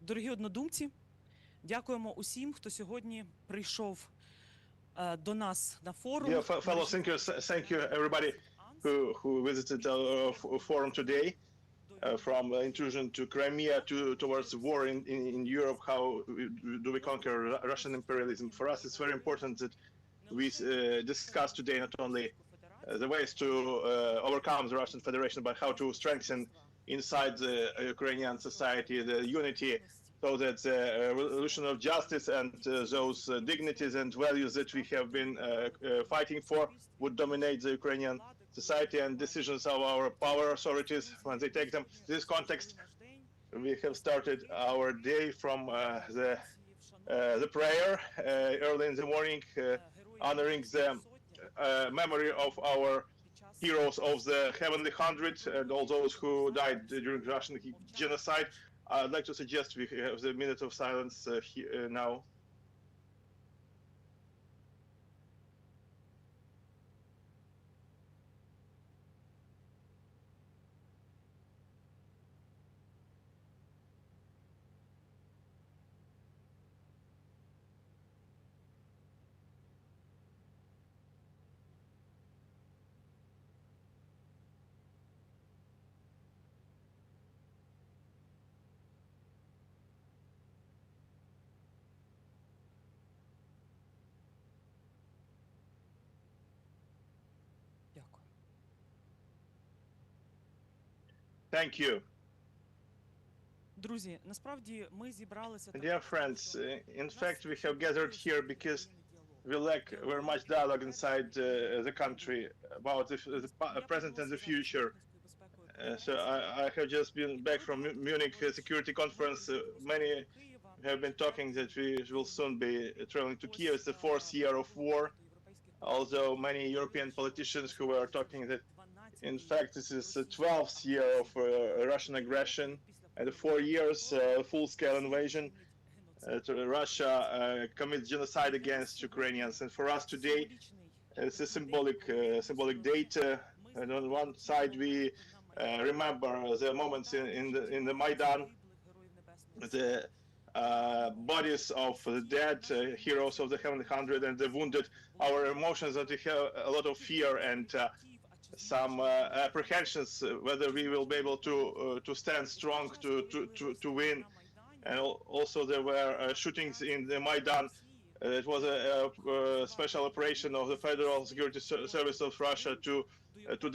Дорогі однодумці, дякуємо усім, хто сьогодні прийшов до нас на форум. Dear fellow thinkers, thank you everybody who visited our forum today, from intrusion to Crimea towards war in Europe. How do we conquer Russian imperialism? For us, it's very important that we discuss today not only the ways to overcome the Russian Federation, but how to strengthen inside the Ukrainian society the unity, so that the revolution of justice and those dignities and values that we have been fighting for would dominate the Ukrainian society, and decisions of our power authorities when they take them. In this context, we have started our day from the prayer early in the morning, honoring the memory of our heroes of the Heavenly Hundred and all those who died during Russian genocide. I'd like to suggest we have the minute of silence now. Дякую. Thank you. Друзі, насправді ми зібралися... Dear friends, in fact, we have gathered here because we lack very much dialogue inside the country about the present and the future. So I have just been back from Munich Security Conference. Many have been talking that we will soon be traveling to Kiev. It's the 4th year of war. Although many European politicians who were talking that, in fact, this is the 12th year of Russian aggression and 4 years full-scale invasion. Russia commits genocide against Ukrainians, and for us today, it's a symbolic date. And on one side, we remember the moments in the Maidan, the bodies of the dead heroes of the Heavenly Hundred and the wounded. Our emotions that we have a lot of fear and some apprehensions whether we will be able to stand strong to win. And also there were shootings in the Maidan. It was a special operation of the Federal Security Service of Russia to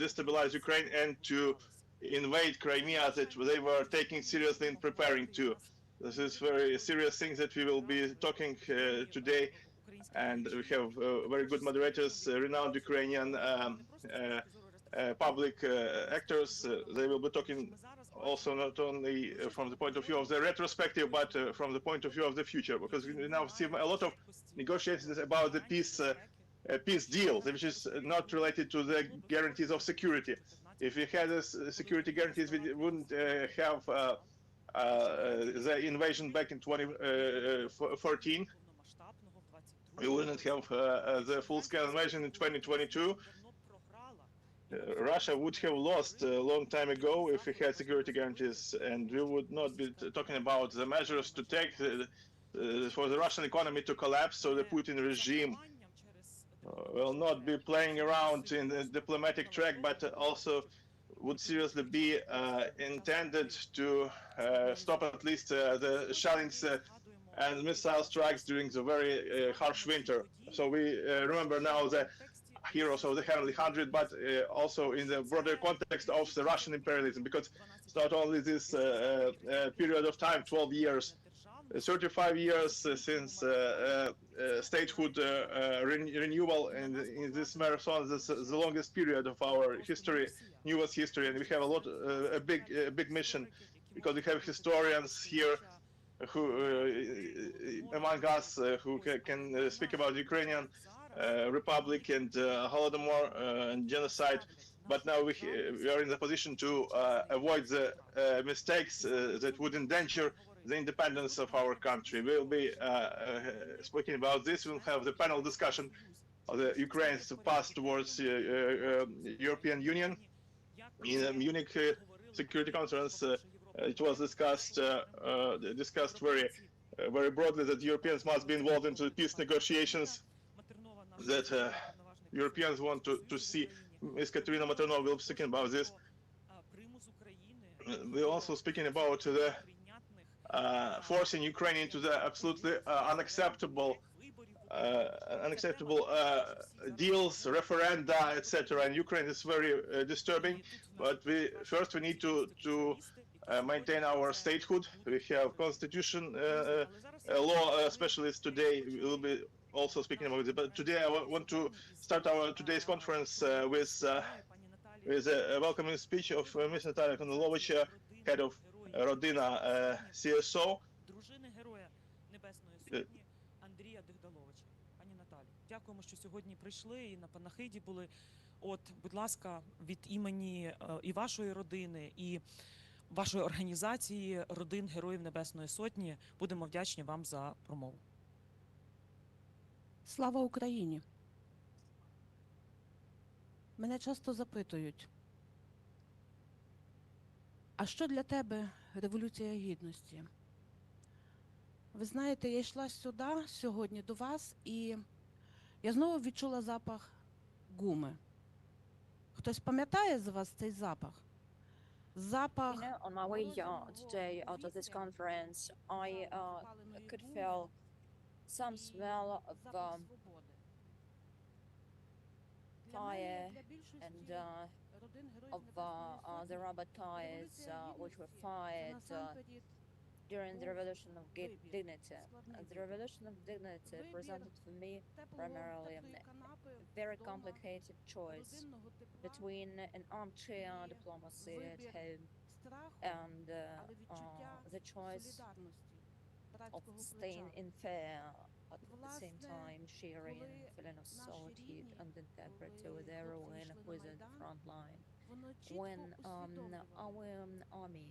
destabilize Ukraine and to invade Crimea, that they were taking seriously and preparing to. This is very serious things that we will be talking today, and we have very good moderators, renowned Ukrainian public actors. They will be talking also not only from the point of view of the retrospective, but from the point of view of the future, because we now see a lot of negotiations about the peace deal, which is not related to the guarantees of security. If we had security guarantees, we wouldn't have the invasion back in 2014. We wouldn't have the full-scale invasion in 2022. Russia would have lost a long time ago if we had security guarantees, and we would not be talking about the measures to take for the Russian economy to collapse, so the Putin regime will not be playing around in the diplomatic track, but also would seriously be intended to stop at least the shellings and missile strikes during the very harsh winter. So we remember now the heroes of the Heavenly Hundred, but also in the broader context of the Russian imperialism, because it's not only this period of time, 12 years, 35 years since statehood renewal, and in this marathon, this is the longest period of our history, newest history, and we have a big mission, because we have historians here who among us who can speak about the Ukrainian Republic and Holodomor and genocide. But now we are in the position to avoid the mistakes that would endanger the independence of our country. We'll be speaking about this. We'll have the panel discussion of the Ukraine's path towards European Union. In the Munich Security Conference, it was discussed very broadly that Europeans must be involved into the peace negotiations, that Europeans want to see. Ms. Katerina Maternova will be speaking about this. We're also speaking about the forcing Ukraine into the absolutely unacceptable deals, referenda, etc. And Ukraine is very disturbing. But we need to maintain our statehood. We have constitution, law specialists today. We will be also speaking about it. But today I want to start our today's conference with a welcoming speech of Ms. Natalia Konolovic, head of Rodina CSO. Дружини Героя Небесної Сотні Андрія Дигдаловича. Пані Наталі, дякуємо, що сьогодні прийшли і на панахиді були. От, будь ласка, від імені і вашої родини, і вашої організації родин Героїв Небесної Сотні будемо вдячні вам за промову. Слава Україні! Мене часто запитують, а що для тебе Революція Гідності? Ви знаєте, я йшла сюди сьогодні до вас, і я знову відчула запах гуми. Хтось пам'ятає з вас цей запах? Запах... You know, on my way today out of this conference, I could feel some smell of fire and of the rubber tires which were fired during the Revolution of Dignity. The Revolution of Dignity presented for me primarily a very complicated choice between an armchair diplomacy at home and the choice of staying in fear, but at the same time sharing a feeling of solitude and integrity with everyone who is at the front line. When our army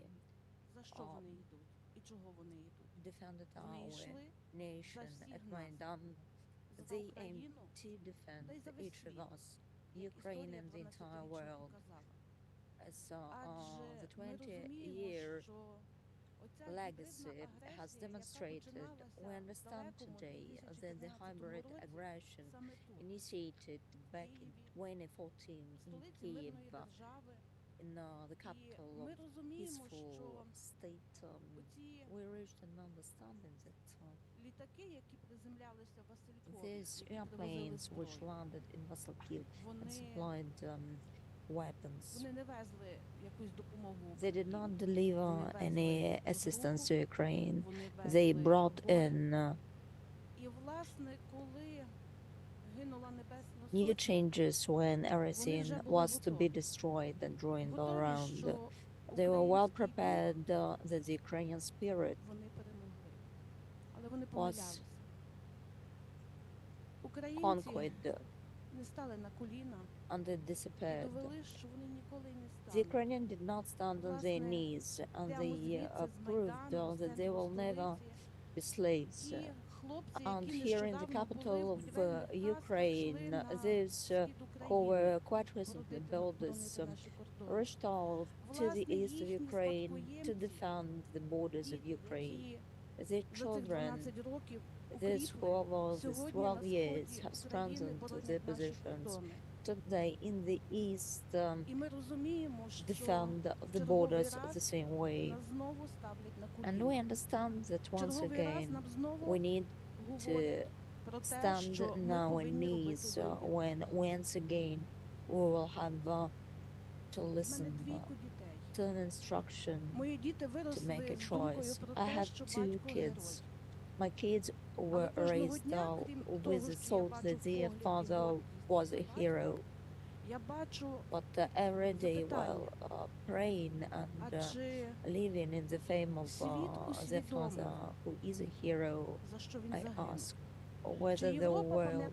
defended our nation at Maidan, they aimed to defend each of us, Ukraine and the entire world. As the 20-year legacy has demonstrated, we understand today that the hybrid aggression initiated back in 2014 in Kiev, in the capital of peaceful state, we reached an understanding that these airplanes which landed in Vasilkiv and supplied weapons, they did not deliver any assistance to Ukraine. They brought in new changes when everything was to be destroyed and ruined all around. They were well prepared that the Ukrainian spirit was conquered and it disappeared. The Ukrainians did not stand on their knees, and they proved that they will never be slaves. And here in the capital of Ukraine, those who were quite recently built this reached out to the east of Ukraine to defend the borders of Ukraine. Their children, those who over these 12 years have strengthened their positions, today in the east defend the borders the same way. And we understand that once again we need to stand on our knees when once again we will have to listen to an instruction to make a choice. I have 2 kids. My kids were raised with the thought that their father was a hero. But every day while praying and living in the fame of their father, who is a hero, I ask whether the world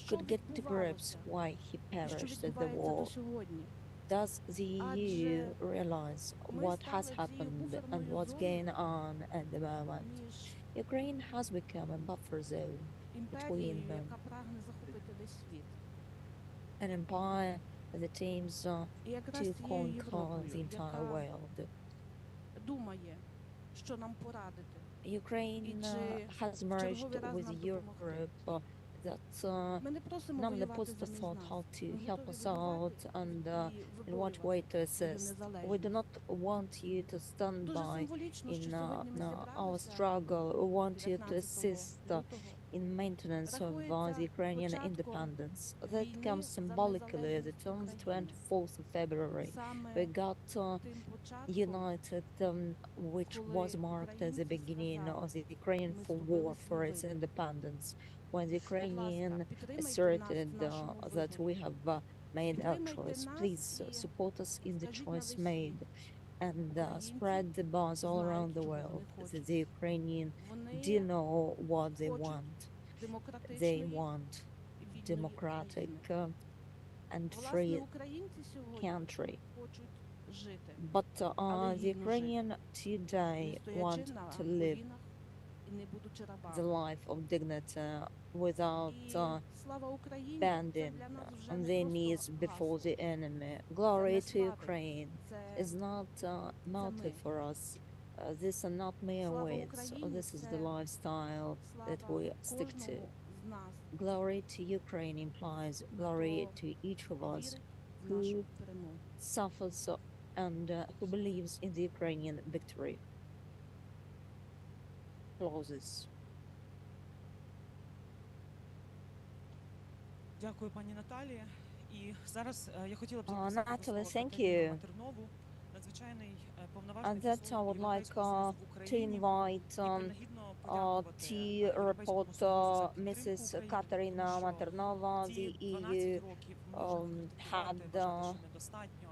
could get to grips why he perished at the war. Does the EU realize what has happened and what's going on at the moment? Ukraine has become a buffer zone between them. An empire that aims to conquer the entire world. думає, що нам порадити. Ukraine has merged with Europe that Ми не просимо нам не воювати puts the замість thought нас. how to Ми help готові us воювати out and і in what way to виборювати свою assist. We do незалежність. not want you to stand Дуже by символічно, що in сьогодні ми our зібралися struggle. We want you to 19 assist лютого. in maintenance of Рахується the Ukrainian початком independence. That війни comes за symbolically that незалежність on the України. 24th of February Саме we got тим початком, united, which was marked as the українці beginning сказали, of the Ukrainian ми war зробили for свій its вибір. independence. When the Будь Ukrainian ласка, підтримайте нас asserted в нашому that we виборі. have made our Підтримайте choice, нас please і support us in the скажіть на choice весь made світ. and Українці spread the buzz all знають, around the чого world вони that хочуть. the Ukrainian do Вони know what they хочуть want. They демократичної want і вільної democratic країни. and Власне, free українці сьогодні country. хочуть жити, But але the гідно Ukrainian не today want стоячи на to live колінах і не будучи the рабами. life of dignity without І слава Україні, bending це для нас вже on не their knees просто before гасло. the enemy. Glory to слава. Ukraine Це is not motive ми. for us. These are not mere Слава words. Україні This is це the lifestyle that слава we stick to. кожному з нас, Glory to Ukraine implies glory хто to each of us вірить в нашу who перемогу. suffers and who believes in the Ukrainian victory. Clauses. Дякую, пані Наталія. І зараз я хотіла б Natalie, запросити до слова thank Катерину you. Матернову, надзвичайний And повноважний that I посол would like Європейського Союзу в to Україні. invite І принагідно подякувати to Європейському report Союзу за підтримку Mrs. України, Katerina тому що Maternova, the ці 12 EU років ми можемо had критикувати, вважати, що недостатньо,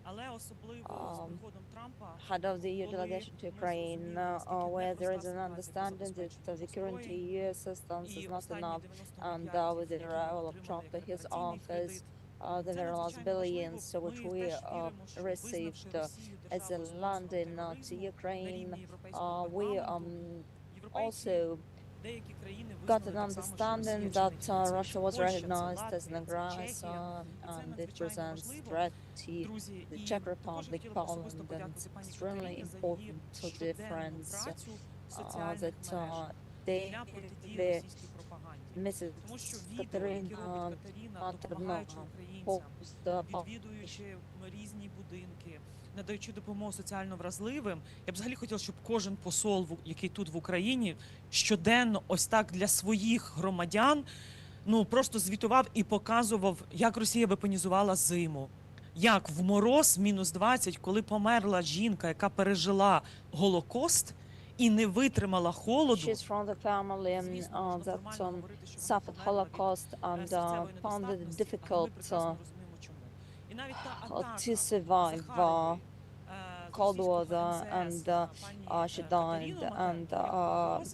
але особливо з приходом Трампа, head of the EU коли delegation to ми Ukraine, зрозуміли, наскільки where there is непроста an ситуація по understanding that забезпеченню the current озброєнь. EU assistance І is not останні enough, 90 and мільярдів, with the які ми arrival of отримали Trump як to his репараційний office, кредит, the це very last надзвичайно важливо. billions which Ми we теж віримо, що received визнавши Росію as a державою landing спонсором to тероризму на Ukraine, рівні європейського we парламенту, європейці also деякі країни got визнали an так само, що understanding Росія that чинить геноцид. Russia Це was Польща, це recognized as an Латвія, це aggressor Чехія. І це and it надзвичайно presents важливо, threat to друзі. the І Czech також я Republic, хотіла б особисто Poland, and подякувати it's пані extremely Катерині за її important to the щоденну friends працю в соціальних that мережах they, для протидії the російській пропаганді. Mrs. Тому що відео, які Katerina робить Катерина, Maternova допомагаючи українцям, post відвідуючи різні будинки, надаючи допомогу соціально вразливим. Я б взагалі хотіла, щоб кожен посол, який тут в Україні, щоденно ось так для своїх громадян, ну просто звітував і показував, як Росія вепонізувала зиму, як в мороз мінус 20, коли померла жінка, яка пережила Голокост і не витримала холоду. She's from the family Звісно, можна that формально говорити, що вона suffered померла від Holocaust and серцевої found it недостатності, але difficult ми прекрасно розуміємо, чому. І навіть та атака to survive Захарової, з cold російського weather, МЗС and на she пані died, Катерину and Матернову,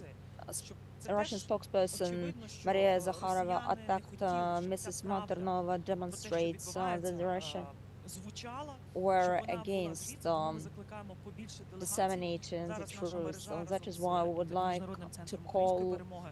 щоб це Russian теж spokesperson очевидно, що Maria Zakharova росіяни не attacked хотіли, щоб Mrs. ця правда Maternova про те, що demonstrates відбувається, that Russia звучала, were щоб вона була against звідси, тому ми закликаємо побільше делегацій. disseminating the Зараз наша truth. мережа And that разом is з why I would like Міжнародним to центром української call перемоги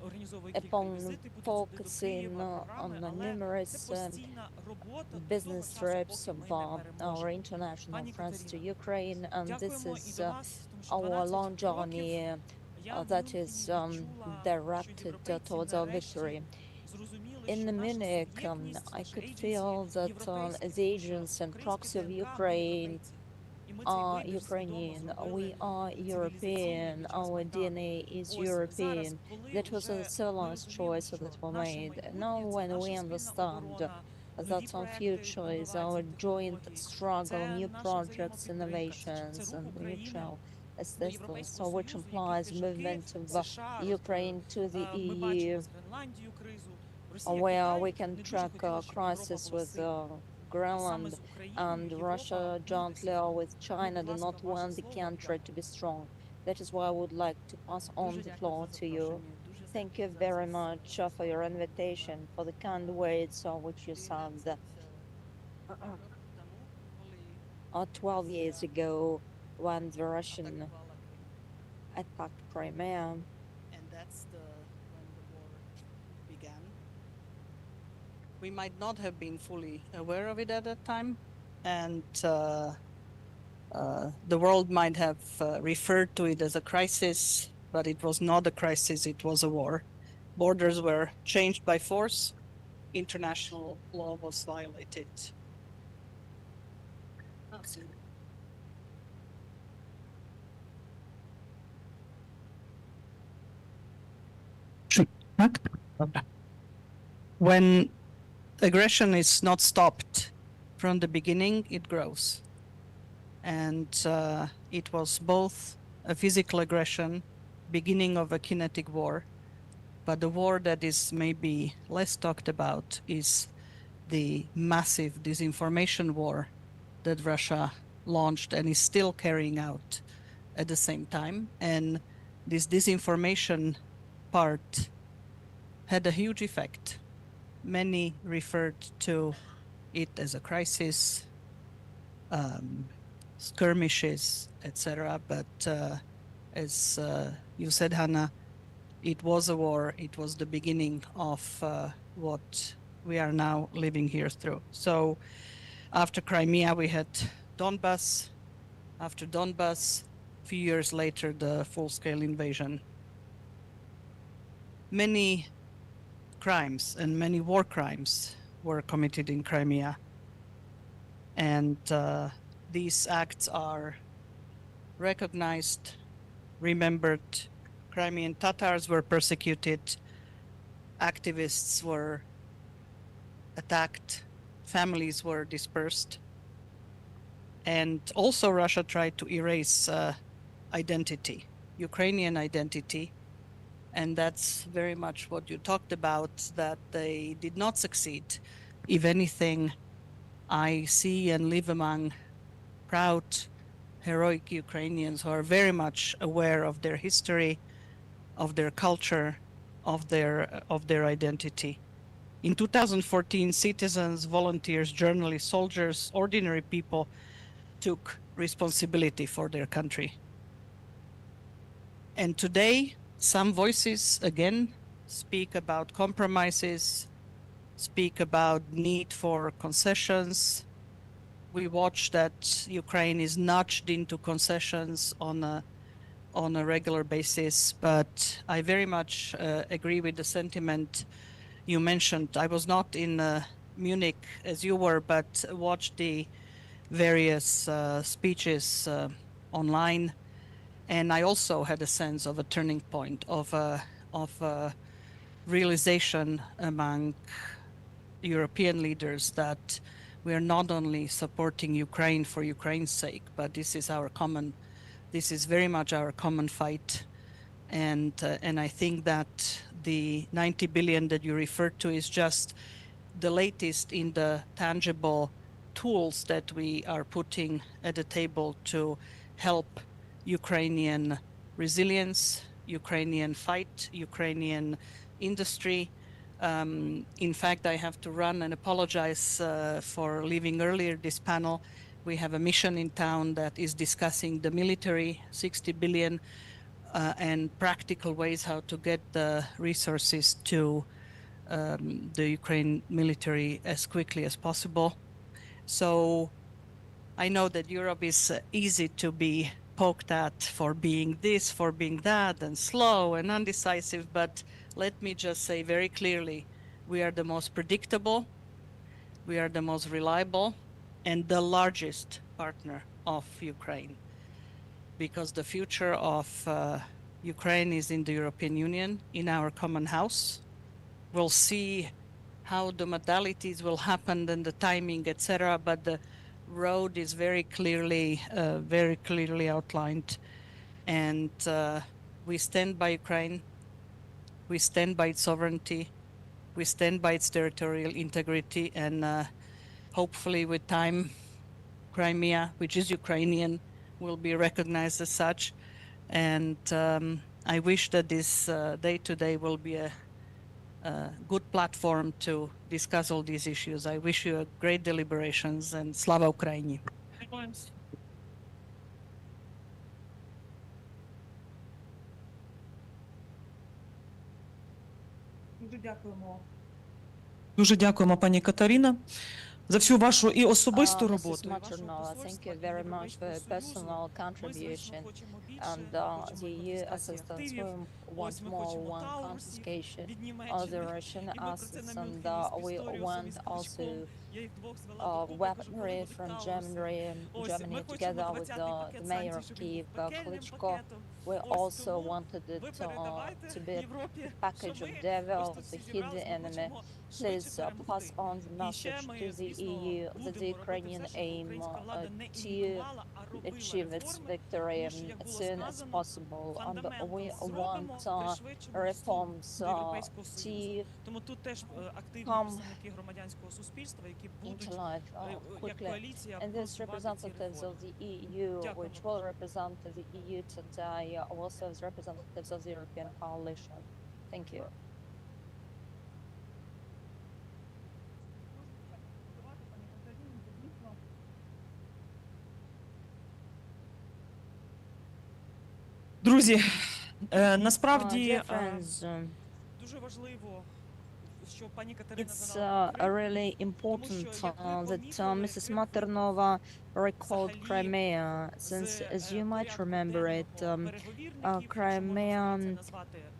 організовує кілька upon візитів, буде туди до focusing Києва, on програми, the але numerous це постійна робота до того business часу, trips поки of ми не our переможемо. international Пані friends to Катерино, Ukraine, and this дякуємо і is до вас, тому що our 12 long років journey я в that Мюнхені is відчула, directed що європейці towards our нарешті victory. зрозуміли, In що наша Munich, суб'єктність, I наша could agency feel that європейська, the тому що agents and українське proxy of ДНК, ми Ukraine європейці. І ми цей are вибір свідомо Ukrainian. зробили We are цивілізаційний European. під час Our Майдану. DNA is Ось European. зараз, коли That was вже a ми civilized розуміємо, choice що that we наше made. майбутнє Now, – це when we наша спільна understand оборона, that нові our проекти, future is our інновації, joint технології. struggle, Це new наша projects, взаємопідтримка, innovations, це рух and України mutual до assistance, Європейського so which Союзу, implies які хижаки movement of США Ukraine to the Ми EU, бачимо з Гренландією кризу. Росія, where Китай we can не дуже track хотіли, щоб Європа crisis була with сильна. А саме Greenland, з Україною and Європа Russia буде jointly сильна. with China Будь do ласка, not ваше want the слово. country to be strong. That is why I would like to pass on Дуже the дякую floor за to you. запрошення. Дуже Thank you дякую за very це. much for your invitation, for the kind words which you said. 12 years ago, when the Russian attacked Crimea, And that's when the war began. We might not have been fully aware of it at that time, and The world might have referred to it as a crisis, but it was not a crisis, it was a war. Borders were changed by force, international law was violated. When aggression is not stopped from the beginning, it grows. And it was both a physical aggression, beginning of a kinetic war, but the war that is maybe less talked about is the massive disinformation war that Russia launched and is still carrying out at the same time. And this disinformation part had a huge effect. Many referred to it as a crisis, skirmishes, etc. But as you said, Hannah, it was a war. It was the beginning of what we are now living here through. So after Crimea, we had Donbas. After Donbas, a few years later, the full-scale invasion. Many crimes and many war crimes were committed in Crimea. And these acts are recognized, remembered. Crimean Tatars were persecuted, activists were attacked, families were dispersed. And also Russia tried to erase identity, Ukrainian identity. And that's very much what you talked about, that they did not succeed. If anything, I see and live among proud, heroic Ukrainians who are very much aware of their history, of their culture, of their identity. In 2014, citizens, volunteers, journalists, soldiers, ordinary people took responsibility for their country. And today, some voices again speak about compromises, speak about need for concessions. We watch that Ukraine is nudged into concessions on a regular basis, but I very much agree with the sentiment you mentioned. I was not in Munich as you were, but watched the various speeches online. And I also had a sense of a turning point, of a realization among European leaders that we are not only supporting Ukraine for Ukraine's sake, but this is very much our common fight. And I think that the 90 billion that you referred to is just the latest in the tangible tools that we are putting at the table to help Ukrainian resilience, Ukrainian fight, Ukrainian industry. In fact, I have to run and apologize for leaving earlier this panel. We have a mission in town that is discussing the military, 60 billion, and practical ways how to get the resources to the Ukraine military as quickly as possible. So I know that Europe is easy to be poked at for being this, for being that, and slow and undecisive, but let me just say very clearly, we are the most predictable, we are the most reliable, and the largest partner of Ukraine, because the future of Ukraine is in the European Union, in our common house. We'll see how the modalities will happen and the timing, etc., but the road is very clearly outlined, and we stand by Ukraine, we stand by its sovereignty, we stand by its territorial integrity, and hopefully with time, Crimea, which is Ukrainian, will be recognized as such. And I wish that this day today will be a good platform to discuss all these issues. I wish you a great deliberations, and Slava Ukraini. Дуже дякуємо, пані Катерина. за всю вашу і особисту Mrs. роботу, і вашого Maternova, thank посольства, you і very much for Європейського your Союзу. personal Ми, звісно, contribution. хочемо більше, And ми the хочемо EU конфіскації assistance, активів. we Ось want ми more, хочемо one таурусів confiscation від of the Німеччини. Russian І ми про це assets, на and Мюнхені з we Пісторіусом і want з also Кличком. Я їх двох звела докупи, кажу, коли weaponry будуть from тауруси. Ось, Germany ми хочемо together with 20-й the пакет mayor санкцій, of щоб він був Kyiv, пекельним Klitschko. пакетом. We Ось, also тому wanted it ви передавайте to be a Європі, package що of ми devil ось тут to всі hit зібрались, the ми enemy. хочемо Please швидше pass перемогти. on the І ще message ми, to the звісно, EU that the будемо робити Ukrainian все, щоб aim українська влада не to імітувала, а робила achieve its реформи, victory тому що, як as було soon as сказано, possible. And фундаментал we зробимо, want пришвидшимо reforms вступ до Європейського Союзу. to Тому тут теж активні come представники громадянського суспільства, які into будуть life як quickly. коаліція And these просувати ці representatives of реформи. the EU, Дякую which вам. will represent the EU today, also as representatives of the European coalition. Thank you. Друзі, Uh, насправді dear friends, дуже важливо, що пані Катерина it's згадала про Крим. really important that Mrs. Maternova recalled Crimea, since, as you might remember it, Crimea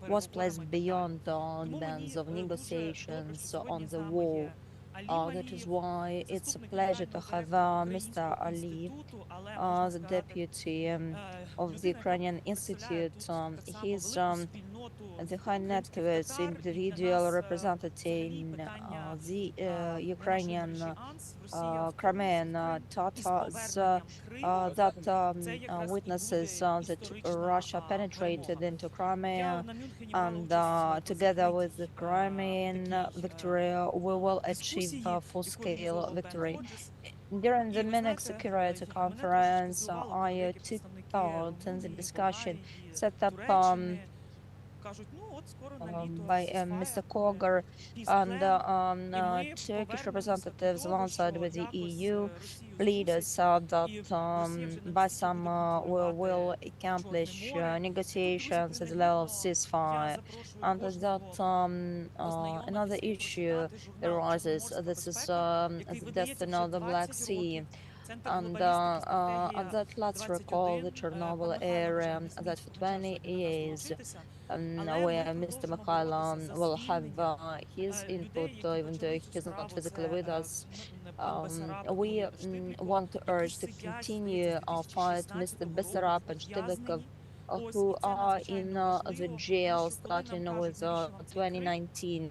was placed beyond the demands of negotiations on the war. That is why it's a pleasure to have Mr. Ali, the deputy of the Ukrainian Institute. He's the high net worth individual representing the Ukrainian Crimean Tatars that witnesses that Russia penetrated into Crimea, and together with the Crimean victory, we will achieve full-scale victory. During the Munich Security Conference, I took part in the discussion set up by Mr. Kogar and Turkish representatives alongside with the EU leaders that by some we will accomplish negotiations at the level of ceasefire. And that another issue arises. This is the destiny of the Black Sea. And that let's recall the Chernobyl area that for 20 years where Mr. Mikhailo will have his input, even though he's not physically with us. We want to urge to continue our fight Mr. Bessarab and Shtibikov, who are in the jail starting with 2019.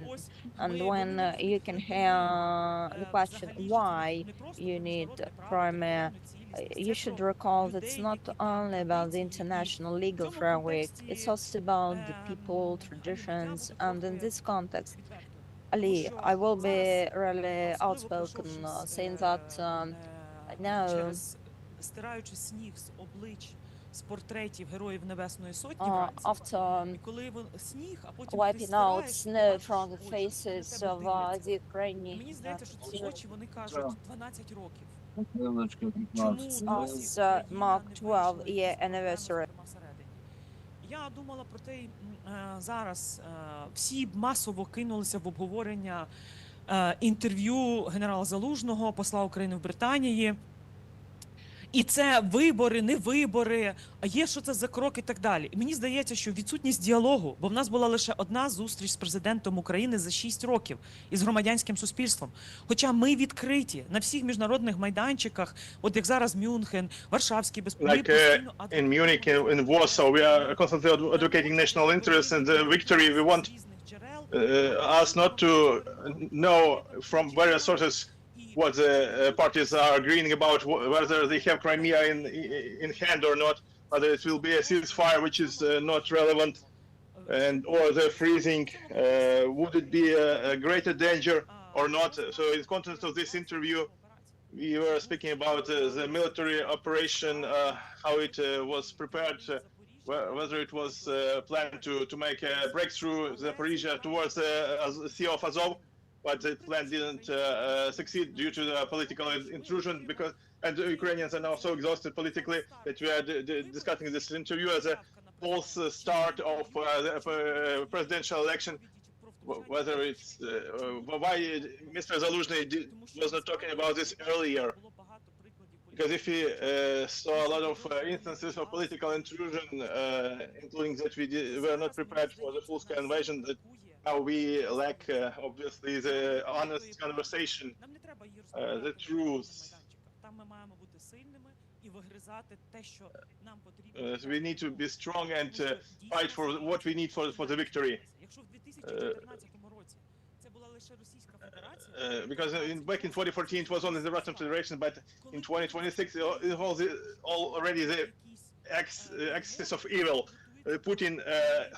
And when you can hear the question why you need Crimea, you should recall that it's not only about the international legal framework, it's also about the people, traditions, and in this context, Ali, I will be really outspoken saying that now стираючи сніг з облич, з портретів героїв Небесної Сотні, after і коли сніг, а потім wiping out snow from the faces of the Ukrainian мені здається, що ці очі, вони кажуть 12 років. as mark 12-year anniversary. Я думала про те, зараз всі масово кинулися в обговорення інтерв'ю генерала Залужного, посла України в Британії. І це вибори, не вибори, а є що це за крок і так далі. І мені здається, що відсутність діалогу, бо в нас була лише одна зустріч з президентом України за 6 років із громадянським суспільством. Хоча ми відкриті на всіх міжнародних майданчиках, от як зараз Мюнхен, Варшавський безпеки. In Munich, in Warsaw, we are constantly advocating national interests and the victory. We want us not to know from various sources what the parties are agreeing about, whether they have Crimea in hand or not, whether it will be a ceasefire which is not relevant, and or the freezing. Would it be a greater danger or not? So in the context of this interview, we were speaking about the military operation, how it was prepared, whether it was planned to make a breakthrough Zaporizhia towards the Sea of Azov, but the plan didn't succeed due to the political intrusion, because and the Ukrainians are now so exhausted politically that we are discussing this interview as a false start of the presidential election, whether it's why Mr. Zaluzhny was not talking about this earlier. Because if we saw a lot of instances of political intrusion, including that we were not prepared for the full-scale invasion, that now we lack, obviously, the honest conversation, the truth. We need to be strong and fight for what we need for the victory. Because back in 2014 it was only the Russian Federation, but in 2026 it was already the axis of evil. Putin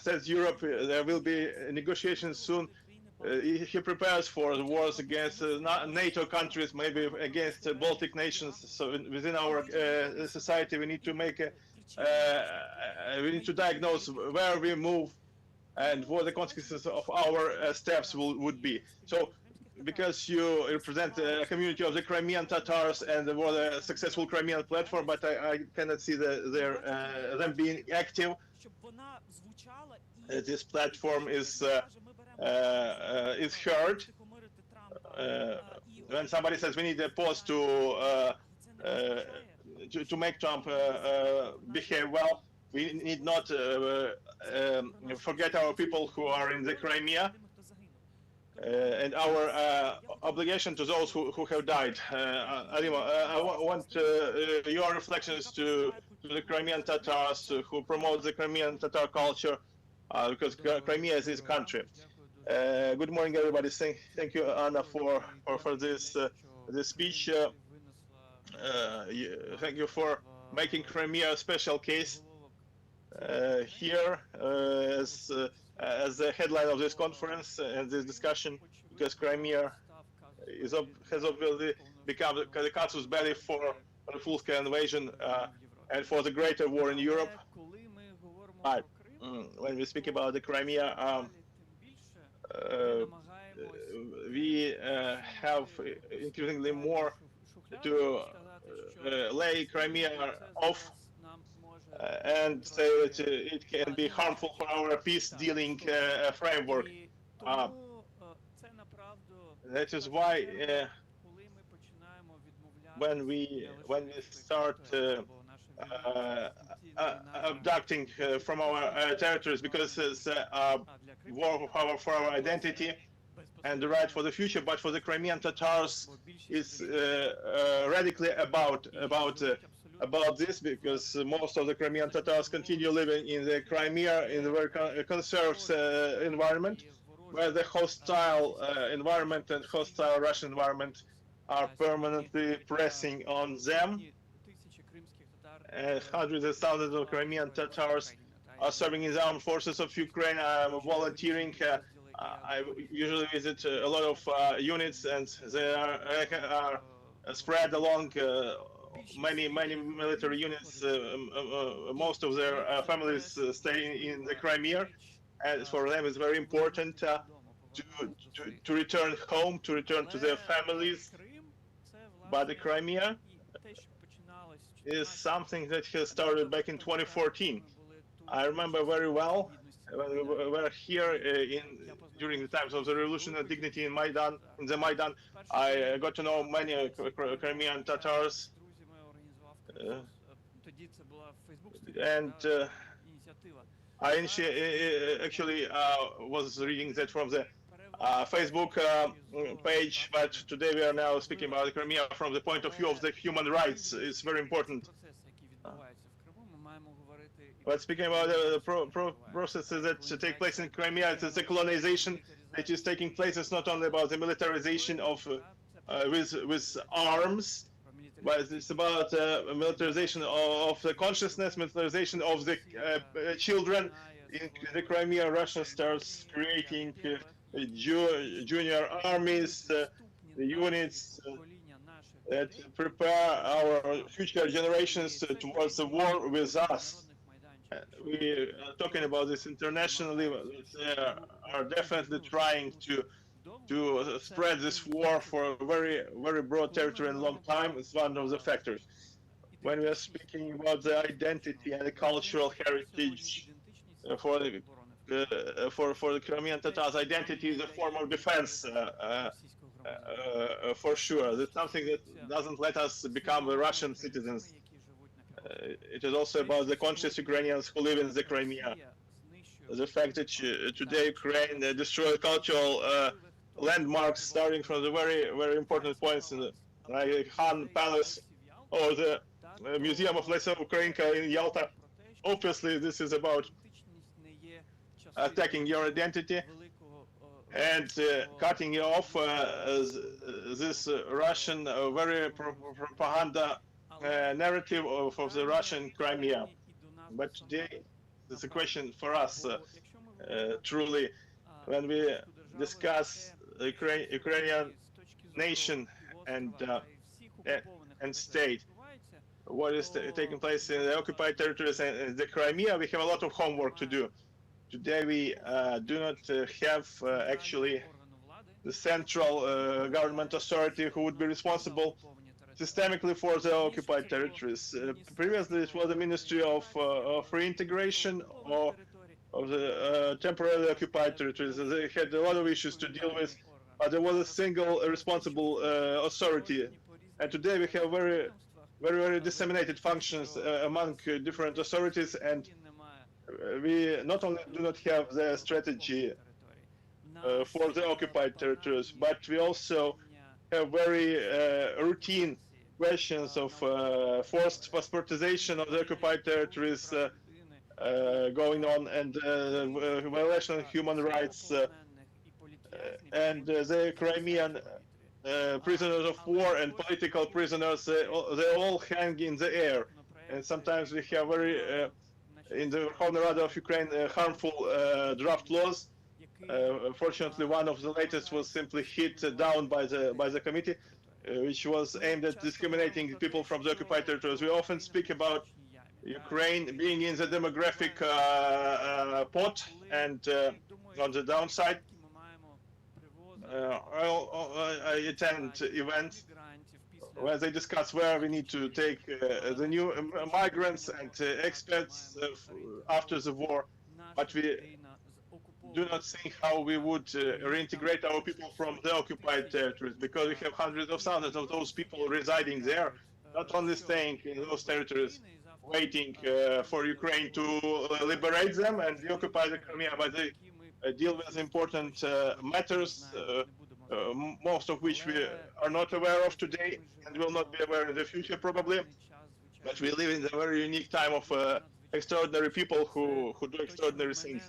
says Europe, there will be negotiations soon. He prepares for the wars against NATO countries, maybe against Baltic nations. So within our society, we need to make we need to diagnose where we move and what the consequences of our steps would be. So, because you represent a community of the Crimean Tatars and were a successful Crimean platform, but I cannot see them being active. This platform is heard. When somebody says we need a pause to make Trump behave well, we need not forget our people who are in the Crimea and our obligation to those who have died. Alima, I want your reflections to the Crimean Tatars who promote the Crimean Tatar culture, because Crimea is his country. Good morning, everybody. Thank you, Anna, for this speech. Thank you for making Crimea a special case. Here as the headline of this conference and this discussion, because Crimea has obviously become the casus belli for the full-scale invasion and for the greater war in Europe. But when we speak about the Crimea, we have increasingly more to lay Crimea off and say that it can be harmful for our peace-dealing framework. That is why when we start abducting from our territories, because it's a war for our identity and the right for the future, but for the Crimean Tatars, it's radically about this, because most of the Crimean Tatars continue living in the Crimea in a very conserved environment, where the hostile environment and hostile Russian environment are permanently pressing on them. Hundreds of thousands of Crimean Tatars are serving in the armed forces of Ukraine, volunteering. I usually visit a lot of units, and they are spread along many military units. Most of their families stay in the Crimea, and for them it's very important to return home, to return to their families. But the Crimea is something that has started back in 2014. I remember very well when we were here during the times of the revolution and dignity in the Maidan. I got to know many Crimean Tatars, and I actually was reading that from the Facebook page, but today we are now speaking about Crimea from the point of view of the human rights. It's very important. But speaking about the processes that take place in Crimea, it's the colonization that is taking place. It's not only about the militarization of with arms, but it's about militarization of the consciousness, militarization of the children. In the Crimea, Russia starts creating junior armies, units that prepare our future generations towards the war with us. We are talking about this internationally. They are definitely trying to spread this war for a very broad territory and long time. It's one of the factors. When we are speaking about the identity and the cultural heritage for for the Crimean Tatars, identity is a form of defense, for sure. That's something that doesn't let us become Russian citizens. It is also about the conscious Ukrainians who live in the Crimea. The fact that today Ukraine destroyed cultural landmarks, starting from the very important points in the like Han Palace or the Museum of Lesser Ukrainka in Yalta. Obviously, this is about attacking your identity and cutting you off this Russian very propaganda narrative of the Russian Crimea. But today, it's a question for us, truly, when we discuss the Ukrainian nation and state, what is taking place in the occupied territories and the Crimea, we have a lot of homework to do. Today we do not have actually the central government authority who would be responsible systemically for the occupied territories. Previously it was the Ministry of Reintegration or of the temporarily occupied territories. They had a lot of issues to deal with, but there was a single responsible authority. And today we have very disseminated functions among different authorities, and we not only do not have the strategy for the occupied territories, but we also have very routine questions of forced passportization of the occupied territories going on, and violation of human rights, and the Crimean prisoners of war and political prisoners, they all hang in the air. And sometimes we have very, in the Verkhovna Rada of Ukraine, harmful draft laws. Fortunately, one of the latest was simply hit down by the committee, which was aimed at discriminating people from the occupied territories. We often speak about Ukraine being in the demographic pot, and on the downside, I attend events where they discuss where we need to take the new migrants and expats after the war, but we do not think how we would reintegrate our people from the occupied territories, because we have hundreds of thousands of those people residing there, not only staying in those territories, waiting for Ukraine to liberate them and occupy the Crimea, but they deal with important matters, most of which we are not aware of today and will not be aware in the future probably. But we live in a very unique time of extraordinary people who do extraordinary things.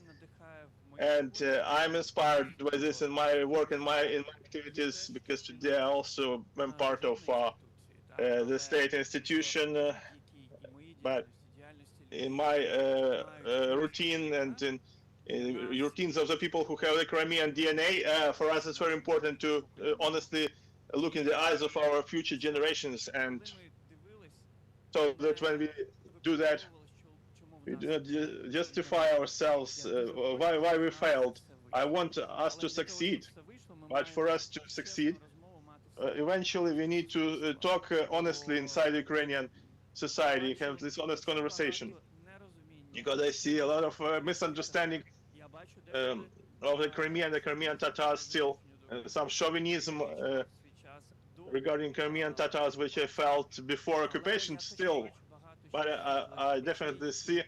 And I'm inspired by this in my work and in my activities, because today I also am part of the state institution, but in my routine and in routines of the people who have the Crimean DNA, for us it's very important to honestly look in the eyes of our future generations, and so that when we do that, we do not justify ourselves why we failed. I want us to succeed, but for us to succeed, eventually we need to talk honestly inside the Ukrainian society, have this honest conversation, because I see a lot of misunderstanding of the Crimea and the Crimean Tatars still, some chauvinism regarding Crimean Tatars, which I felt before occupation still, but I definitely see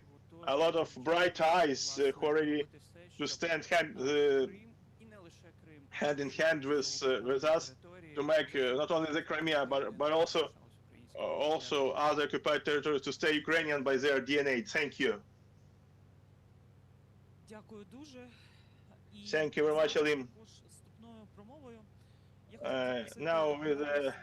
a lot of bright eyes who are ready to stand hand in hand with us to make not only the Crimea but also other occupied territories to stay Ukrainian by their DNA. Thank you. Thank you very much, Alim. Now, with the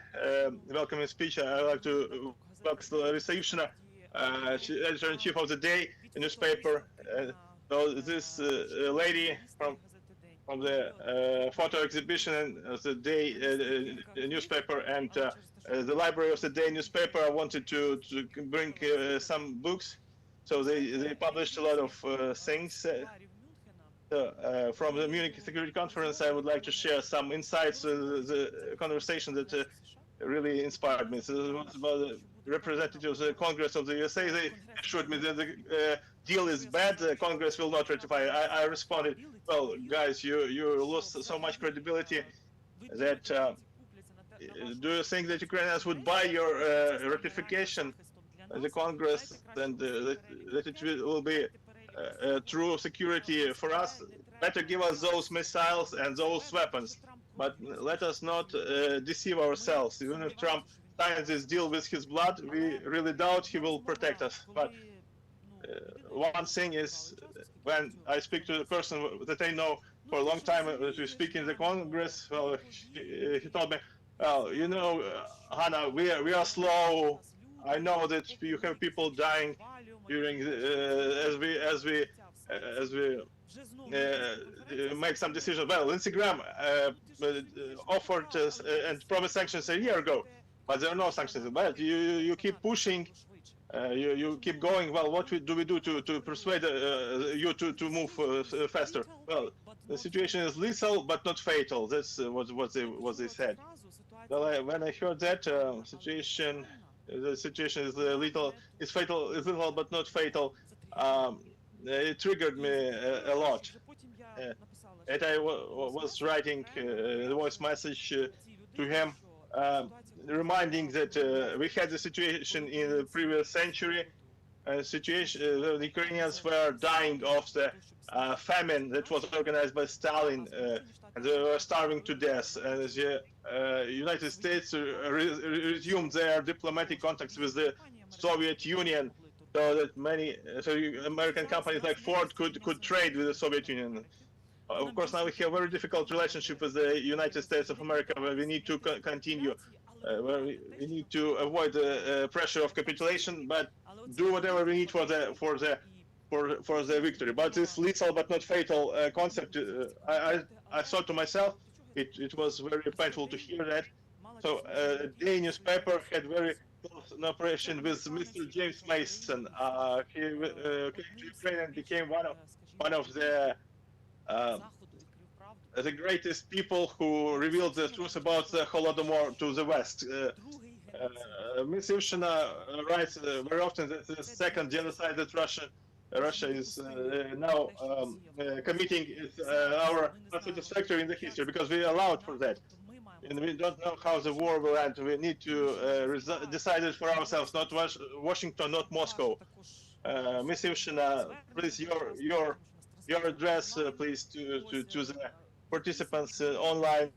welcoming speech, I would like to welcome Larissa Ivshina, editor-in-chief of the Day newspaper. So this lady from the photo exhibition of the Day newspaper and the library of the Day newspaper, I wanted to bring some books. So they published a lot of things. From the Munich Security Conference, I would like to share some insights, the conversation that really inspired me. So it was about the representatives of the Congress of the USA. They assured me that the deal is bad, Congress will not ratify it. I responded, well, guys, you lost so much credibility that do you think that Ukrainians would buy your ratification in the Congress and that it will be true security for us? Better give us those missiles and those weapons, but let us not deceive ourselves. Even if Trump signs this deal with his blood, we really doubt he will protect us. But one thing is, when I speak to the person that I know for a long time, that we speak in the Congress, well, he told me, well, you know, Hannah, we are slow. I know that you have people dying during as we make some decisions. Well, Lindsey Graham offered and promised sanctions a year ago, but there are no sanctions. But you keep pushing, you keep going. Well, what do we do to persuade you to move faster? Well, the situation is lethal but not fatal. That's what they said. Well, when I heard that the situation is lethal, is fatal, is lethal but not fatal. It triggered me a lot. And I was writing a voice message to him, reminding that we had the situation in the previous century, the Ukrainians were dying of the famine that was organized by Stalin, and they were starving to death. And the United States resumed their diplomatic contacts with the Soviet Union, so that American companies like Ford could trade with the Soviet Union. Of course, now we have a very difficult relationship with the United States of America, where we need to continue, where we need to avoid the pressure of capitulation, but do whatever we need for the victory. But this lethal but not fatal concept, I thought to myself, it was very painful to hear that. So a day newspaper had very close cooperation with Mr. James Mason. He came to Ukraine and became one of the greatest people who revealed the truth about the Holodomor to the West. Ms. Ivshina writes very often that the second genocide that Russia is now committing is our unsatisfactory in the history, because we allowed for that. And we don't know how the war will end. We need to decide it for ourselves, not Washington, not Moscow. Ms. Ivshina, please, your address, please, to the participants online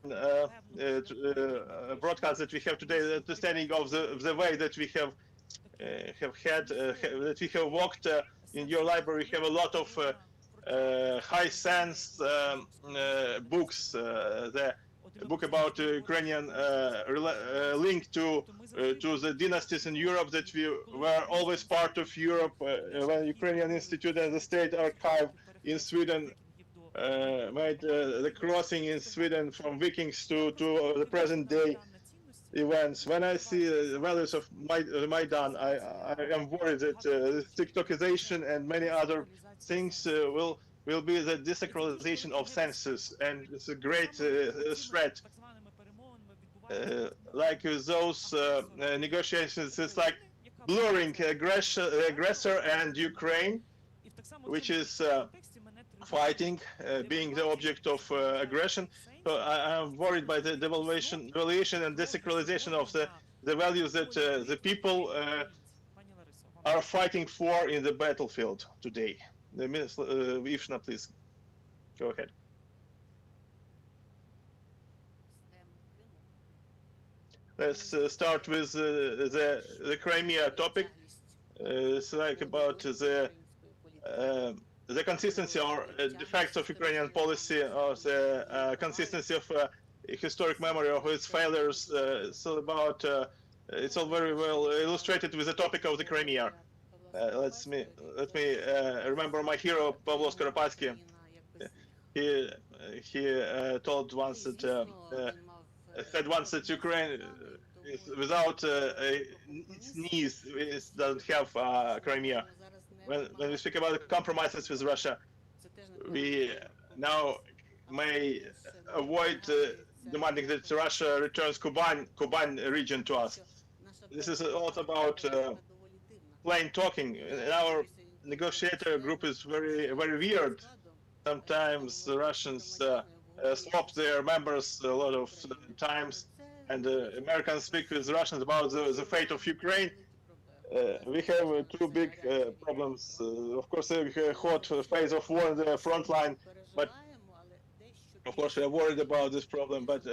broadcast that we have today, the understanding of the way that we have had, that we have walked in your library. We have a lot of high sense books. The book about Ukrainian link to the dynasties in Europe, that we were always part of Europe, when Ukrainian Institute and the State Archive in Sweden made the crossing in Sweden from Vikings to the present day events. When I see the values of Maidan, I am worried that TikTokization and many other things will be the desacralization of senses, and it's a great threat. Like those negotiations, it's like blurring aggressor and Ukraine, which is fighting, being the object of aggression. So I am worried by the devaluation and desacralization of the values that the people are fighting for in the battlefield today. Ivshina, please, go ahead. Let's start with the Crimea topic. It's like about the consistency or defects of Ukrainian policy, or the consistency of historic memory of its failures. It's all about. It's all very well illustrated with the topic of the Crimea. Let me remember my hero Pavlo Skoropadsky. He told once that said once that Ukraine is without its knees, it doesn't have Crimea. When we speak about the compromises with Russia, we now may avoid demanding that Russia returns Kuban region to us. This is also about plain talking. In our negotiator group is very weird. Sometimes the Russians swap their members a lot of times, and Americans speak with Russians about the fate of Ukraine. We have two big problems. Of course, a hot phase of war in the front line, but of course we are worried about this problem. But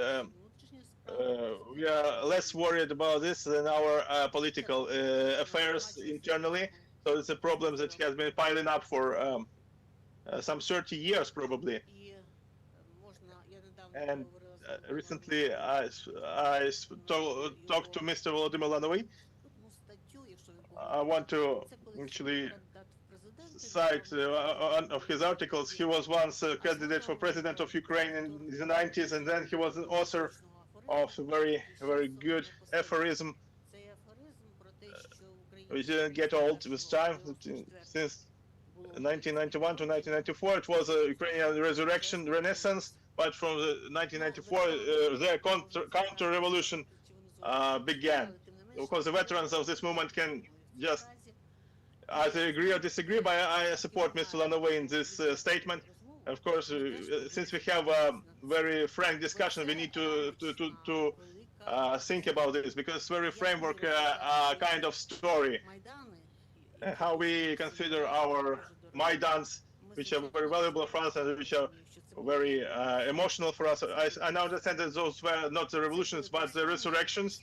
we are less worried about this than our political affairs internally. So it's a problem that has been piling up for some 30 years probably. And recently I talked to Mr. Volodymyr Lanovy. I want to actually cite one of his articles. He was once a candidate for president of Ukraine in the 90s, and then he was an author of a very good aphorism, which didn't get old with time. Since 1991 to 1994, it was a Ukrainian resurrection, renaissance, but from the 1994, their counter-revolution began. Of course, the veterans of this movement can just either agree or disagree, but I support Mr. Lanovy in this statement. Of course, since we have a very frank discussion, we need to think about this, because very framework kind of story, how we consider our Maidans, which are very valuable for us and which are very emotional for us. I now understand that those were not the revolutions, but the resurrections.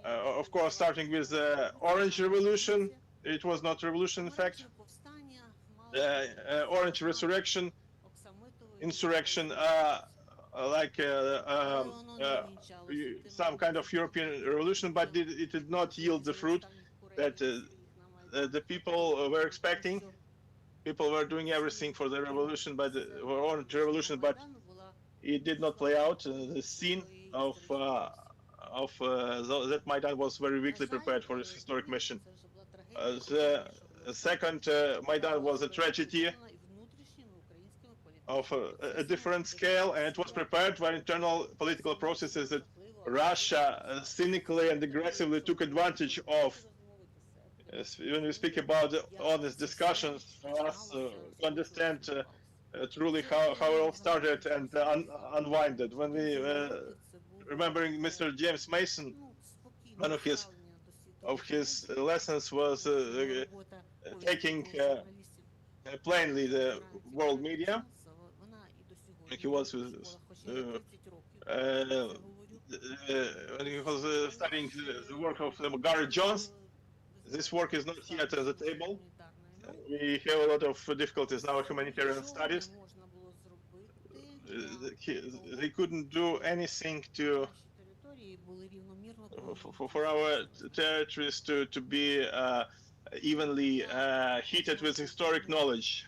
Of course, starting with the Orange Revolution. It was not revolution, in fact. Orange Resurrection, insurrection, like some kind of European revolution, but it did not yield the fruit that the people were expecting. People were doing everything for the revolution, but for Orange Revolution, but it did not play out. The scene of that Maidan was very weakly prepared for its historic mission. The second Maidan was a tragedy of a different scale, and it was prepared by internal political processes that Russia cynically and aggressively took advantage of. When we speak about honest discussions, for us to understand truly how it all started and unwinded. When we remembering Mr. James Mason, one of his lessons was taking plainly the world media. He was when he was studying the work of Gareth Jones. This work is not yet at the table. We have a lot of difficulties in our humanitarian studies. They couldn't do anything for our territories to be evenly heated with historic knowledge.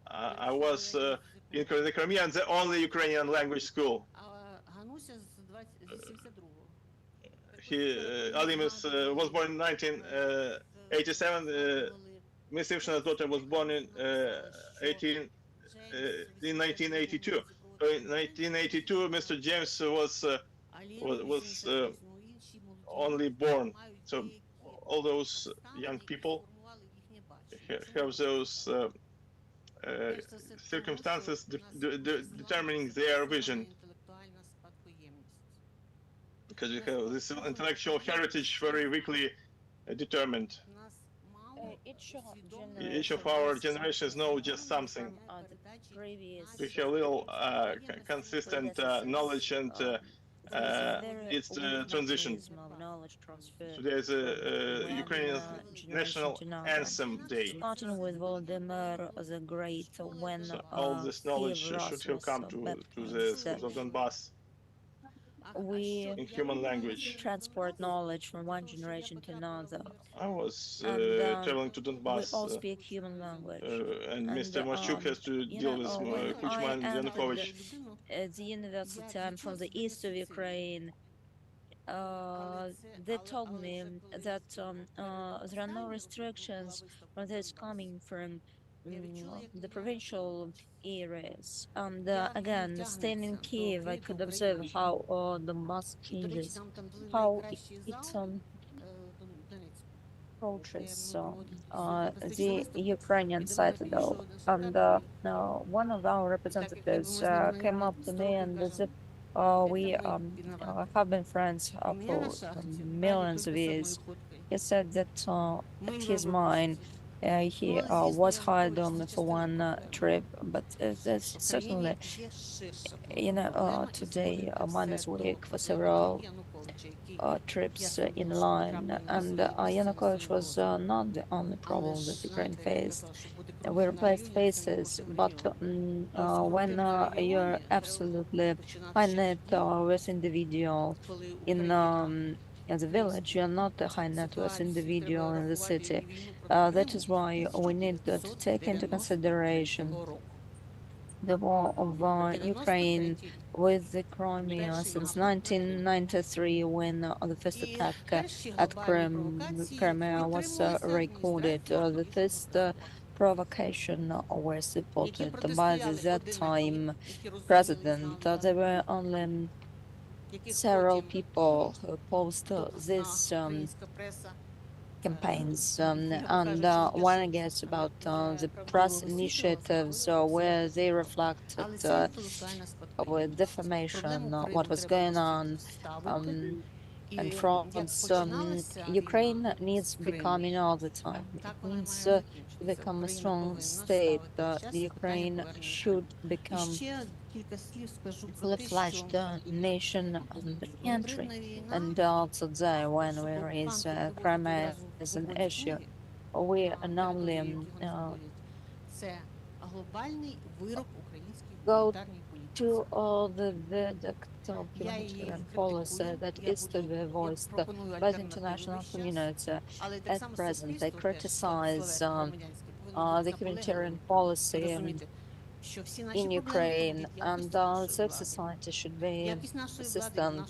I was in the Crimea, the only Ukrainian language school. Alimus was born in 1987. Miss Ivshina's daughter was born in 1982. So in 1982, Mr. James was only born. So all those young people have those circumstances determining their vision. Because we have this intellectual heritage very weakly determined. Each of our generations know just something. We have little consistent knowledge, and it's transition. Today is a Ukrainian National Anthem Day. Starting with Volodymyr the Great, when so all this knowledge should have come to the schools of Donbass. We in human language. transport knowledge from one generation to another. I was And, traveling to We Donbass, all speak human language. and Mr. Marchuk has to deal with when Kuchma I and entered Yanukovych. the university, I'm from the east of Ukraine. They told me that there are no restrictions from this coming from the provincial areas. And again, staying in Kiev, I could observe how the mass changes, how it approaches the Ukrainian citadel. And one of our representatives came up to me, and as if we have been friends for millions of years, he said that at his mind, he was hired only for one trip, but there's certainly, today mine is weak for several trips in line, and Yanukovych was not the only problem that Ukraine faced. We replaced faces, but when you're absolutely high net worth individual in the village, you're not a high net worth individual in the city. That is why we need to take into consideration the war of Ukraine with the Crimea since 1993, when the first attack at Crimea was recorded. The first provocation was supported by the that time president. There were only several people who opposed this campaigns, and when I guess about the press initiatives where they reflected with defamation what was going on, and frauds. Ukraine needs becoming all the time. It needs to become a strong state. The Ukraine should become fully-fledged nation and country. And also there, when we raise Crimea as an issue, we normally go to the verdict of humanitarian policy that is to be voiced by the international community. At present, they criticize the humanitarian policy in Ukraine, and the society should be assistant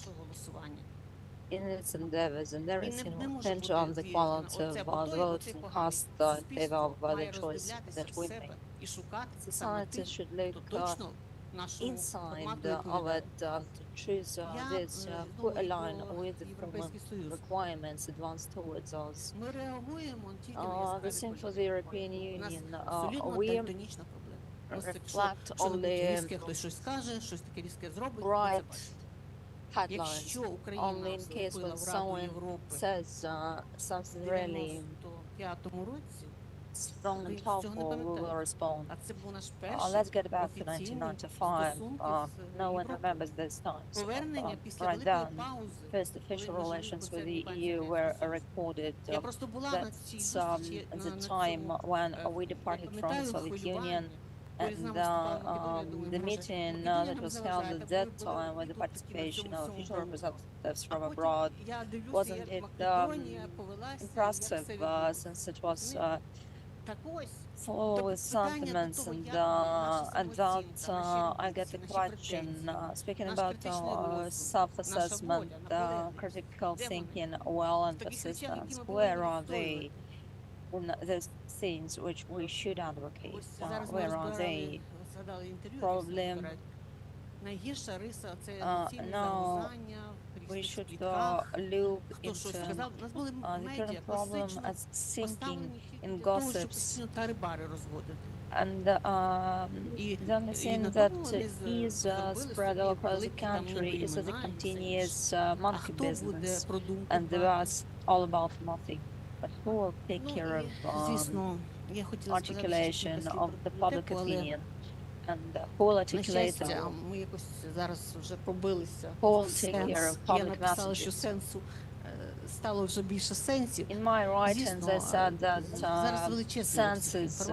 in its endeavors, and everything will hinge on the quality of the votes and cast in favor of the choice that we make. Society should look inside of it to choose this who align with the common requirements advanced towards us. The same for the European Union. We reflect on the right headlines, only in case when someone says something really strong and powerful, we will respond. Let's get back to 1995. No one remembers those times. Right then, first official relations with the EU were recorded. That's the time when we departed from the Soviet Union, and the meeting that was held at that time with the participation of official representatives from abroad wasn't it impressive, since it was full with sentiments, and that I get the question, speaking about self-assessment, critical thinking, will and persistence, where are they in those things which we should advocate? Where are they? Probably now we should look into the current problem as sinking in gossips, and the only thing that is spread all across the country is the continuous monkey business, and that's all about nothing. But who will take care of articulation of the public opinion? And who will articulate them? Who will take care of public messages? In my writings, I said that senses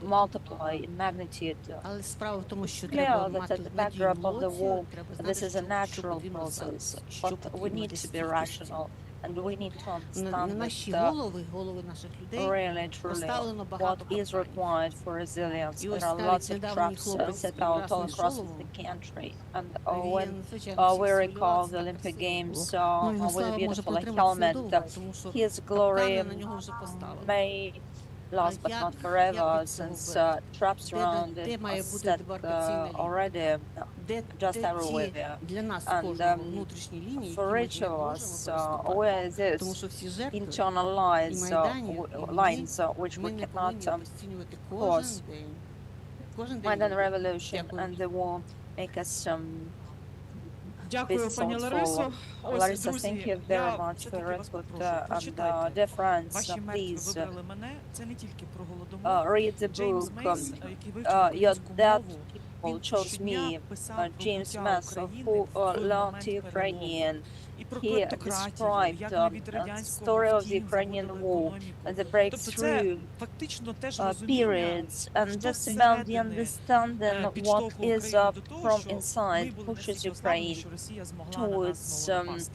multiply in magnitude. Clear that at the backdrop of the war, this is a natural process, but we need to be rational. And we need to understand that really, truly, what is required for resilience. There are lots of traps set out all across the country. And when we recall the Olympic Games with a beautiful helmet, his glory may last but not forever, since traps around it are set already just everywhere. And for each of us, where this internal lines which we cannot cross. Maidan revolution and the war make us Дякую, пані Ларисо. Ось, Larissa, друзі, thank you я very much все-таки for вас input попрошу, and прочитайте. dear friends, Ваші мертві please вибрали мене. Це не тільки про голодомор. read the Джеймс book. Мейс, який вивчив Your українську dead мову, people він chose щодня me, писав про James буття Mass, України who в learned момент перелому. Ukrainian. І про He клептократію, described як ми від the радянського story of the втім Ukrainian заводили war економіку. and the Тобто це breakthrough фактично теж розуміння, periods, and що that's about the зсередини understanding what підштовхує is Україну до того, from що ми inside були pushes настільки ослаблені, Ukraine що Росія змогла на нас towards знову напасти.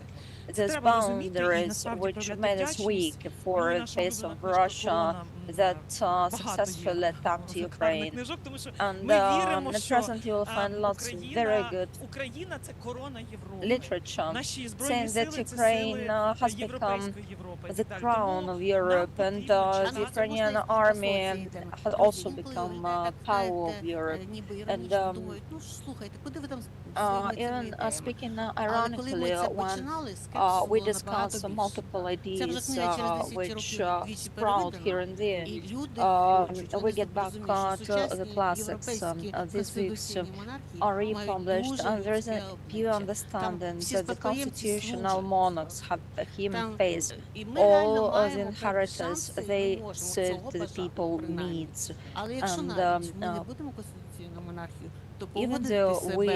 these Треба розуміти і boundaries насправді which проявляти made us вдячність. weak Ну і for the наша face улюблена of книжка Russia «Корона» that багато successfully є attacked екранних Ukraine. книжок, тому що And ми віримо, at що present you will find lots of very good Україна – це корона Європи. literature Наші збройні saying сили that – це Ukraine сили has become європейської Європи. the crown of Europe, and the Ukrainian army has also become power of Europe. And even speaking ironically, when we discuss multiple ideas which sprout here and there, we get back to the classics. These books are republished, and there is a pure understanding that the constitutional monarchs have a human face. All of the inheritors, they serve the people's needs. And even though we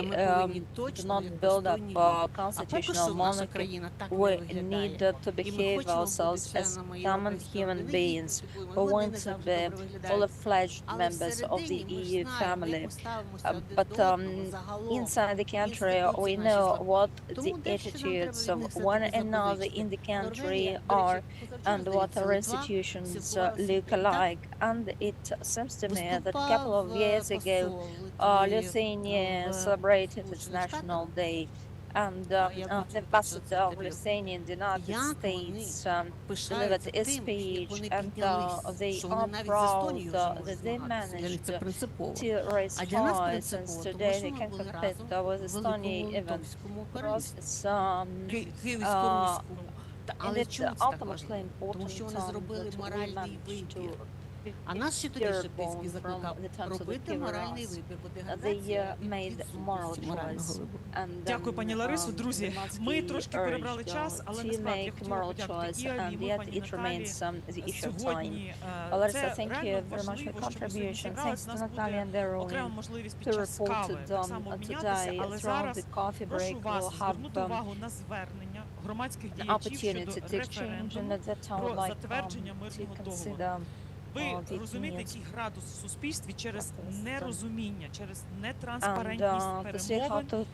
do not build up a constitutional monarchy, we need to behave ourselves as common human beings who want to be fully-fledged members of the EU family. But inside the country, we know what the attitudes of one another in the country are and what our institutions look like. And it seems to me that a couple of years ago, Lithuania celebrated its National Day, and the ambassador of Lithuania in the United States delivered a speech, and they are proud that they managed to raise funds, since today they can compete with Estonia even because it's and it's ultimately important that we manage to А нас ще тоді Шептицький закликав робити моральний вибір, бо деградація made moral choice. Дякую, пані Ларисо. Друзі, ми трошки перебрали час, але насправді я хотіла подякувати і Алі, і пані Наталі. Сьогодні це реально важливо, щоб ви зібрались. У нас буде окрема можливість під час кави так само обмінятися, але зараз прошу вас звернути увагу на звернення громадських діячів щодо референдуму про затвердження мирного договору. Ви розумієте, який градус в суспільстві через нерозуміння, через нетранспарентність перемовин, і тут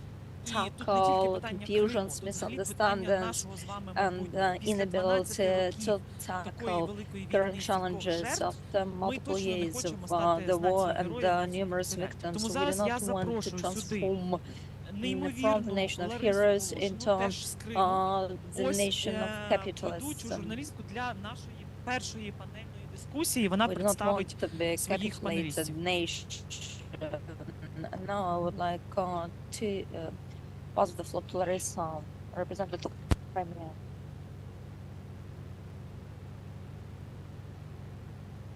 не тільки питання Криму, тут взагалі питання нашого з вами майбутнього. Після 12 років такої великої війни, стільки жертв, ми точно не хочемо стати нацією героїв. Тому зараз я запрошую сюди неймовірну Ларису Волошину, теж з Криму, ось ведучу журналістку для нашої першої панельної дискусії. Вона представить своїх панелістів. Now I would like to pass the floor to Larissa, representative of Crimea.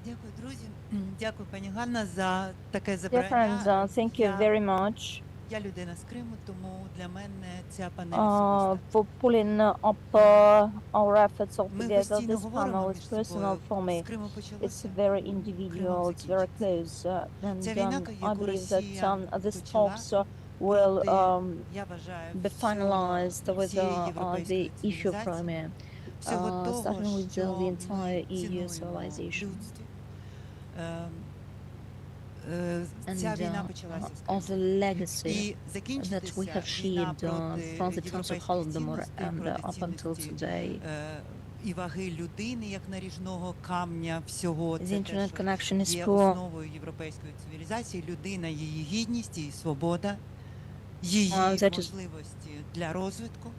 Дякую, друзі. Дякую, пані Ганна, за таке Dear запрошення. friends, thank you very much Я людина з Криму, тому для мене ця панель for pulling up our efforts all Ми together. постійно This говоримо panel між is personal собою. for me. З Криму It's почалося. very individual, it's very close, and Ця війна, I яку believe that Росія these почала, talks will я вважаю, be finalized with всієї the європейської issue of цивілізації, Crimea, всього того, starting with що the ми entire EU цінуємо в civilization. людстві. And Ця війна почалася з of Криму. the legacy І that we закінчитися have війна shared проти from the times of європейських Holodomor цінностей, and проти up until цінності today. І ваги людини як наріжного камня всього. The Це internet те, connection is що є poor. основою європейської цивілізації. Людина, її гідність, її свобода, її that is- можливості для розвитку.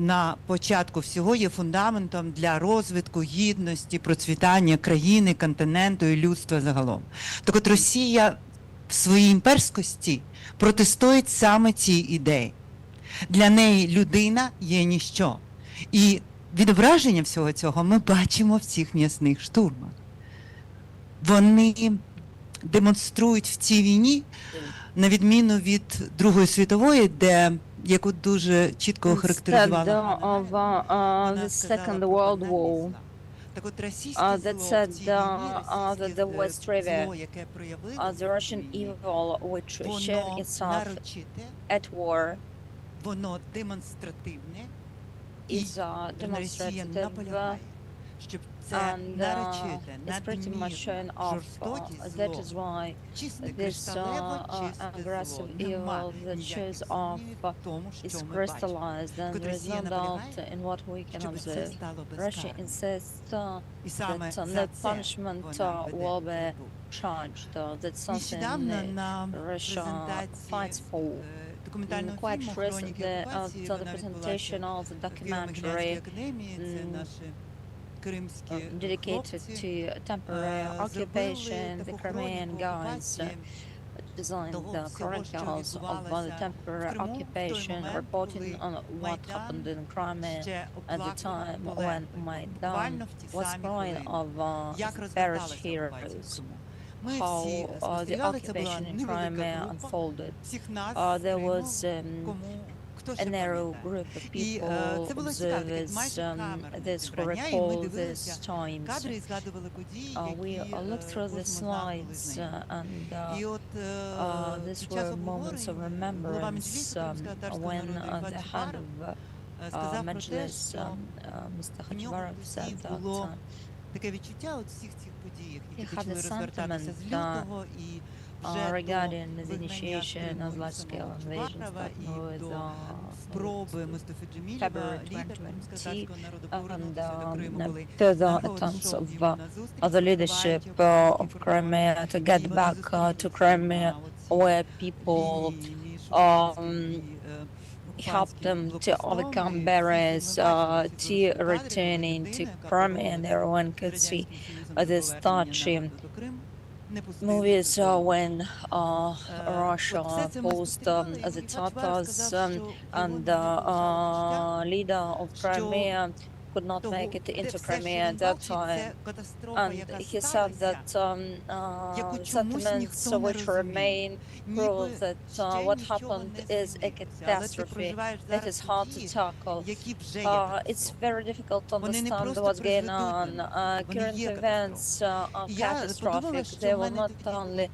на початку всього є фундаментом для розвитку, гідності, процвітання країни, континенту і людства загалом. Так от Росія в своїй імперськості протистоїть саме цій ідеї. Для неї людина є ніщо. І відображення всього цього ми бачимо в цих м'ясних штурмах. Вони демонструють в цій війні, на відміну від Другої світової, де, яку дуже чітко охарактеризувала the Second World War, так от російське that зло said в цій війні, that the West River, зло, яке проявилося, the Russian evil which showed воно itself нарочите, at war воно демонстративне, is Росія demonstrative наполягає, щоб це and нарочите, it's pretty much shown надмірне, off. жорстоке That зло, is why чисте, this кришталево чисте aggressive зло, нема evil that ніяких shows сумнівів off в тому, що is ми бачимо. crystallized, and Коли there is Росія no doubt наполягає, in what we can щоб це observe. стало Russia безкарним. insists І саме that за no це punishment вона веде will be боротьбу. charged. That's Нещодавно something на Russia презентації fights for. документального Quite фільму recently, «Хроніки окупації» the вона presentation відбулася of the в Києво-Могилянській documentary академії. Це наші кримські dedicated хлопці to temporary occupation, the Crimean guys designed того the всього, що chronicles of the відбувалося temporary в Криму в той occupation, момент, reporting коли on what Майдан happened in Crimea ще at the оплакував time when полеглих. Maidan Буквально в ті was самі crying хвилини. of Як perished розгорталася окупація в heroes. Криму. Ми How всі the спостерігали, це була occupation in невелика Crimea група unfolded. всіх нас, There Криму, was кому хто a ще narrow пам'ятає. group of І people, це було цікаво, таке observers, майже камерне this who зібрання, і ми recall дивилися these times. кадри і згадували події, We які looked through the кожному з нас були slides знайомі. and І от these під час were moments of обговорення голова remembrance Меджлісу кримськотатарського when народу the Іван head Чубаров of сказав про те, Majlis, що Mr. в нього Hajvarov тоді said that було таке відчуття от всіх цих подіях, he які had почали a розгортатися з sentiment, лютого і вже regarding the до визнання initiation Криму of і large-scale самого invasion Чубарова і starting with до спроби Мустафи Джемілєва, February лідера 2020, кримськотатарського народу, and повернутися до Криму, коли to the народ attempts йшов of йому на зустріч, the leadership відкриваючи of окуповані Crimea to кордони. get І вони back to зустрілися Crimea, на оцій where people лінії між um, українським і, help them to overcome barriers to returning to Crimea. And everyone could see this touchy movies when Russia opposed the Tatars and the leader of Crimea could not make it into Crimea at that time. And he said that sentiments which remain prove that what happened is a catastrophe that is hard to tackle. It's very difficult to understand what's going on. Current events are catastrophic. They will not only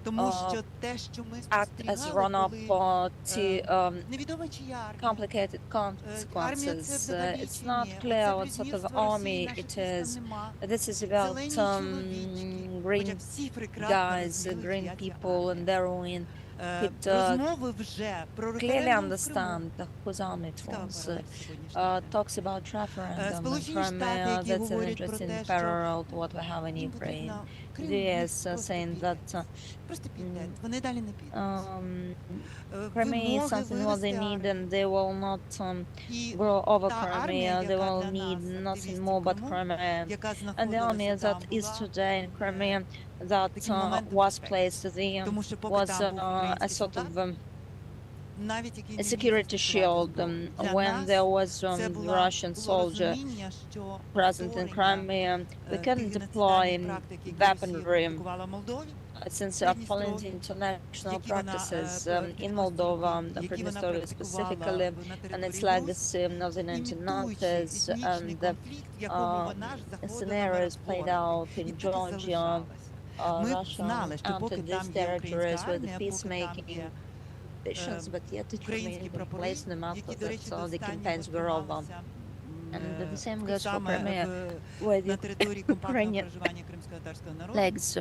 тому що те, що ми act as run-up to complicated consequences. It's not clear what sort of army it is. This is about green guys, green people, and their ruin. Could clearly understand whose army it was. Talks about referendum in Crimea. That's an interesting parallel to what we have in Ukraine. The US saying that Crimea is something what they need, and they will not grow over Crimea. They will need nothing more but Crimea. And the army that is today in Crimea that was placed there was a sort of a security shield when there was Russian soldier present in Crimea. We couldn't deploy weaponry since following the international practices in Moldova, Pridnestrovia specifically, and its legacy of the 1990s, and scenarios played out in Georgia. Russia entered these territories with peacemaking ambitions, but yet it remained in place no matter that the campaigns were over. And the same goes for Crimea, where the Ukrainian flags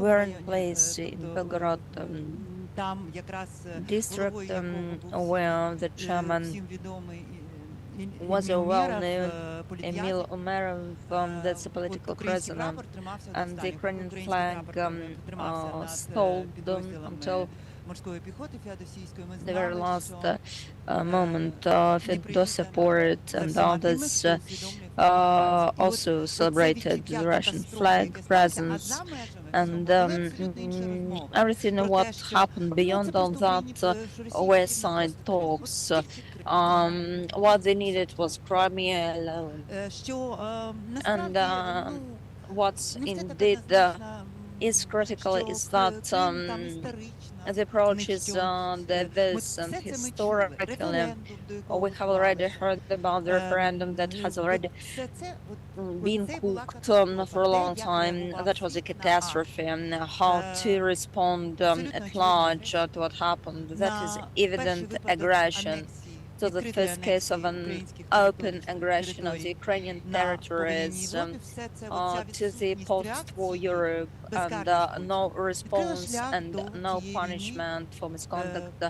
were in place in Belgorod district, where the chairman was a well-known Emil Umerov, that's a political prisoner, and the Ukrainian flag stalled until the very last moment, Fedosia Port and others also celebrated the Russian flag presence, and everything what happened beyond all that were side talks. What they needed was Crimea alone, and what's indeed is critical is that the approach is diverse and historically. We have already heard about the referendum that has already been cooked for a long time. That was a catastrophe, and how to respond at large to what happened. That is evident aggression. So the first case of an open aggression of the Ukrainian territories to the post-war Europe, and no response and no punishment for misconduct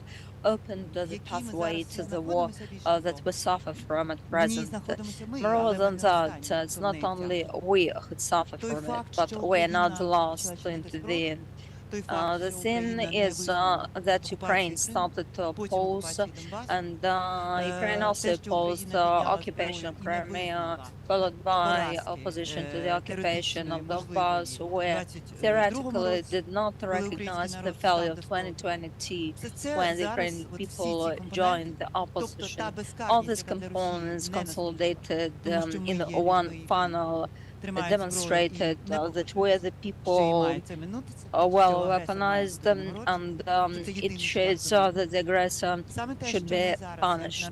opened the pathway to the war that we suffer from at present. Moreover than that, it's not only we who suffer from it, but we are not the last to intervene. The thing is that Ukraine started to oppose, and Ukraine also opposed the occupation of Crimea, followed by opposition to the occupation of Donbass, where theoretically did not recognize the failure of 2022 when the Ukrainian people joined the opposition. All these components consolidated in one final demonstrated that we the people well weaponized, and it shows that the aggressor should be punished.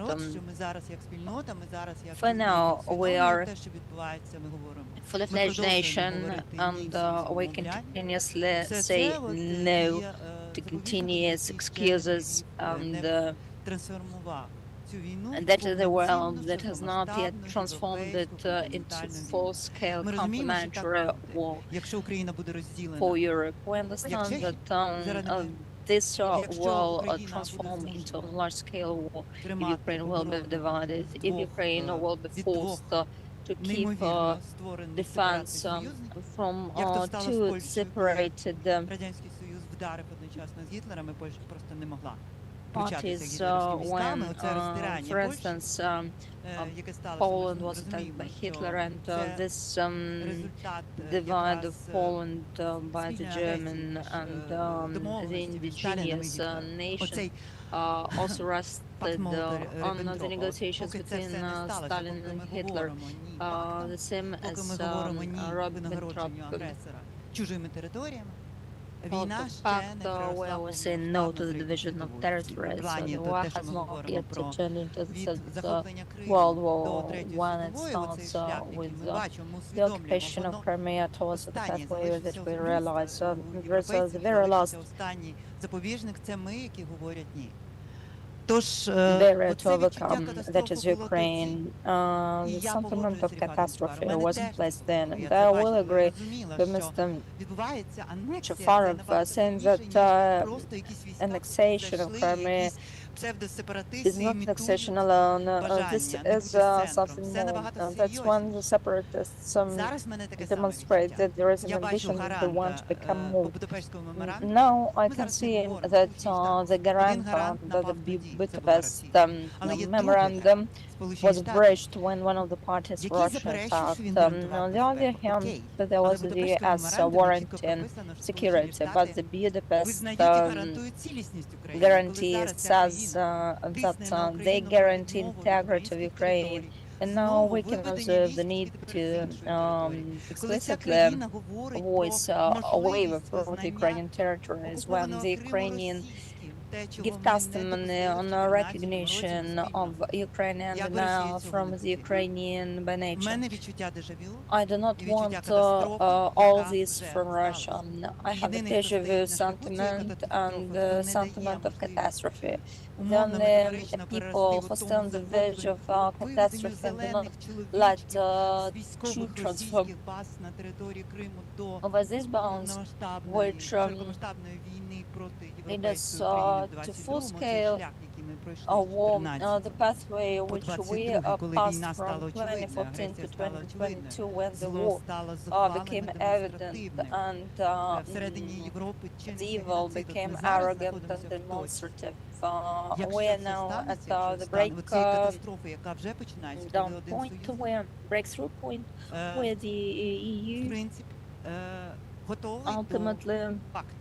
For now, we are a fully-fledged nation, and we continuously say no to continuous excuses, and that is the world that has not yet transformed it into full-scale complementary war for Europe. We understand that this will transform into a large-scale war if Ukraine will be divided, if Ukraine will be forced to keep defense from two separated parties when, for instance, Poland was attacked by Hitler, and this divide of Poland by the German and the indigenous nation also rested on the negotiations between Stalin and Hitler, the same as Ribbentrop pact where we say no to the division of territories. So the war has not yet turned into the World War One. It starts with the occupation of Crimea towards the pathway that we realize. So the very last barrier to overcome, that is Ukraine, the sentiment of catastrophe wasn't placed then. And I will agree with Mr. Chafarov saying that annexation of Crimea is not annexation alone. This is something more. That's when the separatists demonstrate that there is an ambition that they want to become more. Now I can see that the Garanta, the Budapest memorandum was breached when one of the parties Russia attacked. On the other hand, there was the US warranting security, but the Budapest guarantee says that they guarantee integrity of Ukraine. And now we can observe the need to explicitly voice a waiver for the Ukrainian territories when the Ukrainian give testimony on a recognition of Ukrainian denial from the Ukrainian by nature. I do not want all this from Russia. I have a déjà vu sentiment and the sentiment of catastrophe. The only people who stand on the verge of catastrophe and do not let true transform over these bounds, which lead us to full-scale war, the pathway по which we 22-й, коли passed війна стала from очевидна, 2014 to агресія стала очевидною, 2022 when the зло war стало became зухвалим та evident демонстративним. and Всередині Європи the чиниться evil геноцид. От became ми зараз arrogant and знаходимося в точці. demonstrative. Якщо We це are now at станеться, якщо the стане break оцієї катастрофи, яка вже починається, коли down один point, союз, where breakthrough point, where the в EU принципі, готовий ultimately до пакту.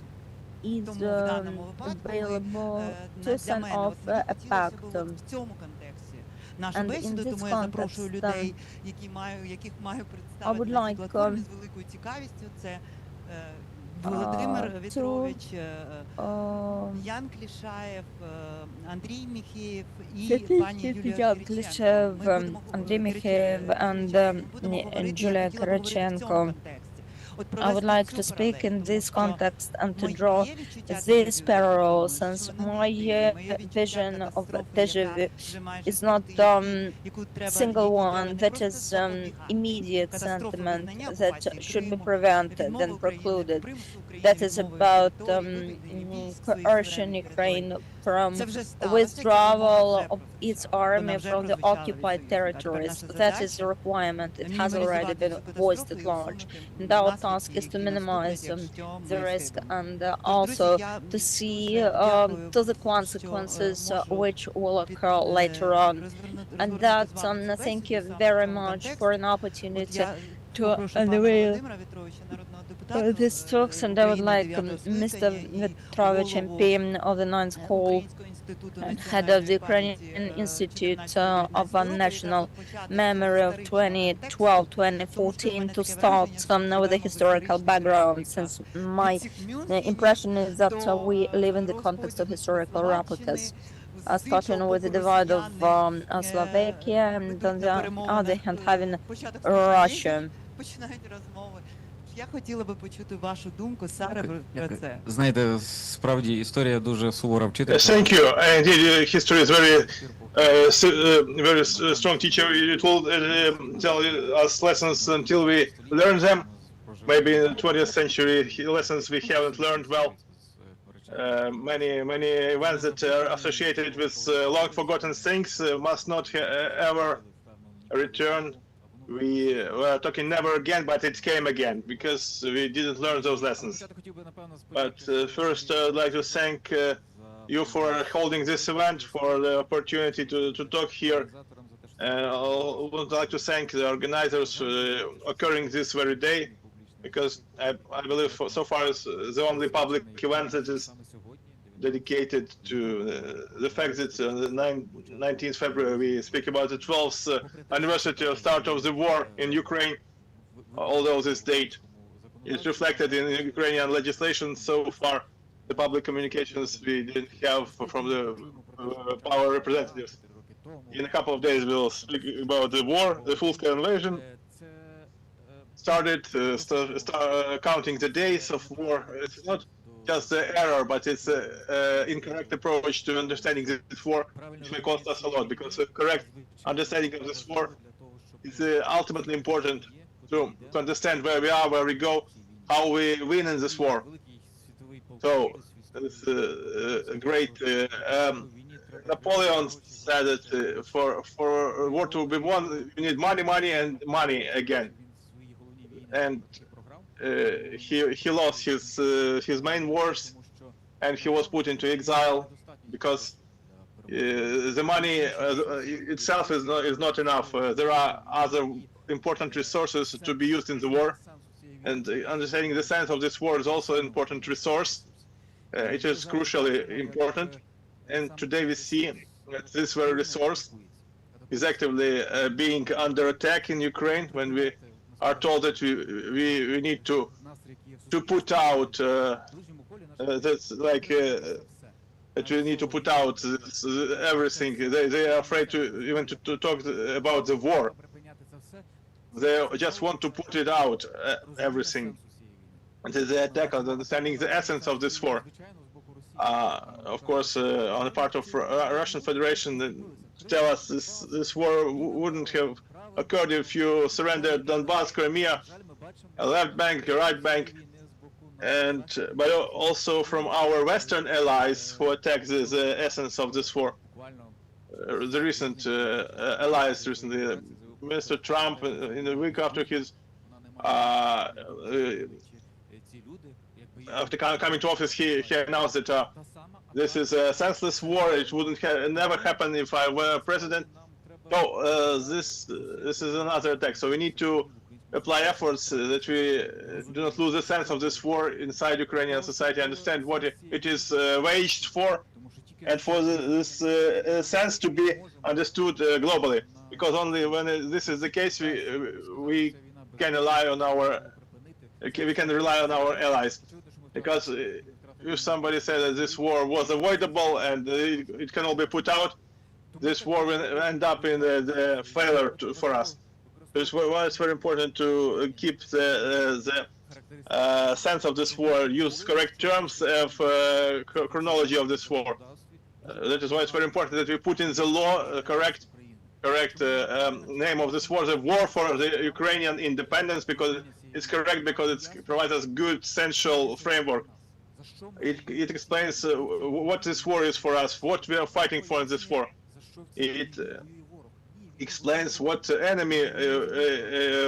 is Тому в даному випадку available to для sign мене off от мені a хотілося б pact. от в цьому контексті нашу And бесіду, in this тому я запрошую context, людей, яких маю I представити would на цій like, платформі з великою цікавістю. Це Володимир to, Вітрович, Ян Клішаєв, Андрій Міхеєв і пані Юлія Ян Кириченко. Клішаєв, Ми будемо Андрій говорити, Міхеєв and будемо говорити, Julia я хотіла б говорити в цьому Kirilenko. контексті. От I would провести like цю to speak паралель, in тому this що context and to моє draw відчуття this déjà vu, parallel, що since на my моє відчуття vision of катастрофи, déjà яка vu вже майже is not яку треба single їй one треба не that просто is запобігати. immediate Катастрофи sentiment визнання that окупації should be Криму, prevented відмови and України, precluded. примусу України That is відмови about території, виведення військ своїх coercion суверенних Ukraine територій. from Це вже сталося, ця вимога withdrawal вже of its прозвучала. Вона army вже from the прозвучала від occupied союзника. А тепер territories. наша That is задача the requirement. It has already мінімалізувати been цю voiced катастрофу at і large. усунути And our наслідки, task is to які наступлять, minimize якщо the ми risk хибимо. and Друзі, also я to see дуже дякую, to the що consequences можу which will occur later on. And that thank you very much for an opportunity to unveil these talks, and I would like Mr. Vitrovich, MP of the Ninth Call, and head of the Ukrainian Institute of National Memory of 2012-2014, to start with the historical background, since my impression is that we live in the context of historical replicas. Starting with the divide of Slovakia, and on the other hand having Russia. Починають розмови. Я хотіла би почути вашу думку, Саре, про це. Знаєте, справді історія дуже сувора вчителька. Thank you. Indeed, history is very strong teacher. It will tell us lessons until we learn them. Maybe in the 20th century, lessons we haven't learned well. Many events that are associated with long forgotten things must not ever return. We were talking never again, but it came again because we didn't learn those lessons. But first, I'd like to thank you for holding this event, for the opportunity to talk here. I would like to thank the organizers occurring this very day, because I believe so far it's the only public event that is dedicated to the fact that on the 19th February we speak about the 12th anniversary of start of the war in Ukraine, although this date is reflected in Ukrainian legislation. So far, the public communications we didn't have from the power representatives. In a couple of days we'll speak about the war, the full-scale invasion. Started counting the days of war. It's not just the error, but it's an incorrect approach to understanding this war, which may cost us a lot, because a correct understanding of this war is ultimately important to understand where we are, where we go, how we win in this war. So, it's a great Napoleon said that for a war to be won, you need money, money, and money again. And he lost his main wars, and he was put into exile because the money itself is not enough. There are other important resources to be used in the war, and understanding the sense of this war is also an important resource. It is crucially important, and today we see that this very resource is actively being under attack in Ukraine, when we are told that we need to put out that's like that we need to put out everything. They are afraid to even to talk about the war. They just want to put it out, everything. And the attack on understanding the essence of this war. Of course, on the part of Russian Federation, tell us this war wouldn't have occurred if you surrendered Donbass, Crimea, a left bank, a right bank, and but also from our Western allies who attack the essence of this war. the recent allies recently. Mr. Trump, in the week after his after coming to office, he announced that this is a senseless war. It wouldn't never happen if I were president. So this is another attack. So we need to apply efforts that we do not lose the sense of this war inside Ukrainian society, understand what it is waged for, and for this sense to be understood globally. Because only when this is the case, we can rely on our allies. Because if somebody said that this war was avoidable and it can all be put out, this war will end up in the failure for us. That's why it's very important to keep the sense of this war, use correct terms of chronology of this war. That is why it's very important that we put in the law correct name of this war, the war for the Ukrainian independence, because it's correct, because it provides us good central framework. It explains what this war is for us, what we are fighting for in this war. It explains what the enemy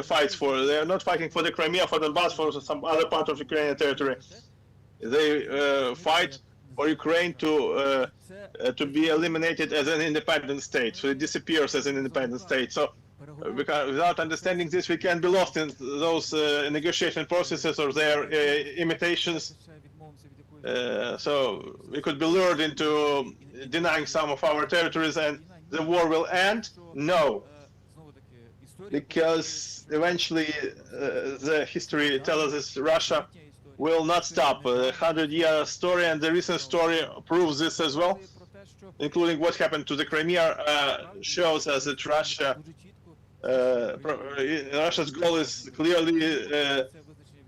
fights for. They are not fighting for the Crimea, for Donbass, for some other part of Ukrainian territory. They fight for Ukraine to be eliminated as an independent state. So it disappears as an independent state. So without understanding this, we can be lost in those negotiation processes or their imitations. So we could be lured into denying some of our territories, and the war will end? No, because eventually the history tells us Russia will not stop. The 100-year story and the recent story proves this as well, including what happened to the Crimea, shows us that Russia's goal is clearly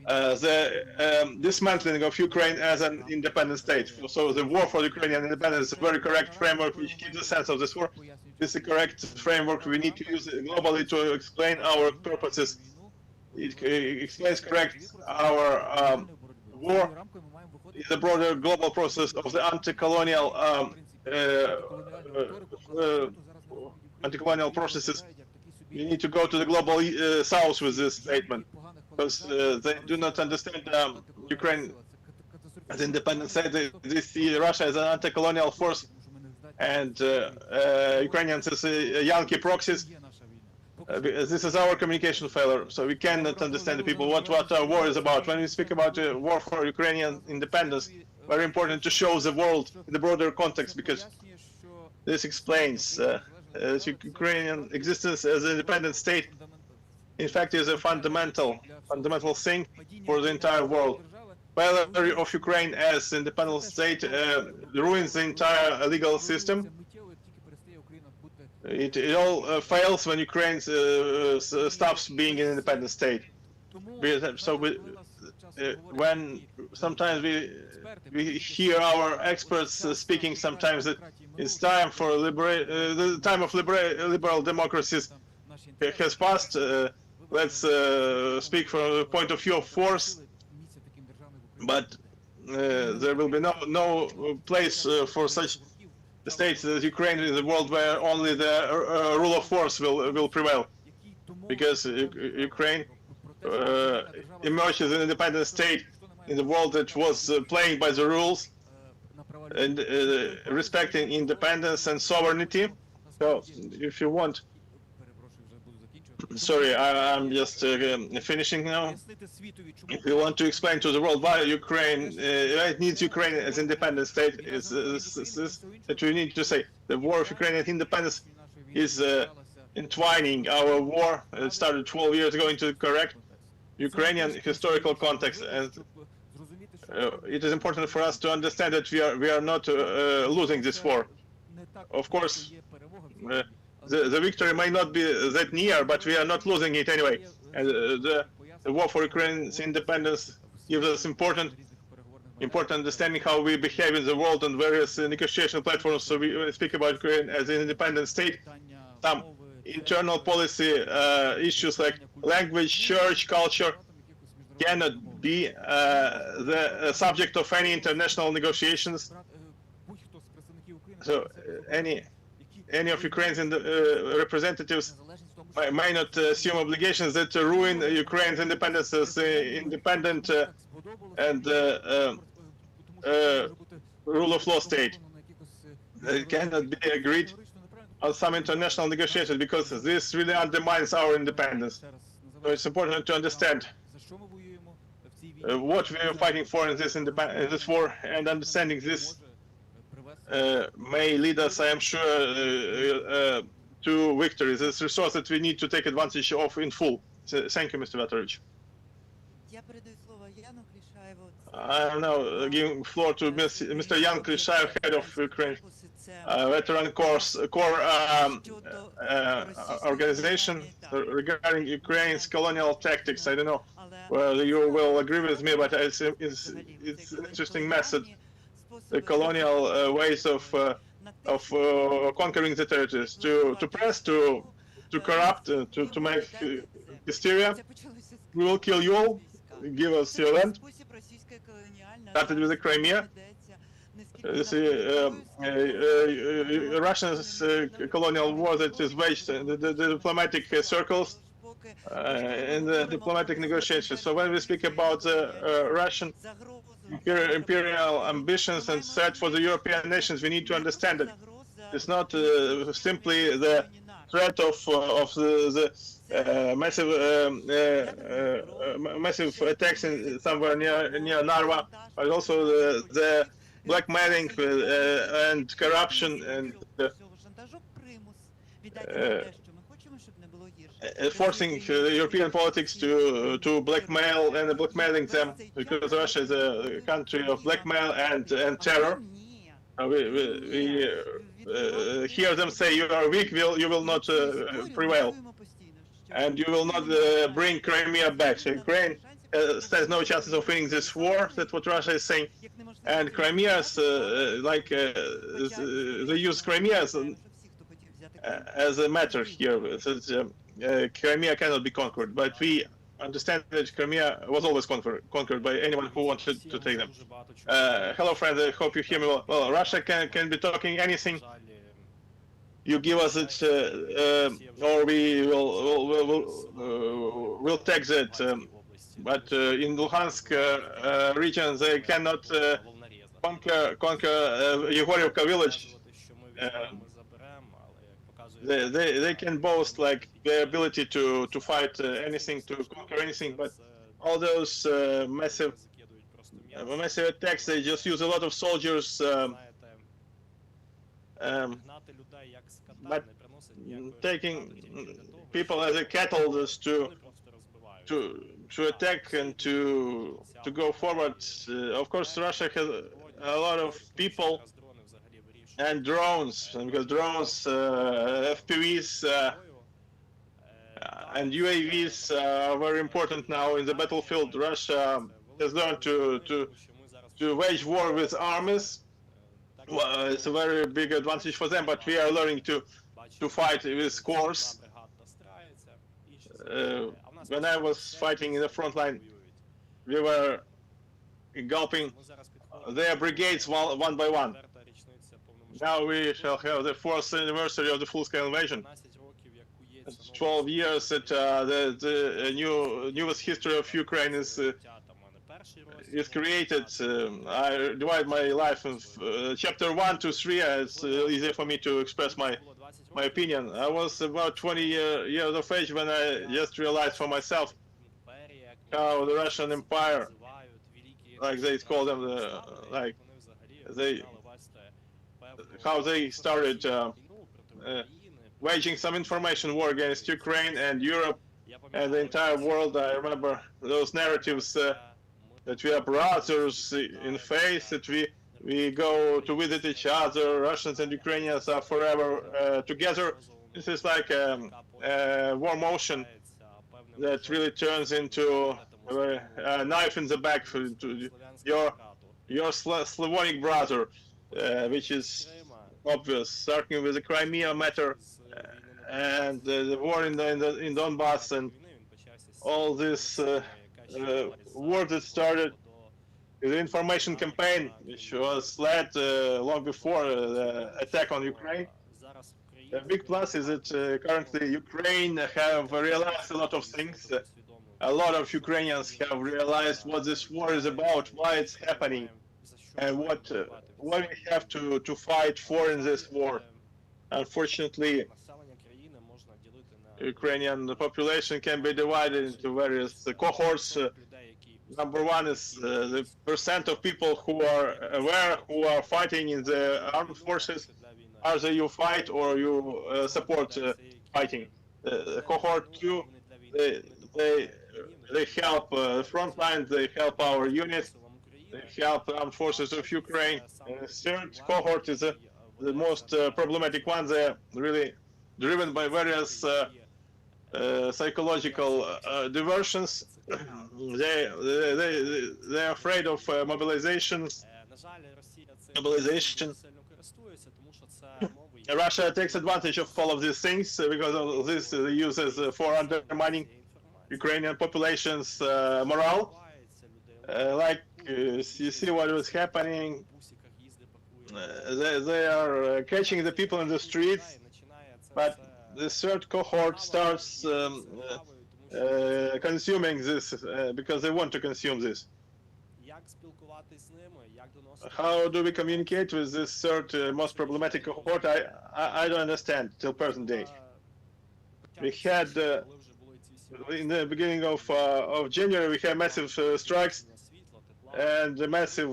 the dismantling of Ukraine as an independent state. So the war for Ukrainian independence is a very correct framework which gives a sense of this war. This is a correct framework we need to use globally to explain our purposes. It explains correct our war in the broader global process of the anti-colonial processes. We need to go to the global south with this statement, because they do not understand Ukraine as an independent state. They see Russia as an anti-colonial force, and Ukrainians as Yankee proxies. This is our communication failure, so we cannot understand the people what our war is about. When we speak about war for Ukrainian independence, very important to show the world in the broader context, because this explains Ukrainian existence as an independent state, in fact, is a fundamental thing for the entire world. Failure of Ukraine as independent state ruins the entire legal system. It all fails when Ukraine stops being an independent state. So when sometimes we hear our experts speaking sometimes that it's time for the time of liberal democracies has passed. Let's speak from the point of view of force, but there will be no place for such states as Ukraine in the world where only the rule of force will prevail, because Ukraine emerged as an independent state in the world that was playing by the rules and respecting independence and sovereignty. So if you want, sorry, I'm just finishing now. If you want to explain to the world why Ukraine it needs Ukraine as independent state, is that we need to say the war of Ukrainian independence is entwining our war. It started 12 years ago into correct Ukrainian historical context, and it is important for us to understand that we are not losing this war. Of course, the victory may not be that near, but we are not losing it anyway. And the war for Ukraine's independence gives us important understanding how we behave in the world on various negotiation platforms. So we speak about Ukraine as an independent state. Some internal policy issues like language, church, culture cannot be the subject of any international negotiations. So any of Ukraine's representatives may not assume obligations that ruin Ukraine's independence as independent and rule of law state. It cannot be agreed on some international negotiations because this really undermines our independence. So it's important to understand what we are fighting for in this war, and understanding this may lead us, I am sure, to victory. This resource that we need to take advantage of in full. So, thank you, Mr. Vatorovich. I am now giving floor to Mr. Jan Klyshaev, head of Ukraine veteran core organization regarding Ukraine's colonial tactics. I don't know whether you will agree with me, but it's an interesting method. The colonial ways of conquering the territories, to press, to corrupt, to make hysteria. We will kill you all. Give us your land. Started with the Crimea. Russia's colonial war that is waged in the diplomatic circles in the diplomatic negotiations. So when we speak about the Russian imperial ambitions and threat for the European nations, we need to understand it. It's not simply the threat of the massive attacks in somewhere near Narva, but also the blackmailing and corruption and forcing European politics to blackmail and blackmailing them, because Russia is a country of blackmail and terror. We hear them say, you are weak, you will not prevail, and you will not bring Crimea back. So Ukraine stands no chances of winning this war. That's what Russia is saying. And Crimea is they use Crimea as a matter here. Crimea cannot be conquered, but we understand that Crimea was always conquered by anyone who wanted to take them. Hello, friends. I hope you hear me well. Well, Russia can be talking anything. You give us it, or we will take that. But in Luhansk region, they cannot conquer Yegorivka village. They can boast like their ability to fight anything, to conquer anything, but all those massive attacks, they just use a lot of soldiers. But taking people as a cattle just to attack and to go forward. Of course, Russia has a lot of people and drones, because drones, FPVs and UAVs are very important now in the battlefield. Russia has learned to wage war with armies. Well, it's a very big advantage for them, but we are learning to fight with corps. When I was fighting in the front line, we were engulfing their brigades one by one. Now we shall have the 4th anniversary of the full-scale invasion. It's 12 years that the newest history of Ukraine is created. I divide my life in chapter 1 to 3. It's easier for me to express my opinion. I was about 20 years of age when I just realized for myself how the Russian Empire, like they call them, how they started waging some information war against Ukraine and Europe and the entire world. I remember those narratives that we are brothers in faith, that we go to visit each other, Russians and Ukrainians are forever together. This is like a war motion that really turns into a knife in the back to your Slavonic brother, which is obvious, starting with the Crimea matter and the war in Donbass and all this war that started the information campaign, which was led long before the attack on Ukraine. The big plus is that currently Ukraine have realized a lot of things. A lot of Ukrainians have realized what this war is about, why it's happening, and what we have to fight for in this war. Unfortunately, Ukrainian population can be divided into various cohorts. Number one is the percent of people who are aware, who are fighting in the armed forces. Either you fight or you support fighting. Cohort two, they help front lines, they help our units, they help the armed forces of Ukraine. And the third cohort is the most problematic one. They're really driven by various psychological diversions. They're afraid of mobilization. Russia takes advantage of all of these things because of this they use as for undermining Ukrainian population's morale. Like you see what was happening. They are catching the people in the streets, but the third cohort starts consuming this because they want to consume this. How do we communicate with this third most problematic cohort? I don't understand till present day. We had in the beginning of January we had massive strikes and massive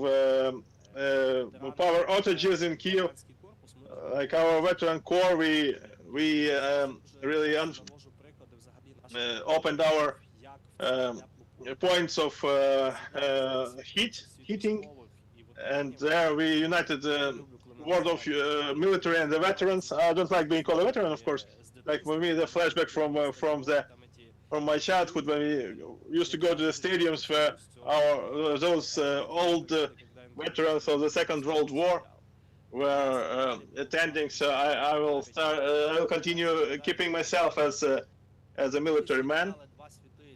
power outages in Kyiv. Like our veteran corps, we really opened our points of heating, and there we united the world of military and the veterans. I don't like being called a veteran, of course. Like for me, the flashback from my childhood when we used to go to the stadiums where those old veterans of the Second World War were attending. So I will continue keeping myself as a military man.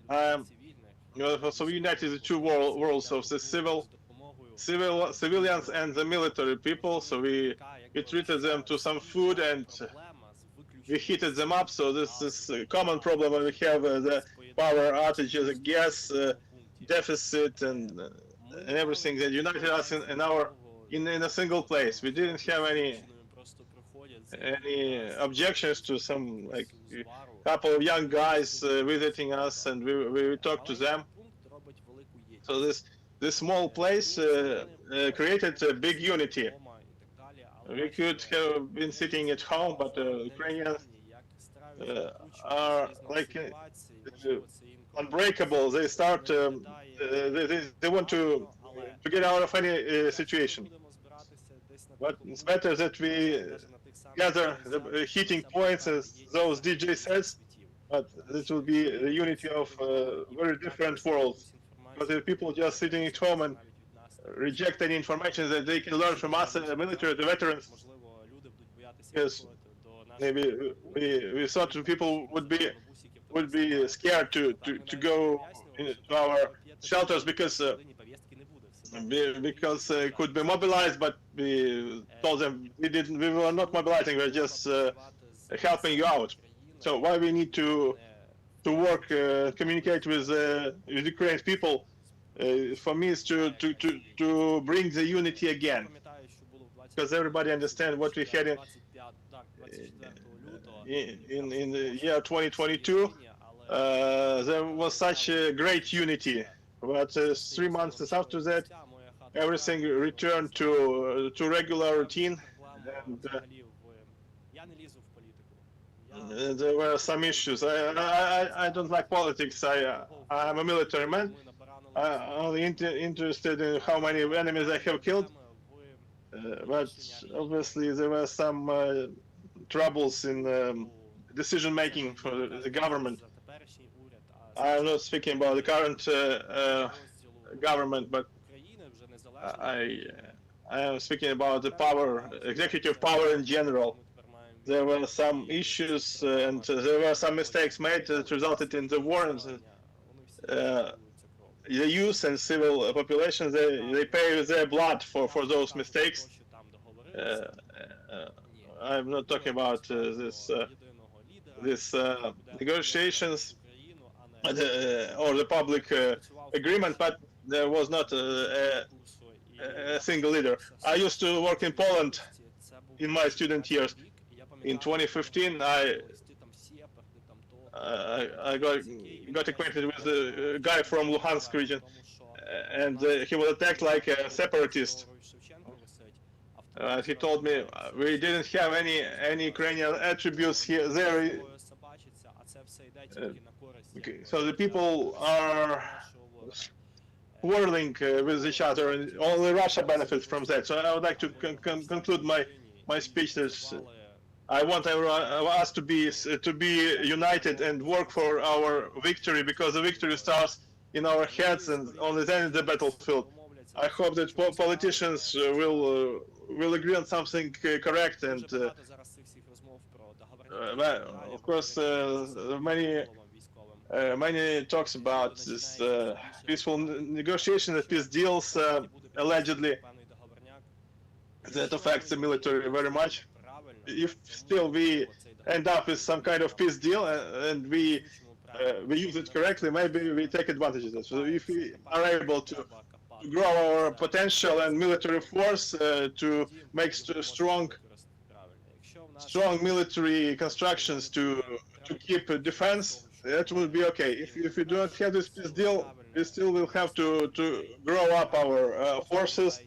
So we united the two worlds of the civilians and the military people. So we treated them to some food and we heated them up. So this is a common problem when we have the power outages, the gas deficit, and everything that united us in a single place. We didn't have any objections to some like couple of young guys visiting us, and we talked to them. So this small place created a big unity. We could have been sitting at home, but Ukrainians are like unbreakable. They start. They want to get out of any situation. But it's better that we gather the heating points, as those DJ says. But this will be the unity of very different worlds. Because if people just sitting at home and reject any information that they can learn from us, the military, the veterans, because maybe we thought people would be scared to go into our shelters because could be mobilized, but we told them we were not mobilizing, we're just helping you out. So why we need to work, communicate with Ukrainian people, for me is to bring the unity again, because everybody understands what we had in the year 2022. There was such a great unity, but 3 months after that, everything returned to regular routine, and there were some issues. I don't like politics. I'm a military man. I'm only interested in how many enemies I have killed, but obviously there were some troubles in decision making for the government. I'm not speaking about the current government, but I am speaking about the executive power in general. There were some issues and there were some mistakes made that resulted in the war. And, the youth and civil population, they pay with their blood for those mistakes. I'm not talking about this negotiations or the public agreement, but there was not a single leader. I used to work in Poland in my student years. In 2015, I got acquainted with a guy from Luhansk region, and he was attacked like a separatist. He told me we didn't have any Ukrainian attributes here there. So the people are quarreling with each other, and only Russia benefits from that. So I would like to conclude my speech. I want us to be united and work for our victory, because the victory starts in our heads and only then in the battlefield. I hope that politicians will agree on something correct, and of course many talks about this peaceful negotiation and peace deals allegedly that affects the military very much. If still we end up with some kind of peace deal and we use it correctly, maybe we take advantage of it. So if we are able to grow our potential and military force to make strong military constructions to keep defense, that will be okay. If we do not have this peace deal, we still will have to grow up our forces,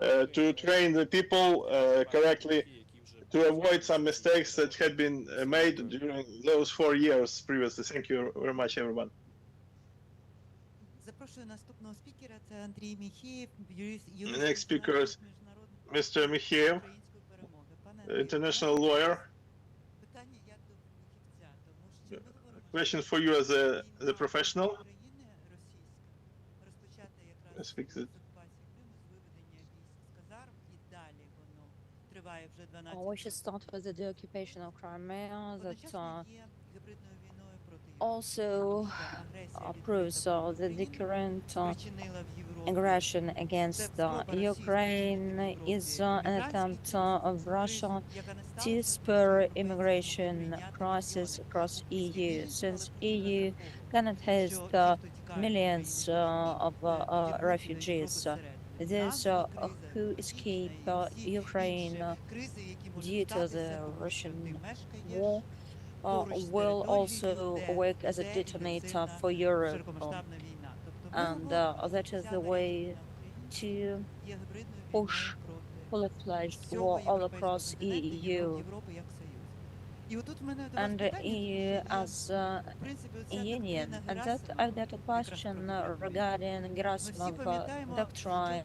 to train the people correctly, to avoid some mistakes that had been made during those 4 years previously. Thank you very much, everyone. The next speaker is Mr. Mikheyev, international lawyer. Question for you as a professional. We should start with the occupation of Crimea that also proves the current aggression against Ukraine is an attempt of Russia to spur immigration crisis across EU, since EU cannot host millions of refugees. Those who escape Ukraine due to the Russian war will also work as a detonator for Europe, and that is the way to push full-fledged war all across EU. And EU as a union, and that I got a question regarding Gerasimov doctrine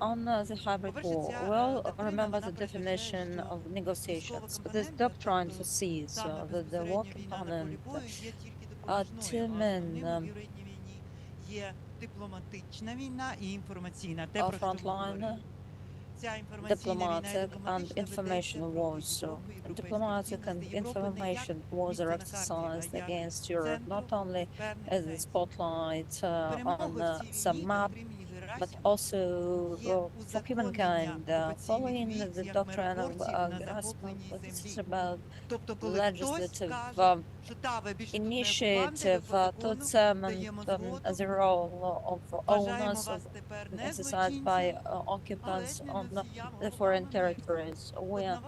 on the hybrid war. Well, remember the definition of negotiations. This doctrine foresees that the war component are two men frontline, diplomatic and information wars. So diplomatic and information wars are exercised against Europe, not only as a spotlight on some map, but also for humankind. Following the doctrine of Gerasimov, this is about legislative initiative to cement the role of owners exercised by occupants on the foreign territories, where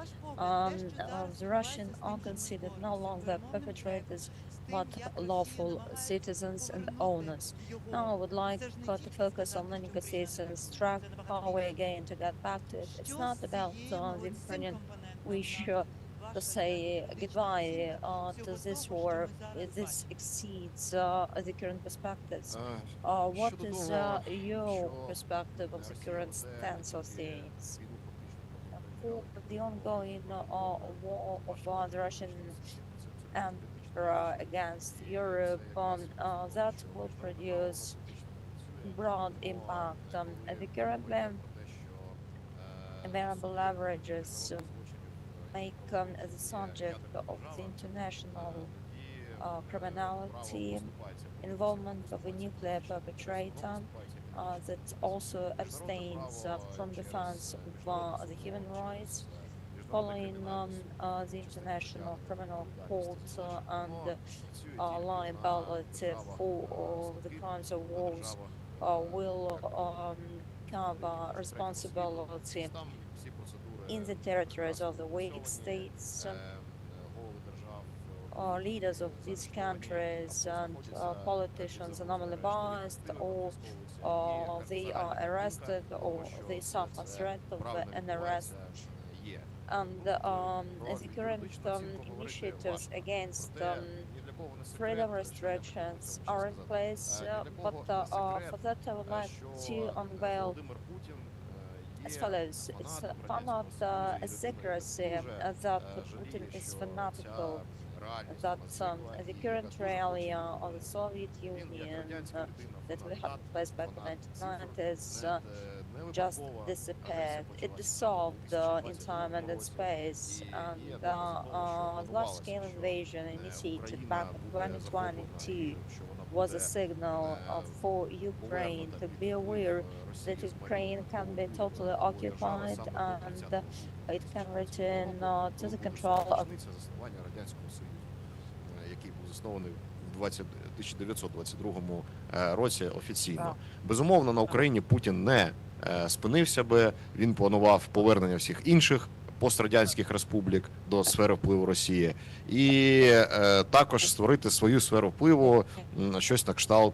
the Russians are considered no longer perpetrators but lawful citizens and owners. Now I would like to focus on the negotiations track, how we're going to get back to it. It's not about the Ukrainian wish to say goodbye to this war. This exceeds the current perspectives. What is your perspective of the current stance of things? For the ongoing war of the Russian Emperor against Europe, that will produce broad impact. The currently available leverages make the subject of the international criminality, involvement of a nuclear perpetrator that also abstains from defense of the human rights, following the International Criminal Court and liability for the crimes of wars will cover responsibility in the territories of the weak states. Leaders of these countries and politicians are normally biased, or they are arrested, or they suffer threat of an arrest. And the current initiatives against freedom restrictions are in place, but for that I would like to unveil as follows. It's far not a secrecy that Putin is fanatical, that the current realia of the Soviet Union that we had in place back in the 1990s just disappeared. It dissolved in time and in space, and the large-scale invasion initiated back in 2022 was a signal for Ukraine to be aware that Ukraine can be totally occupied and it can return to the control of який був заснований в 1922 році офіційно. Безумовно, на Україні Путін не спинився би, він планував повернення всіх інших пострадянських республік до сфери впливу Росії і також створити свою сферу впливу, щось на кшталт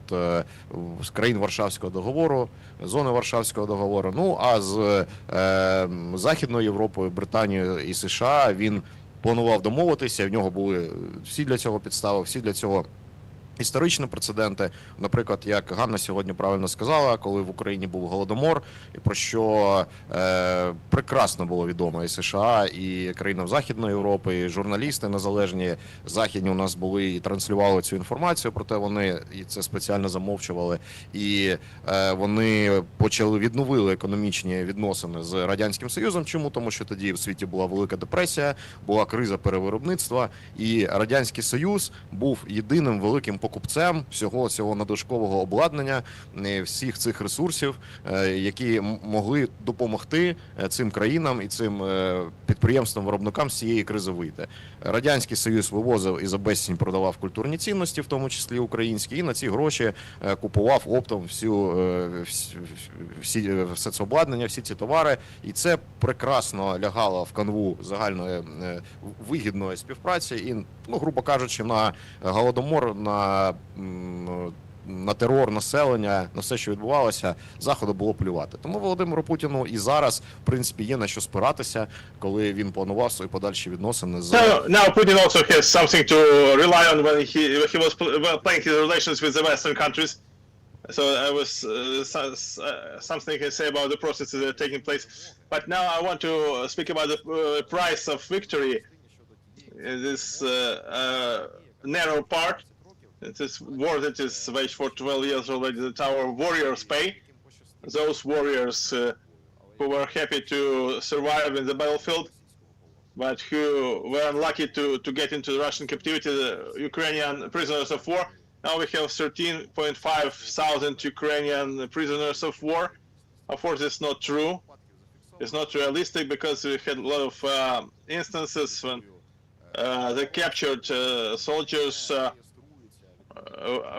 з країн Варшавського договору, зони Варшавського договору. Ну, а з Західною Європою, Британією і США він планував домовитися, в нього були всі для цього підстави, всі для цього історичні прецеденти. Наприклад, як Ганна сьогодні правильно сказала, коли в Україні був Голодомор, і про що прекрасно було відомо і США, і країнам Західної Європи, і журналісти незалежні західні у нас були і транслювали цю інформацію, проте вони і це спеціально замовчували, і вони відновили економічні відносини з Радянським Союзом. Чому? Тому що тоді в світі була Велика депресія, була криза перевиробництва, і Радянський Союз був єдиним великим покупцем всього цього надлишкового обладнання, всіх цих ресурсів, які могли допомогти цим країнам і цим підприємствам-виробникам з цієї кризи вийти. Радянський Союз вивозив і за безцінь продавав культурні цінності, в тому числі українські, і на ці гроші купував оптом все це обладнання, всі ці товари, і це прекрасно лягало в канву загальної вигідної співпраці і, ну, грубо кажучи, на Голодомор, на терор населення, на все, що відбувалося, Заходу було плювати. Тому Володимиру Путіну і зараз, в принципі, є на що спиратися, коли він планував свої подальші відносини з... Now Putin also has something to rely on when he was playing his relations with the Western countries. So I was something I say about the processes that are taking place. But now I want to speak about the price of victory in this narrow part. This war that is waged for 12 years already, that our warriors pay. Those warriors who were happy to survive in the battlefield, but who were unlucky to get into the Russian captivity, the Ukrainian prisoners of war. Now we have 13,500 Ukrainian prisoners of war. Of course, it's not true. It's not realistic because we had a lot of instances when the captured soldiers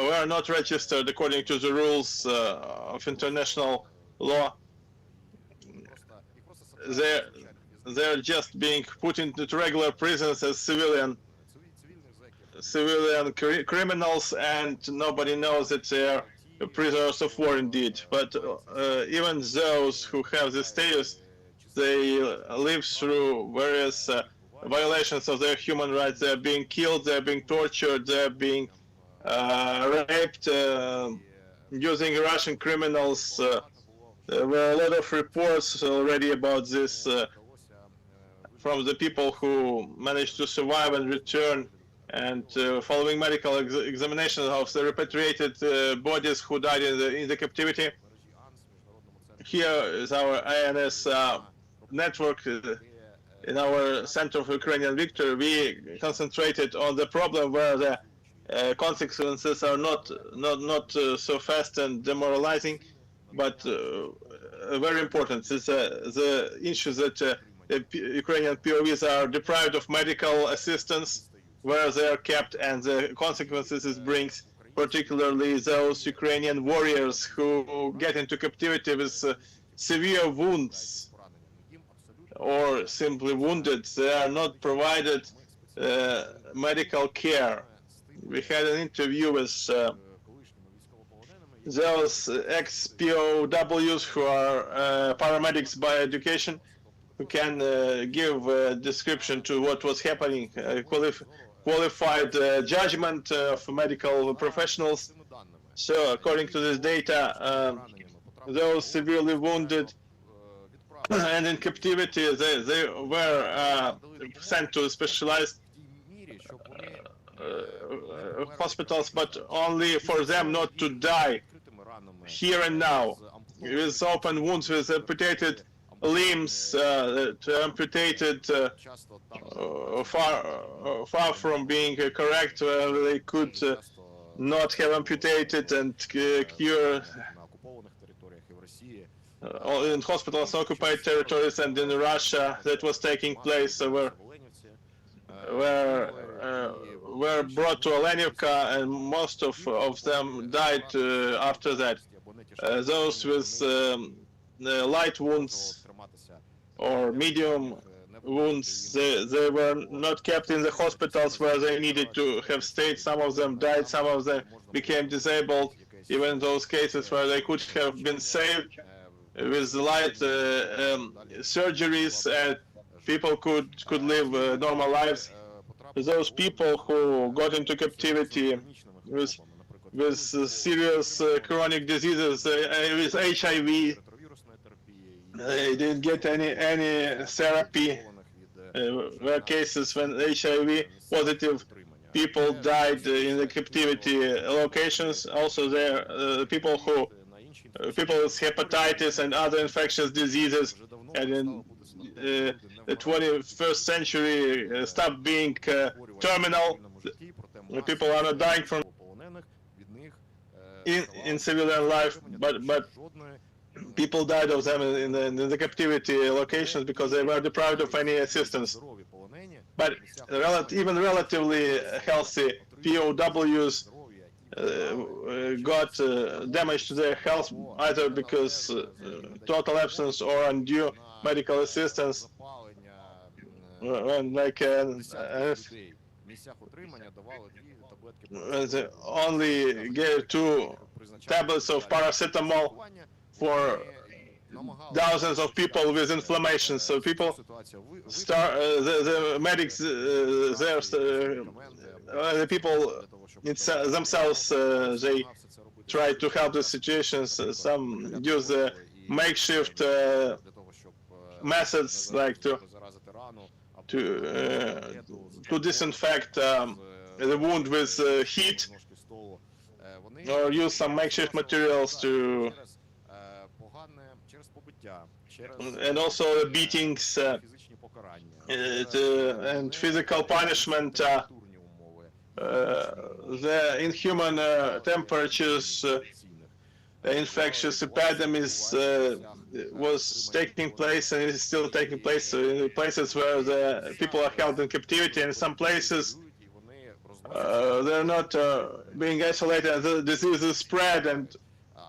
were not registered according to the rules of international law. They're just being put into regular prisons as civilian criminals, and nobody knows that they're prisoners of war indeed. But even those who have this status, they live through various violations of their human rights. They're being killed, they're being tortured, they're being raped using Russian criminals. There were a lot of reports already about this from the people who managed to survive and return, and following medical examination of the repatriated bodies who died in the captivity. Here is our INS network. In our Center for Ukrainian Victory, we concentrated on the problem where the consequences are not so fast and demoralizing, but very important. It's the issue that the Ukrainian POWs are deprived of medical assistance where they are kept, and the consequences it brings, particularly those Ukrainian warriors who get into captivity with severe wounds or simply wounded. They are not provided medical care. We had an interview with those ex-POWs who are paramedics by education, who can give a description to what was happening, qualified judgment of medical professionals. So according to this data, those severely wounded and in captivity, they were sent to specialized hospitals, but only for them not to die here and now, with open wounds, with amputated limbs, amputated far from being correct, where they could not have amputated and cure in hospitals, occupied territories, and in Russia that was taking place, were brought to Olenivka, and most of them died after that. Those with light wounds or medium wounds, they were not kept in the hospitals where they needed to have stayed. Some of them died, some of them became disabled, even those cases where they could have been saved with light surgeries, and people could live normal lives. Those people who got into captivity with serious chronic diseases, with HIV, they didn't get any therapy. There were cases when HIV positive people died in the captivity locations. Also, there people with hepatitis and other infectious diseases, and in the 21st century stopped being terminal. People are not dying from in civilian life, but people died of them in the captivity locations because they were deprived of any assistance. But even relatively healthy POWs got damage to their health, either because total absence or undue medical assistance. When they only gave 2 tablets of paracetamol for thousands of people with inflammation. So people the medics there, the people themselves, they try to help the situations. Some use makeshift methods, like to disinfect the wound with heat, or use some makeshift materials to, and also beatings and physical punishment. The inhuman temperatures, infectious epidemics was taking place and is still taking place in places where the people are held in captivity. In some places they're not being isolated, the disease is spread and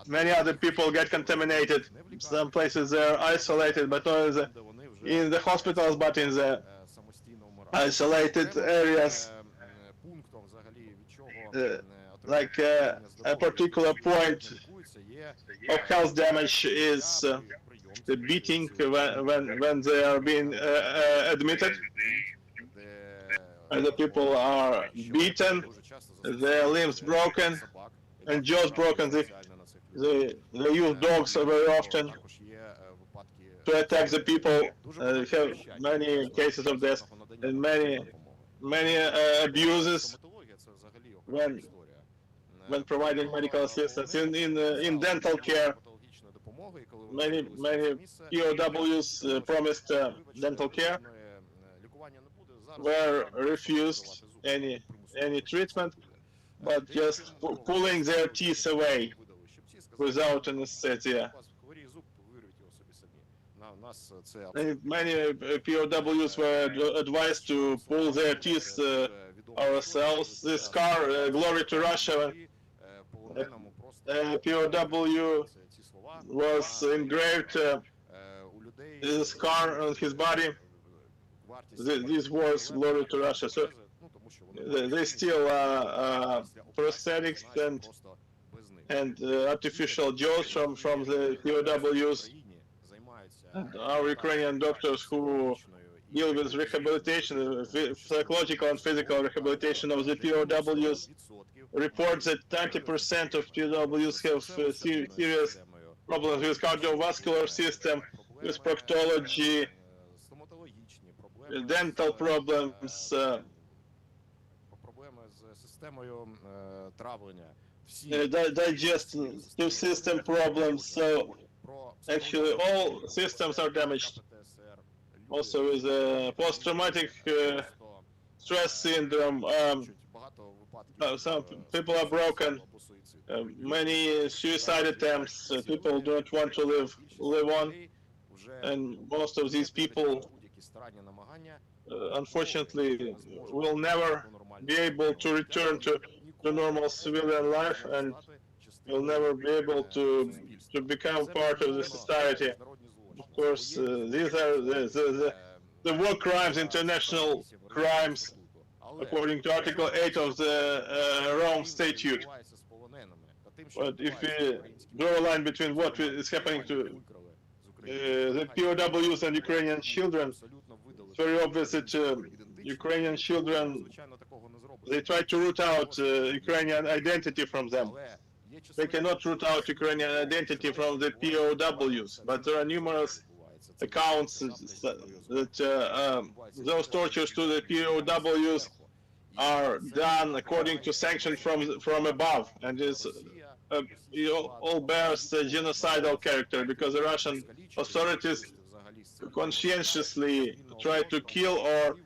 many other people get contaminated. Some places they're isolated, but not in the hospitals, but in the isolated areas. Like a particular point of health damage is the beating when they are being admitted. And the people are beaten, their limbs broken, and jaws broken. They use dogs very often to attack the people. Have many cases of death and many abuses when providing medical assistance in dental care. Many POWs promised dental care, were refused any treatment, but just pulling their teeth away without anesthesia. Many POWs were advised to pull their teeth ourselves. This scar, glory to Russia, POW was engraved the scar on his body. These words, glory to Russia. So they steal prosthetics and artificial jaws from the POWs. And our Ukrainian doctors who deal with rehabilitation, psychological and physical rehabilitation of the POWs, report that 90% of POWs have serious problems with cardiovascular system, with proctology, dental problems, digestive system problems. So actually all systems are damaged. Also with post-traumatic stress syndrome, some people are broken, many suicide attempts, people don't want to live on, and most of these people unfortunately will never be able to return to normal civilian life, and will never be able to become part of the society. Of course, these are the war crimes, international crimes, according to Article 8 of the Rome Statute. But if we draw a line between what is happening to the POWs and Ukrainian children, it's very obvious that Ukrainian children, they try to root out Ukrainian identity from them. They cannot root out Ukrainian identity from the POWs, but there are numerous accounts that those tortures to the POWs are done according to sanctions from above, and it all bears a genocidal character, because the Russian authorities conscientiously try to kill or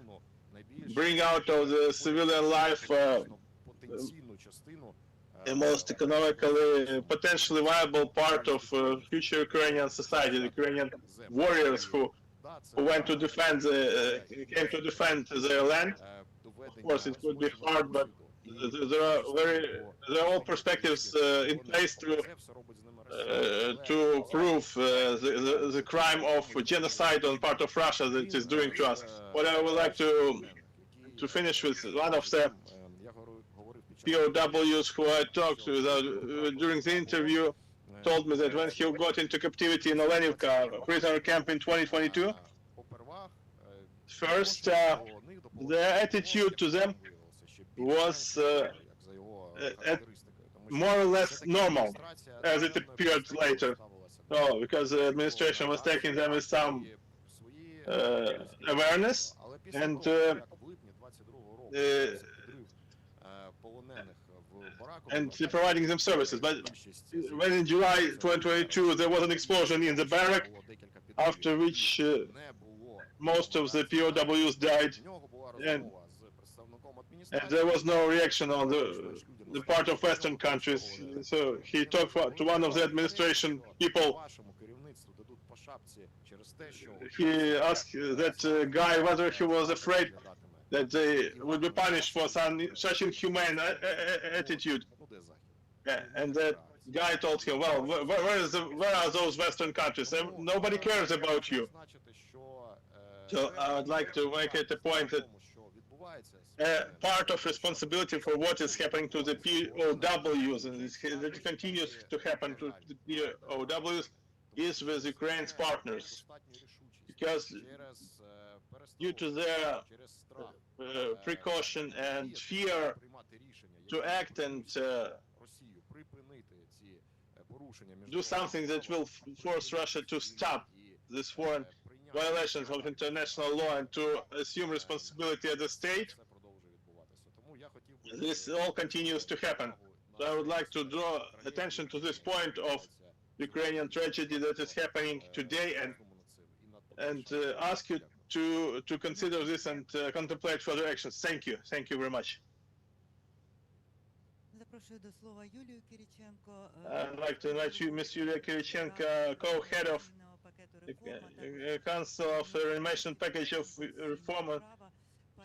bring out of the civilian life the most economically, potentially viable part of future Ukrainian society, the Ukrainian warriors who went to defend, came to defend their land. Of course, it would be hard, but there are all perspectives in place to prove the crime of genocide on part of Russia that it is doing to us. What I would like to finish with, one of the POWs who I talked with during the interview told me that when he got into captivity in Olenivka prisoner camp in 2022, first the attitude to them was more or less normal, as it appeared later. No, because the administration was taking them with some awareness and providing them services. But when in July 2022 there was an explosion in the barrack, after which most of the POWs died, and there was no reaction on the part of Western countries. So he talked to one of the administration people. He asked that guy whether he was afraid that they would be punished for such inhumane attitude. And that guy told him, well, where are those Western countries? Nobody cares about you. So I would like to make it a point that part of responsibility for what is happening to the POWs, and that it continues to happen to the POWs, is with Ukraine's partners. Because due to their precaution and fear to act and do something that will force Russia to stop these foreign violations of international law and to assume responsibility as a state, this all continues to happen. So I would like to draw attention to this point of Ukrainian tragedy that is happening today, and ask you to consider this and contemplate further actions. Thank you very much. запрошую до слова Юлію Кириченко. I'd like to invite you, Ms. Yulia Kirichenko, co-head of the Council of Renovation Package of Reform,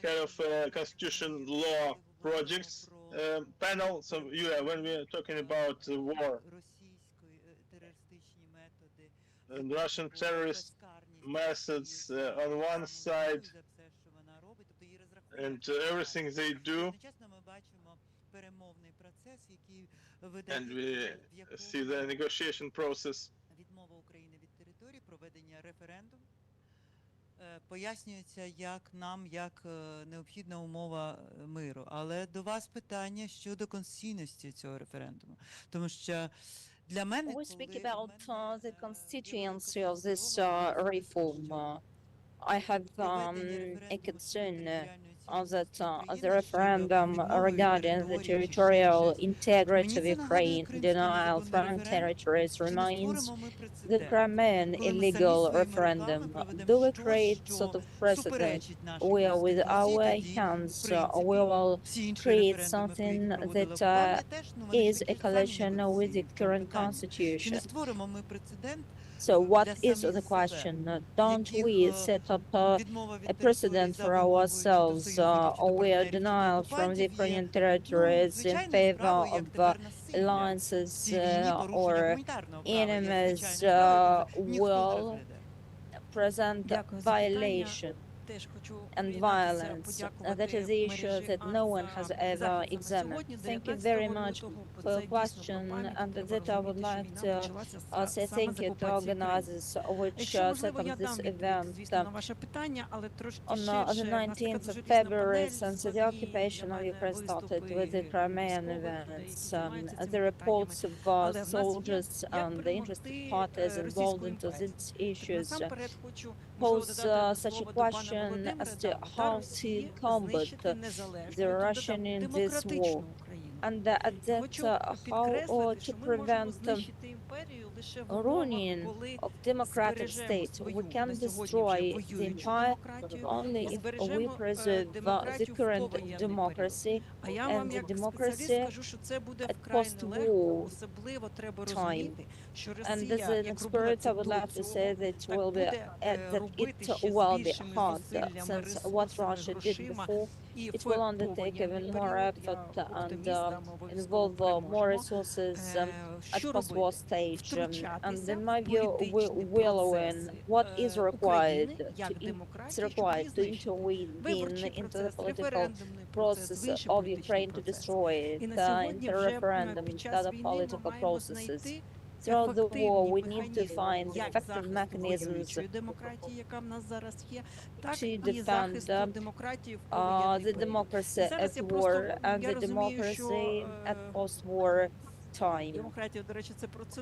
head of Constitution Law Projects panel. So, Yulia, when we are talking about war and Russian terrorist methods on one side and everything they do, and we see the negotiation process. Відмова України від території, проведення референдуму пояснюється як нам, як необхідна умова миру. Але до вас питання щодо конституційності цього референдуму. Тому що для мене, We speak about the constituency of this reform. I have a concern that the referendum regarding the territorial integrity of Ukraine, denial from territories remains the Crimean illegal referendum. Do we create sort of precedent where with our hands we will create something that is a collision with the current constitution? So what is the question? Don't we set up a precedent for ourselves where denial from different territories in favor of alliances or enemies will present violation and violence? That is the issue that no one has ever examined. Thank you very much for your question, and with that I would like to say thank you to organizers which set up this event. On the 19th of February, since the occupation of Ukraine started with the Crimean events, the reports of soldiers and the interested parties involved into these issues pose such a question as to how to combat the Russian in this war, and at that how to prevent ruining of democratic states. We can destroy the empire only if we preserve the current democracy and the democracy at post-war time. And as an expert, I would like to say that it will be hard, since what Russia did before, it will undertake even more effort and involve more resources at post-war stage. And in my view, we will win. What is required? It's required to intervene into the political process of Ukraine to destroy it, into a referendum, into other political processes. Throughout the war, we need to find effective mechanisms to defend the democracy at war and the democracy at post-war time.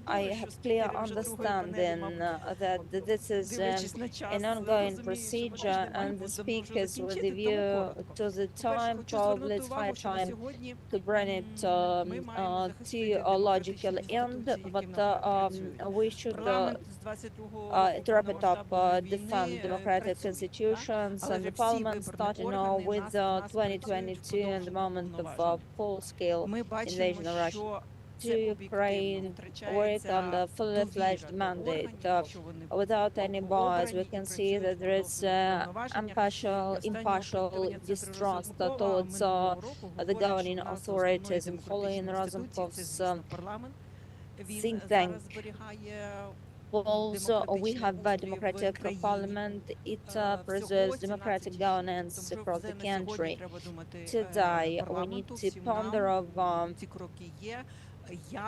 I have clear understanding that this is an ongoing procedure, and the speakers with the view to the time, probably it's high time to bring it to a logical end, but we should to wrap it up, defend democratic institutions and the parliament, starting now with 2022 and the moment of full-scale invasion of Russia to Ukraine, work under fully-fledged mandate. Without any bias, we can see that there is impartial distrust towards the governing authorities, and following Razumkov's think tank polls, we have a democratic parliament. It preserves democratic governance across the country. Today, we need to ponder of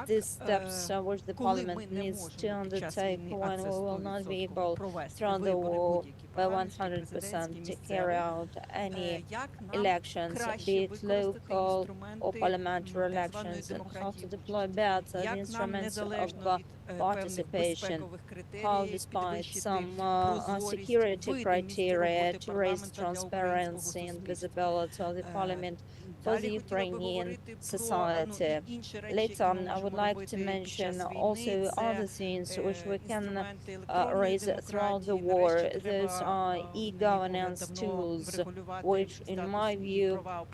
these steps which the parliament needs to undertake when we will not be able, throughout the war, by 100% to carry out any elections, be it local or parliamentary elections, and how to deploy better the instruments of participation, how despite some security criteria to raise transparency and visibility of the parliament, for the Ukrainian society. Later, I would like to mention also other things which we can raise throughout the war. Those are e-governance tools, which, in my view,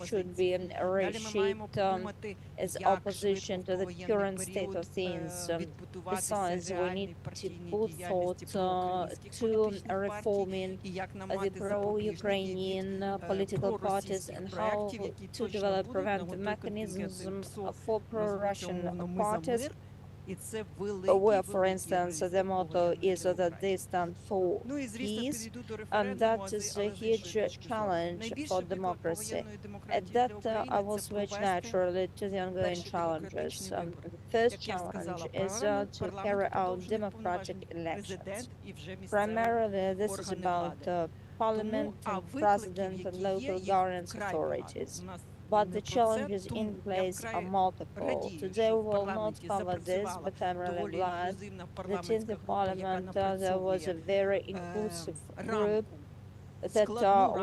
should be reshaped as opposition to the current state of things. Besides, we need to put thought to reforming the pro-Ukrainian political parties and how to develop preventive mechanisms for pro-Russian parties, where, for instance, the motto is that they stand for peace, and that is a huge challenge for democracy. At that, I will switch naturally to the ongoing challenges. The first challenge is to carry out democratic elections. Primarily, this is about parliament and president and local governance authorities. But the challenges in place are multiple. Today we will not cover this, but I'm really glad that in the parliament there was a very inclusive group that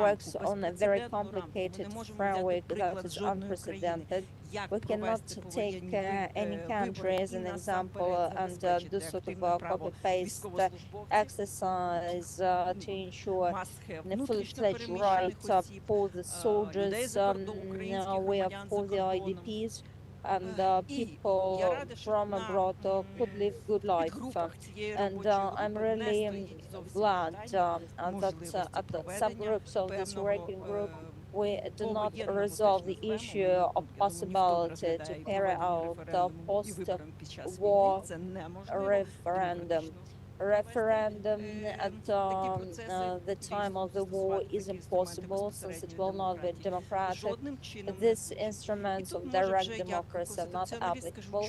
works on a very complicated framework that is unprecedented. We cannot take any country as an example and do sort of a copy-paste exercise to ensure the fully-fledged rights for the soldiers, we have for the IDPs, and people from abroad could live good life. And I'm really glad that at some groups of this working group we do not resolve the issue of possibility to carry out a post-war referendum. At the time of the war is impossible since it will not be democratic. These instruments of direct democracy are not applicable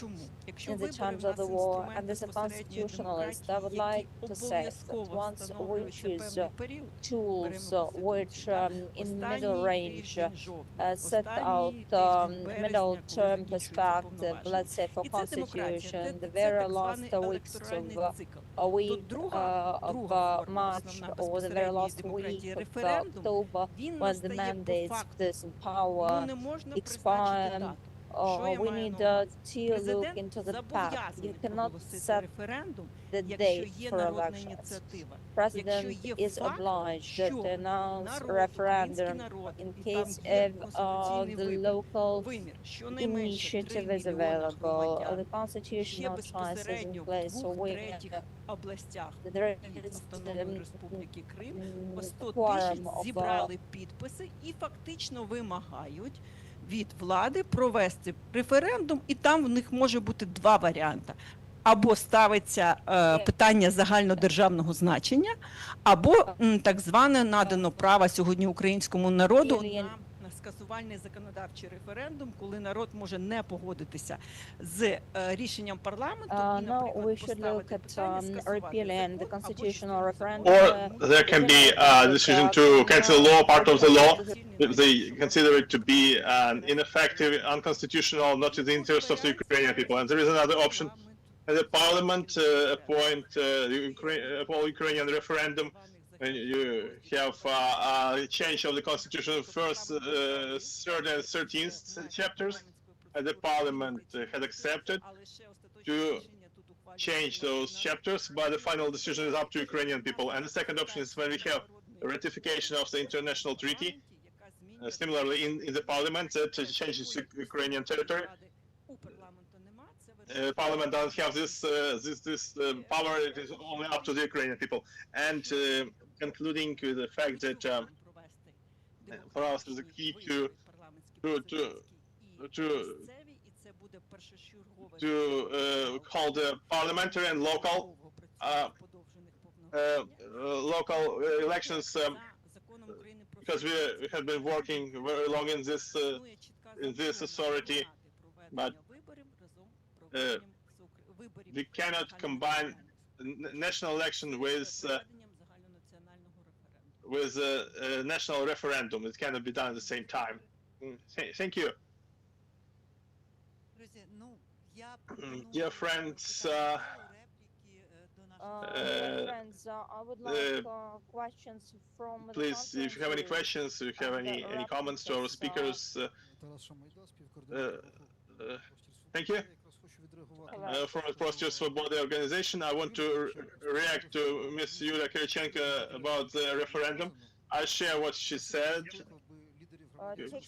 in the times of the war. And as a constitutionalist, I would like to say that once we choose tools which in middle range set out middle-term perspective, let's say for constitution, the very last weeks of March or the very last week of October, when the mandates of this power expire, we need to look into the path. You cannot set the date for elections. President is obliged to announce referendum in case if the local initiative is available. The constitutional choice is in place, so there is quorum of від влади провести референдум, і там в них може бути два варіанти. Або ставиться питання загальнодержавного значення, або так зване надано право сьогодні українському народу на скасувальний законодавчий референдум, коли народ може не погодитися з рішенням парламенту і, наприклад, поставити питання скасувати закон, or there can be a decision to cancel law, part of the law, if they consider it to be ineffective, unconstitutional, not in the interest of the Ukrainian people. And there is another option. The parliament appoint the Ukrainian referendum, and you have a change of the constitution, first, third and 13th chapters, and the parliament had accepted to change those chapters, but the final decision is up to Ukrainian people. And the second option is when we have ratification of the international treaty, similarly in the parliament, that changes Ukrainian territory. Parliament doesn't have this power. It is only up to the Ukrainian people. And concluding with the fact that for us is the key to hold the parliamentary and local elections, because we have been working very long in this authority, but we cannot combine national election with a national referendum. It cannot be done at the same time. Thank you. Dear friends, Dear friends, I would like questions from the Please, if you have any conference questions, if you have and any comments to our representatives, speakers, thank you. From the Простір Свободи organization, I want to react to Ms. Yulia Kirichenko about the referendum. I share what she said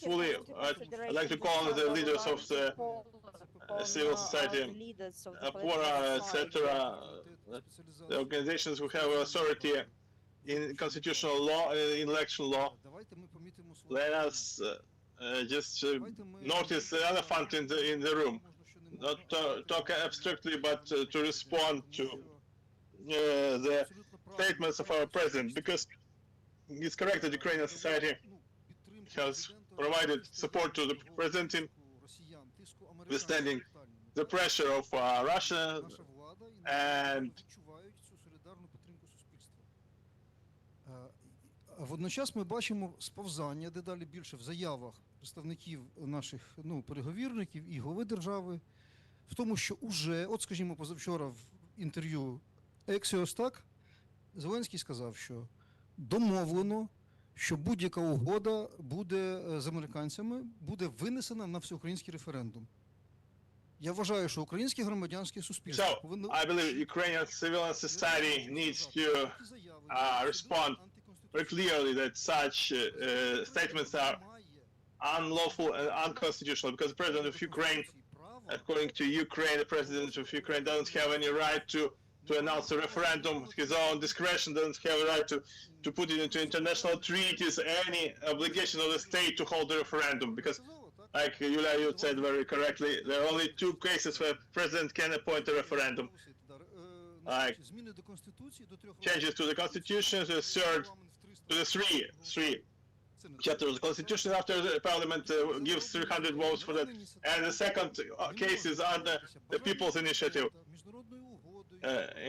fully. I'd like to call on the leaders of the civil society, Opora, etc., the organizations who have authority in constitutional law and in election law. Let us just notice the elephant in the room. Not talk abstractly, but to respond to the statements of our president, because it's correct that Ukrainian society has provided support to the president in withstanding the pressure of Russia, and водночас ми бачимо сповзання дедалі більше в заявах представників наших переговірників і глави держави, в тому, що уже, от скажімо, позавчора в інтерв'ю Axios, так, Зеленський сказав, що домовлено, що будь-яка угода буде з американцями, буде винесена на всеукраїнський референдум. Я вважаю, що українське громадянське суспільство повинно... So, I believe Ukrainian civil society needs to respond very clearly that such statements are unlawful and unconstitutional, because the president of Ukraine, according to Ukraine, the president of Ukraine doesn't have any right to announce a referendum. His own discretion doesn't have a right to put it into international treaties, any obligation of the state to hold the referendum, because like Yulia, you said very correctly, there are only two cases where the president can appoint a referendum. Like changes to the constitution, to the third, to the three chapters of the constitution after the parliament gives 300 votes for that. And the second case is under the people's initiative.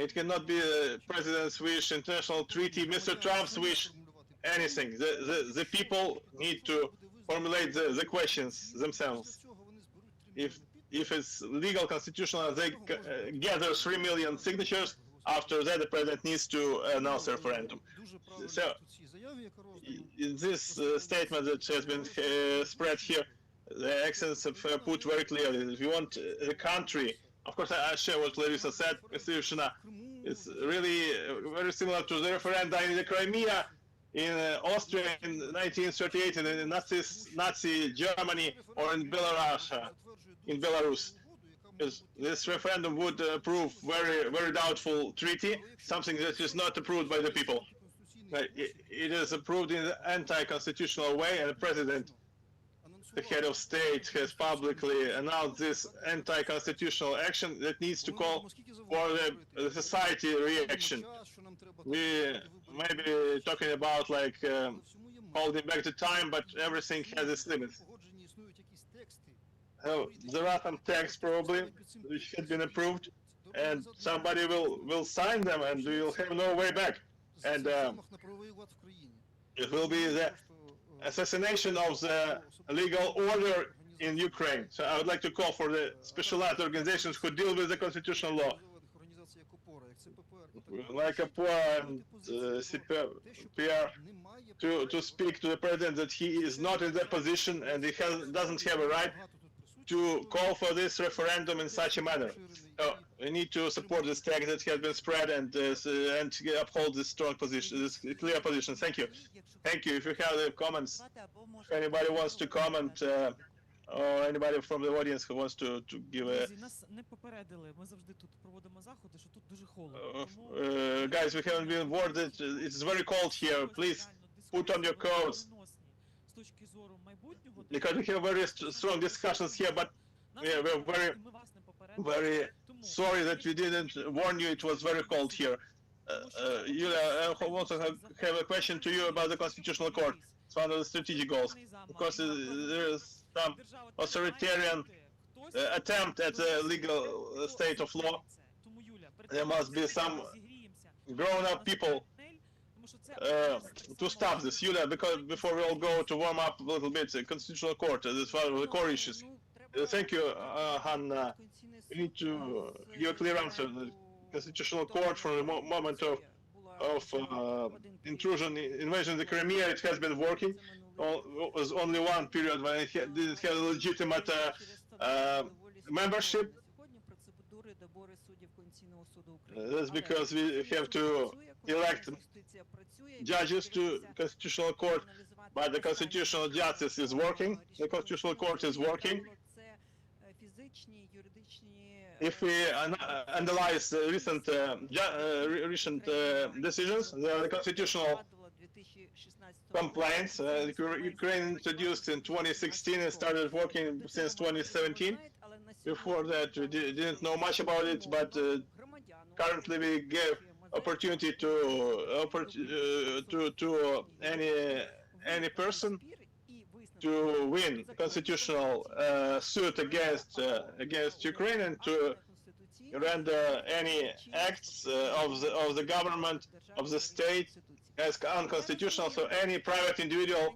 It cannot be the president's wish, international treaty, Mr. Trump's wish, anything. The people need to formulate the questions themselves. If it's legal, constitutional, they gather 3 million signatures. After that, the president needs to announce a referendum. So, in this statement that has been spread here, the accents have put very clearly, if you want the country, of course I share what Larissa said, it's really very similar to the referendum in the Crimea, in Austria in 1938, and in Nazi Germany, or in Belarus. This referendum would approve very doubtful treaty, something that is not approved by the people. It is approved in an anti-constitutional way, and the president, the head of state, has publicly announced this anti-constitutional action that needs to call for the society reaction. We may be talking about like holding back the time, but everything has its limits. There are some texts probably which had been approved, and somebody will sign them, and we will have no way back. And it will be the assassination of the legal order in Ukraine. So I would like to call for the specialized organizations who deal with the constitutional law, like Opora and CPR, to speak to the president that he is not in that position and he doesn't have a right to call for this referendum in such a manner. So we need to support this text that has been spread and uphold this strong position, this clear position. Thank you. Thank you. If you have the comments, if anybody wants to comment, or anybody from the audience who wants to give a... Нас не попередили, ми завжди тут проводимо заходи, що тут дуже холодно. Guys, we haven't been warned that it's very cold here. Please put on your coats. Because we have very strong discussions here, but we're very sorry that we didn't warn you. It was very cold here. Yulia, I also have a question to you about the Constitutional Court. It's one of the strategic goals. Of course, there is some authoritarian attempt at the legal state of law. There must be some grown-up people to stop this. Yulia, because before we all go to warm up a little bit, the Constitutional Court, this is one of the core issues. Thank you, Hanna. You need to give a clear answer. constitutional court from the moment of invasion of the Crimea. It has been working. It was only one period when it didn't have legitimate membership. That's because we have to elect judges to Constitutional Court, but the Constitutional Justice is working. The Constitutional Court is working. If we analyze recent decisions, the constitutional complaints, Ukraine introduced in 2016 and started working since 2017. Before that, we didn't know much about it, but currently we gave opportunity to any person to win constitutional suit against Ukraine and to render any acts of the government of the state as unconstitutional. So any private individual,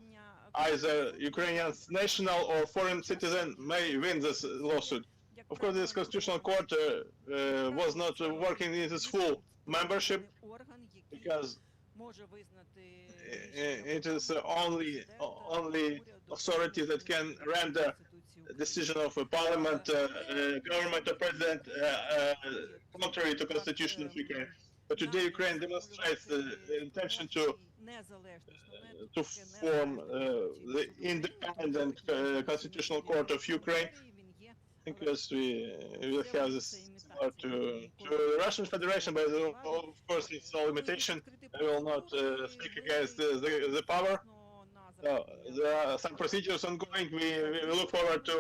either Ukrainian national or foreign citizen, may win this lawsuit. Of course, this constitutional court was not working in its full membership because it is only authority that can render decision of a parliament, government or president contrary to constitution of Ukraine. But today Ukraine demonstrates the intention to form the independent constitutional court of Ukraine, because we will have this to the Russian Federation, but of course it's no limitation. I will not speak against the power. There are some procedures ongoing. We look forward to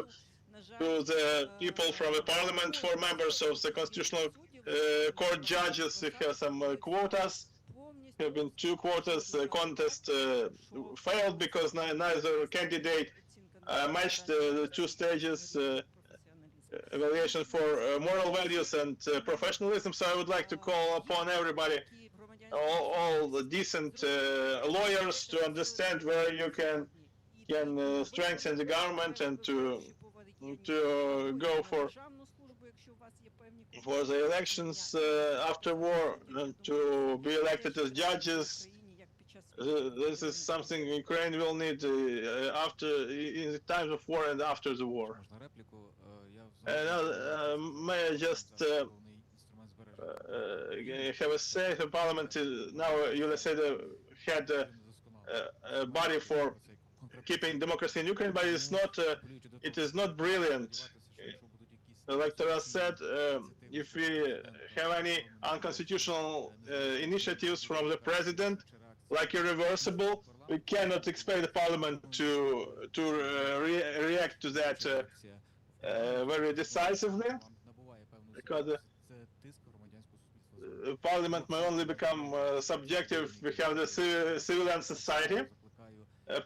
the people from the parliament, for members of the constitutional court judges. We have some quotas. There have been 2 quotas. The contest failed because neither candidate matched the 2 stages evaluation for moral values and professionalism. So I would like to call upon everybody, all the decent lawyers, to understand where you can strengthen the government and to go for the elections after war and to be elected as judges. This is something Ukraine will need after, in the times of war and after the war. May I just have a say? The parliament is now, USA had a body for keeping democracy in Ukraine, but it is not brilliant. Like Taras said, if we have any unconstitutional initiatives from the president, like irreversible, we cannot expect the parliament to react to that very decisively, because parliament may only become subjective if we have the civilian society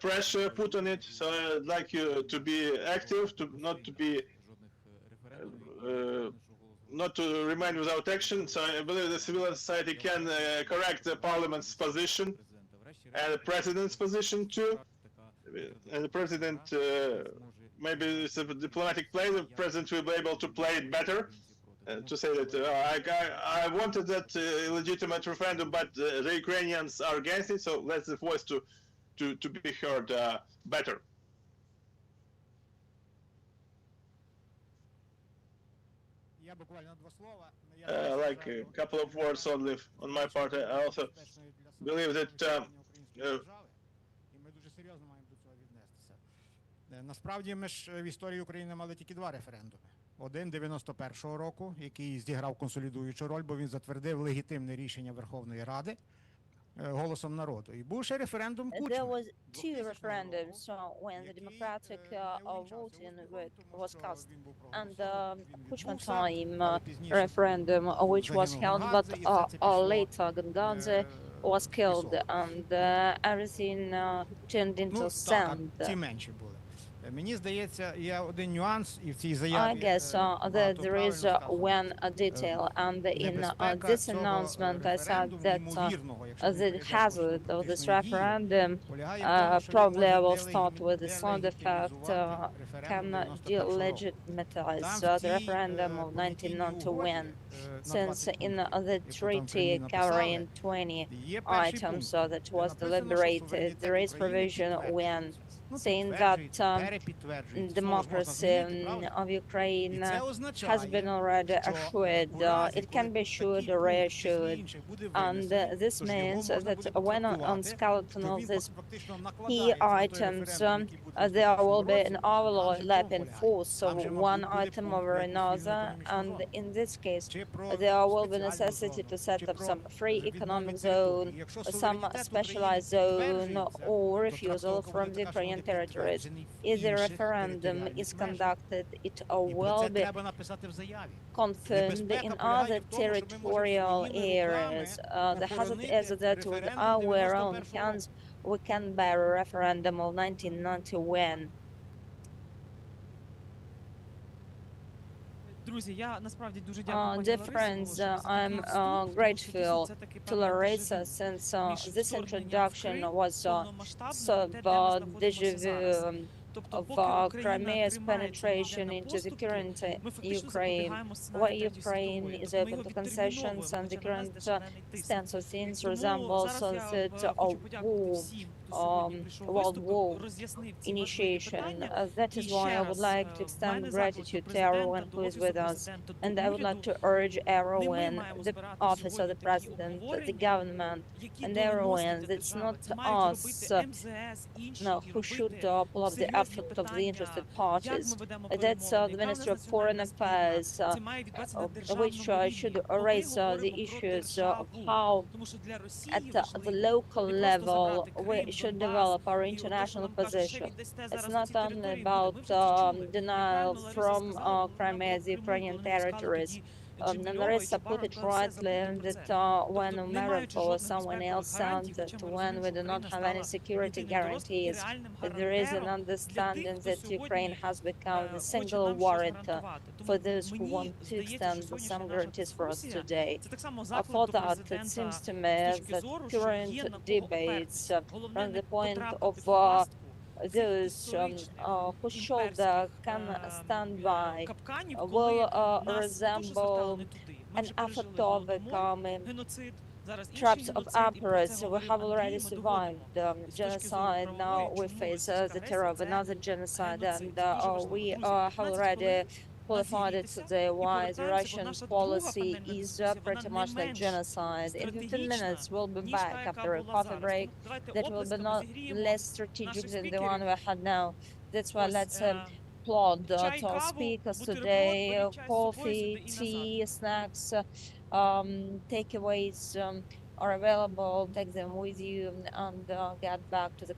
pressure put on it. So I'd like you to be active, not to remain without action. So I believe the civil society can correct the parliament's position and the president's position too. And the president, maybe it's a diplomatic play, the president will be able to play it better. To say that I wanted that illegitimate referendum, but the Ukrainians are against it, so let the voice to be heard better. Like a couple of words only on my part. I also believe that насправді ми ж в історії України мали тільки 2 референдуми. Один 91-го року, який зіграв консолідуючу роль, бо він затвердив легітимне рішення Верховної Ради голосом народу. І був ще референдум Кучми. There was 2 referendums when the democratic voting was cast, and the Kuchma time referendum, which was held, but later Gangadze was killed, and everything turned into sand. Ті менші були. Мені здається, є один нюанс і в цій I заяві guess that багато there is правильно one сказано. detail, and in Небезпека this цього announcement I said референдуму, that ймовірного, якщо він the пройде hazard of this політичної дії, referendum полягає в тому, що він probably I може will start with the side effect делегітимізувати референдум can 91-го року. delegitimize Там в the тій referendum of понятійній угоді 1991, на since 20 in пунктів, the яку там treaty Кремлі написали, covering 20 є перший items пункт, that де was написано, що deliberated, суверенітет there is України provision when підтверджується. Ну, saying підтверджується, that перепідтверджується. Слово ж можна democracy змінити, правда? of Ukraine І це has означає, been already що assured. у разі, It коли can be assured такий or пункт чи reassured. інший буде And винесений, this то ж його means можна that буде when on трактувати, skeleton що of він this фактично key накладається на той items, референдум, який буде в there will 91-му be році, an там же overlapping полягає. force Там of же, one мабуть, буде item пункт over про якусь вільну another, економічну and зону. in this case, Чи про there will be спеціальну necessity зону, to set чи up про some free відмові economic території. zone, Якщо some суверенітет України specialized zone, підтверджується, or то refusal трактовка from буде the така, що Ukrainian буде territories. підтверджений в If the інших referendum територіальних is межах. conducted, it І про це will be треба написати в заяві. confirmed Небезпека in полягає other в тому, що ми можемо territorial своїми руками areas. The hazard is охоронити that with референдум our own 91-го hands року. we can bear a referendum of 1991. Друзі, я насправді дуже дякую Dear пані friends, Ларисо, що за I'm такий вступ, тому що grateful це таки to певне Larissa дежавю since між this вторгненням в introduction Крим, was повномасштабним, sort і те, of де ми знаходимося зараз. déjà vu Тобто, of поки Україна Crimea's тримається і йде penetration на into the поступки, current ми фактично Ukraine, запобігаємо where сценарію Третьої Ukraine світової. is Тобто ми open його to відтерміновуємо, concessions and the хоча на нас current де шалений тиск. stance of things Тому resembles зараз я that of хочу подякувати war, всім, хто сьогодні прийшов World виступив, War роз'яснив ці важливі initiation. питання. That І is why ще I would раз, like to в extend мене заклик до gratitude to президента, everyone до who is офісу with us. президента, до And I would like уряду. to urge Не ми everyone, маємо the збирати office of сьогодні the такі president, the обговорення, government, які and доленосні everyone. для It's держави. not Це мають us робити МЗС, інші, no, і who should робити pull up the серйозні effort of the питання, interested як parties. ми ведемо That's перемовини, the яка в нас Ministry of Foreign національна спільна. Affairs, Це має відбуватися на which державному should рівні. Бо ми raise the говоримо про issues of державу. how Тому що для Росії at the важливо local не level просто забрати we Крим, should Донбас, develop our і от те, що international нам кажуть, ще position. віддасте It's зараз not ці only території, about ми вже це чули. Як denial правильно Лариса from сказала, вона Crimea, про the Криму, Ukrainian коли не пускали territories. тоді And Джемільова і Larissa Чубаров, put it то все rightly забудьте про that це. when Тобто, не маючи Miracle or жодних someone безпекових else гарантій, sounds хоча it ми when розуміємо, we що do not Україна have any стала security єдиним дорослим і guarantees, реальним there is an гарантером для understanding тих, хто that Ukraine сьогодні has become the хоче single нам щось warrant гарантувати. for Тому those who мені want to здається, extend що some сьогоднішня наша guarantees for us дискусія today. це так само For заклик до that, it президента seems to з me точки that зору, що є current на кого debates опертися. Головне from не the point потрапити of в пастку цих those історичних whose shoulder імперських can stand by капканів, will коли нас не то, що звертали resemble не туди. Ми an вже пережили effort of голодомор, becoming геноцид, зараз інший traps of геноцид, і про це emperors. We говорив have Андрій, already ми survived доводимо. З точки зору genocide. Now правової, we чому face російська the terror of агресія another – це genocide, геноцид. and Це дуже важливо. we Друзі, have 15 already хвилин qualified it надійтеся today і why the повертаємося, бо Russian наша друга policy панельна is дискусія, pretty вона much не like менш genocide. In 15 стратегічна, minutes, we'll be ніж та, back яка after a була coffee зараз. break. Тому давайте That will be оплесками not зігріємо less strategic наших than the спікерів. one we had now. That's why Ось, let's applaud чай, to our каву, speakers бутерброд, today. беріть чай з собою Coffee, сюди і назад. tea, snacks, takeaways are available. Take them with you and get back to the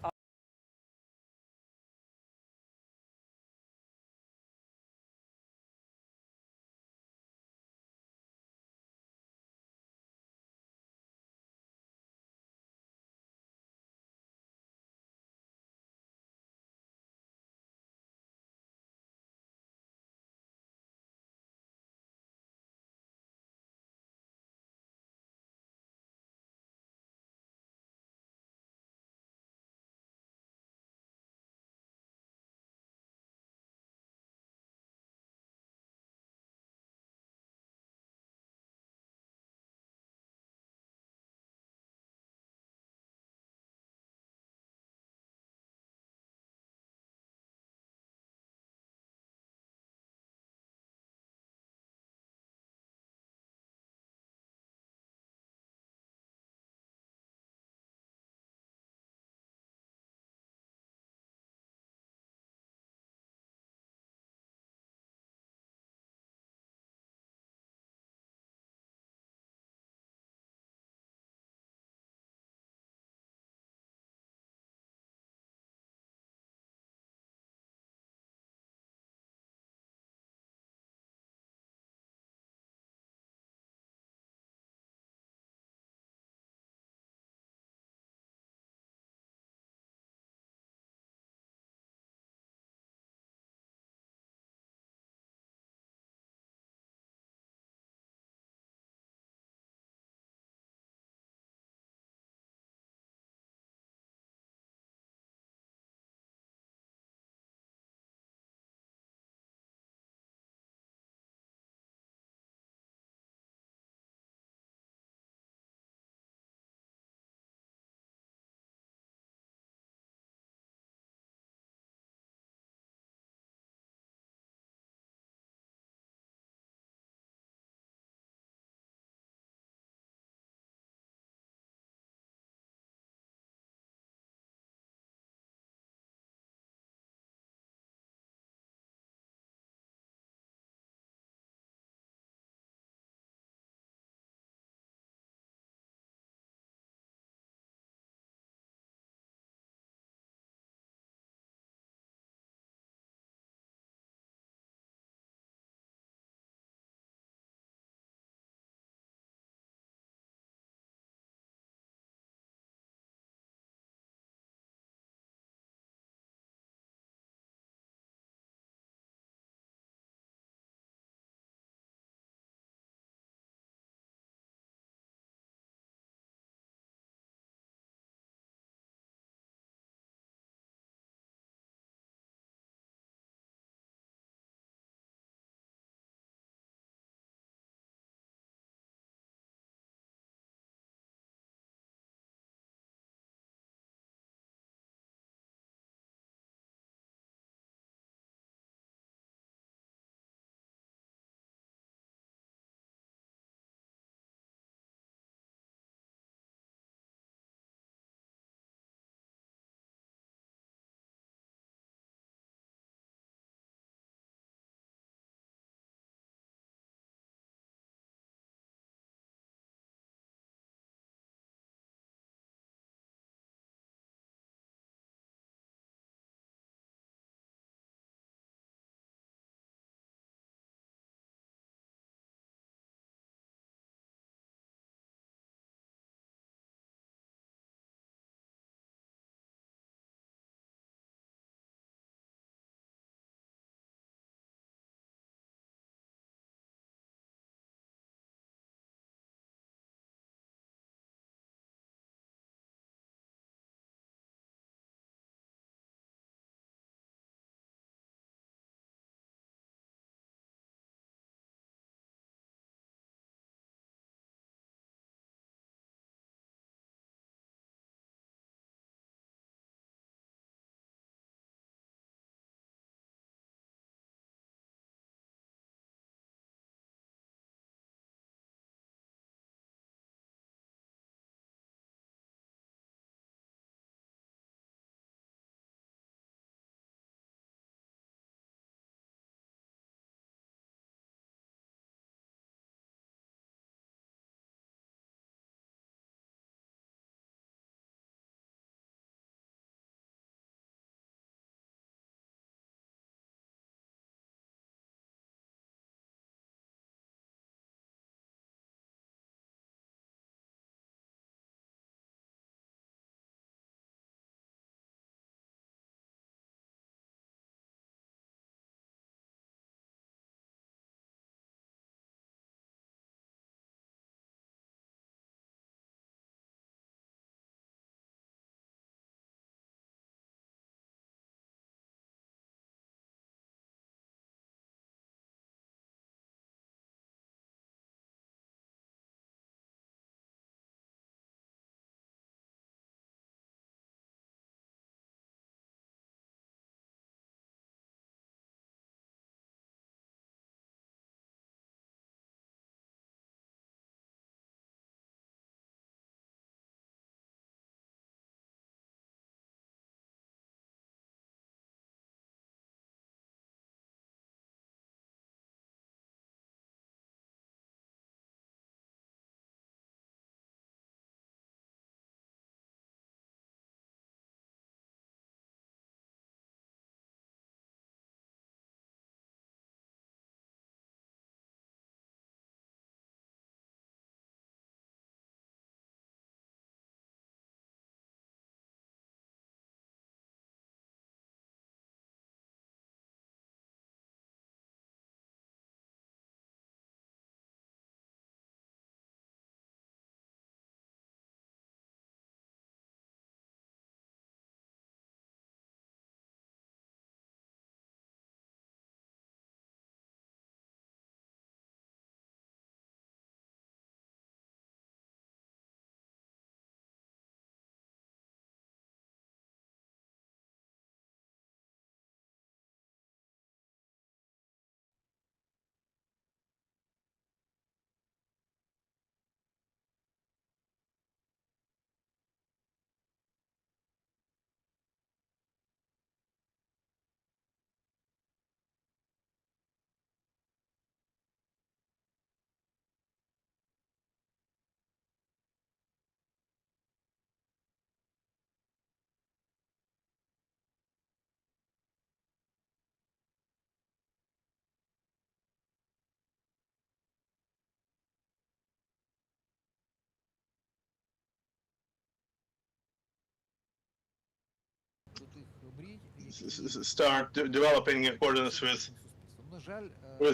start developing in accordance with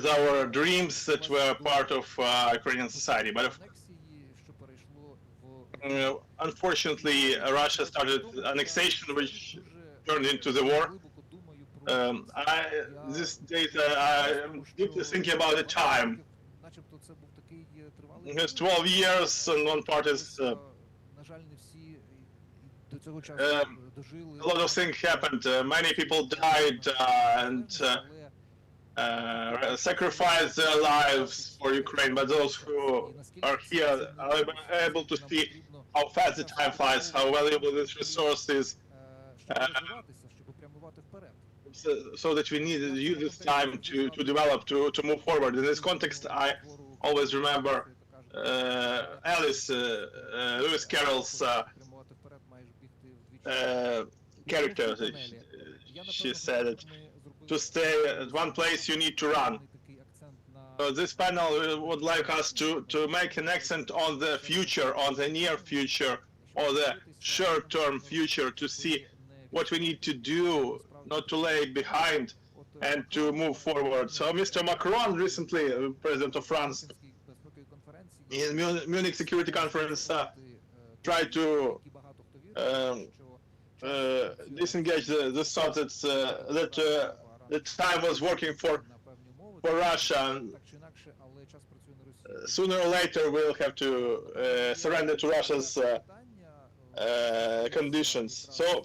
our dreams that were part of Ukrainian society. But unfortunately, Russia started annexation, which turned into the war. These days, I'm deeply thinking about the time. It's 12 years, and one part is a lot of things happened. Many people died and sacrificed their lives for Ukraine. But those who are here are able to see how fast the time flies, how valuable this resource is. So that we need to use this time to develop, to move forward. In this context, I always remember Lewis Carroll's character. She said that to stay at one place you need to run. So this panel would like us to make an accent on the future, on the near future, or the short-term future, to see what we need to do, not to lay behind, and to move forward. So Mr. Macron recently, President of France, in Munich Security Conference, tried to disengage the thought that the time was working for Russia. Sooner or later, we'll have to surrender to Russia's conditions. So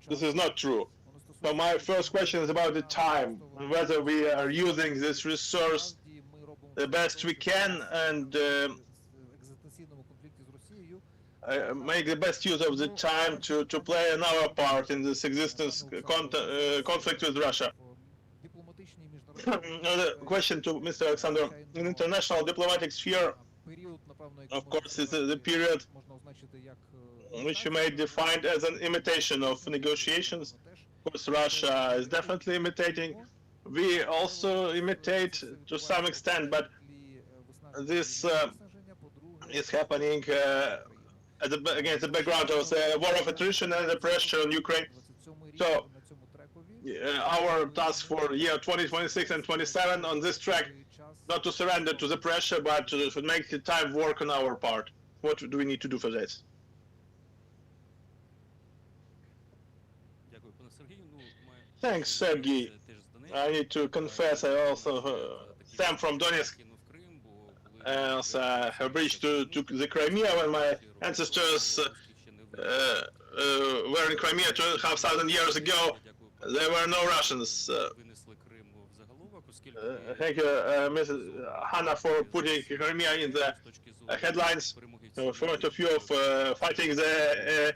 this is not true. So my first question is about the time, whether we are using this resource the best we can and make the best use of the time to play our part in this existence conflict with Russia. Another question to Mr. Alexander. In international diplomatic sphere, of course, is the period which you may define as an imitation of negotiations. Of course, Russia is definitely imitating. We also imitate to some extent, but this is happening against the background of the war of attrition and the pressure on Ukraine. So our task for year 2026 and 27 on this track, not to surrender to the pressure, but to make the time work on our part. What do we need to do for this? Thanks, Sergey. I need to confess, I also stem from Donetsk. I have reached to the Crimea when my ancestors were in Crimea 2,500 years ago. There were no Russians. Thank you, Mrs. Hanna, for putting Crimea in the headlines from the point of view of fighting the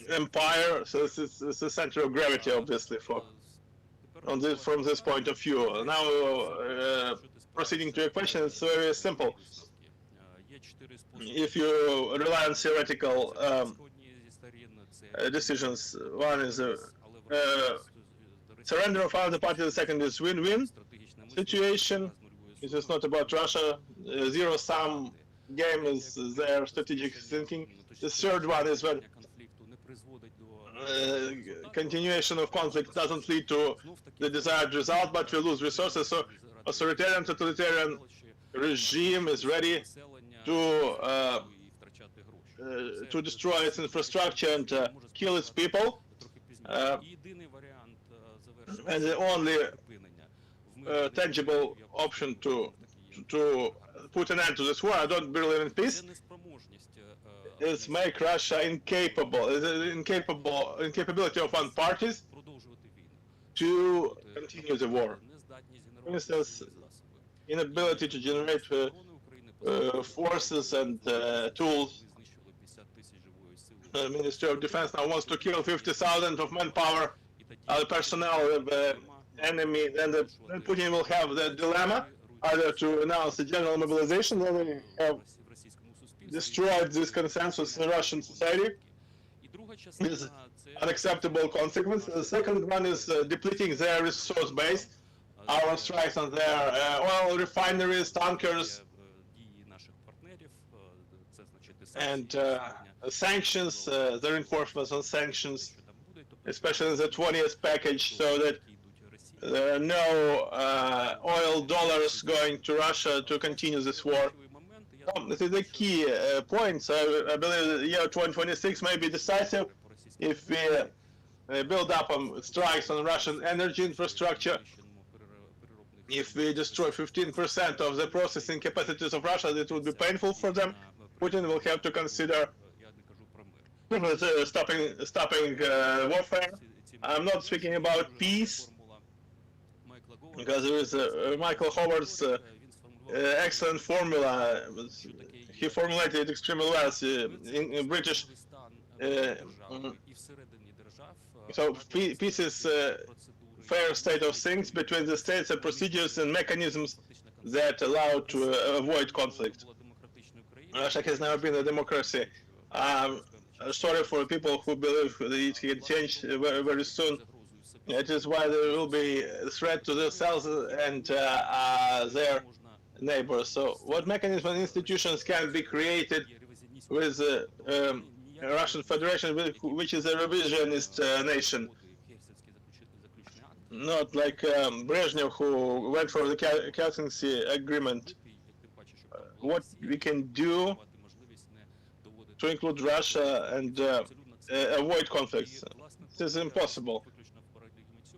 empire. So this is the center of gravity, obviously, from this point of view. Now, proceeding to your question, it's very simple. If you rely on theoretical decisions, one is surrender of either party, the second is win-win situation. It is not about Russia. Zero-sum game is their strategic thinking. The third one is when continuation of conflict doesn't lead to the desired result, but we lose resources. So authoritarian, totalitarian regime is ready to destroy its infrastructure and kill its people. And the only tangible option to put an end to this war, I don't believe in peace, is make Russia incapability of one parties to continue the war. For instance, inability to generate forces and tools. The Ministry of Defense now wants to kill 50,000 of manpower, personnel of the enemy. Then Putin will have the dilemma either to announce a general mobilization, then they have destroyed this consensus in Russian society. With unacceptable consequences. The second one is depleting their resource base. Our strikes on their oil refineries, tankers, and sanctions, the reinforcements on sanctions especially in the 20th package, so that there are no oil dollars going to Russia to continue this war. This is the key points. I believe the year 2026 may be decisive if we build up on strikes on Russian energy infrastructure. If we destroy 15% of the processing capacities of Russia, it would be painful for them. Putin will have to consider stopping warfare. I'm not speaking about peace, because there is Michael Howard's excellent formula. He formulated it extremely well in British. So peace is fair state of things between the states and procedures and mechanisms that allow to avoid conflict. Russia has never been a democracy. Sorry for people who believe that it can change very, very soon. It is why there will be a threat to themselves and their neighbors. So what mechanisms and institutions can be created with Russian Federation, which is a revisionist nation? Not like Brezhnev, who went for the captaincy agreement. What we can do to include Russia and avoid conflicts? This is impossible.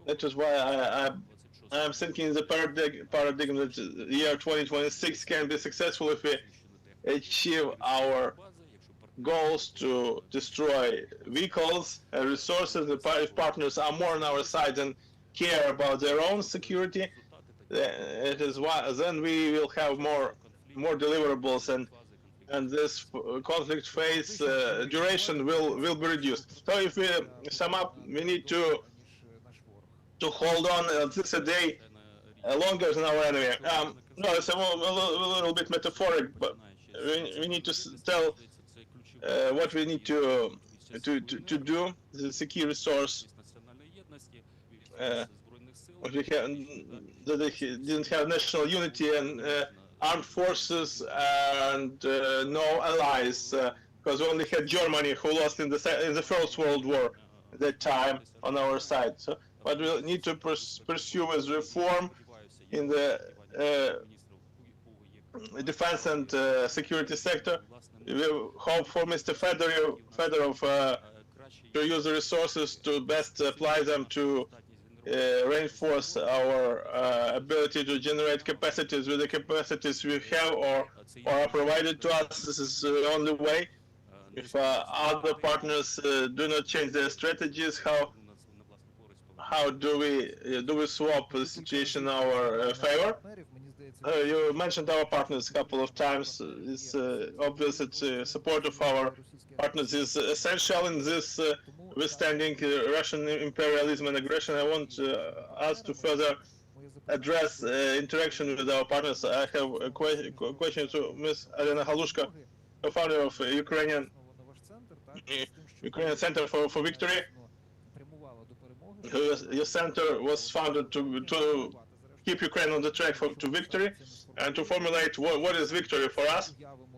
That is why I'm thinking the paradigm that the year 2026 can be successful if we achieve our goals to destroy vehicles and resources. If partners are more on our side and care about their own security, it is why then we will have more deliverables, and this conflict phase duration will be reduced. So if we sum up, we need to hold on at least a day longer than our enemy. No, it's a little bit metaphoric, but we need to tell what we need to do. This is a key resource. What we can, that they didn't have national unity and armed forces and no allies, because we only had Germany, who lost in the First World War at that time, on our side. So what we need to pursue is reform in the defense and security sector. We hope for Mr. Fedorov to use the resources to best apply them to reinforce our ability to generate capacities with the capacities we have or are provided to us. This is the only way. If other partners do not change their strategies, how do we swap the situation in our favor? You mentioned our partners a couple of times. It's obvious that support of our partners is essential in this withstanding Russian imperialism and aggression. I want us to further address interaction with our partners. I have a question to Ms. Elena Halushka, co-founder of Ukrainian Center for Victory. Your center was founded to keep Ukraine on the track to victory, and to formulate what is victory for us.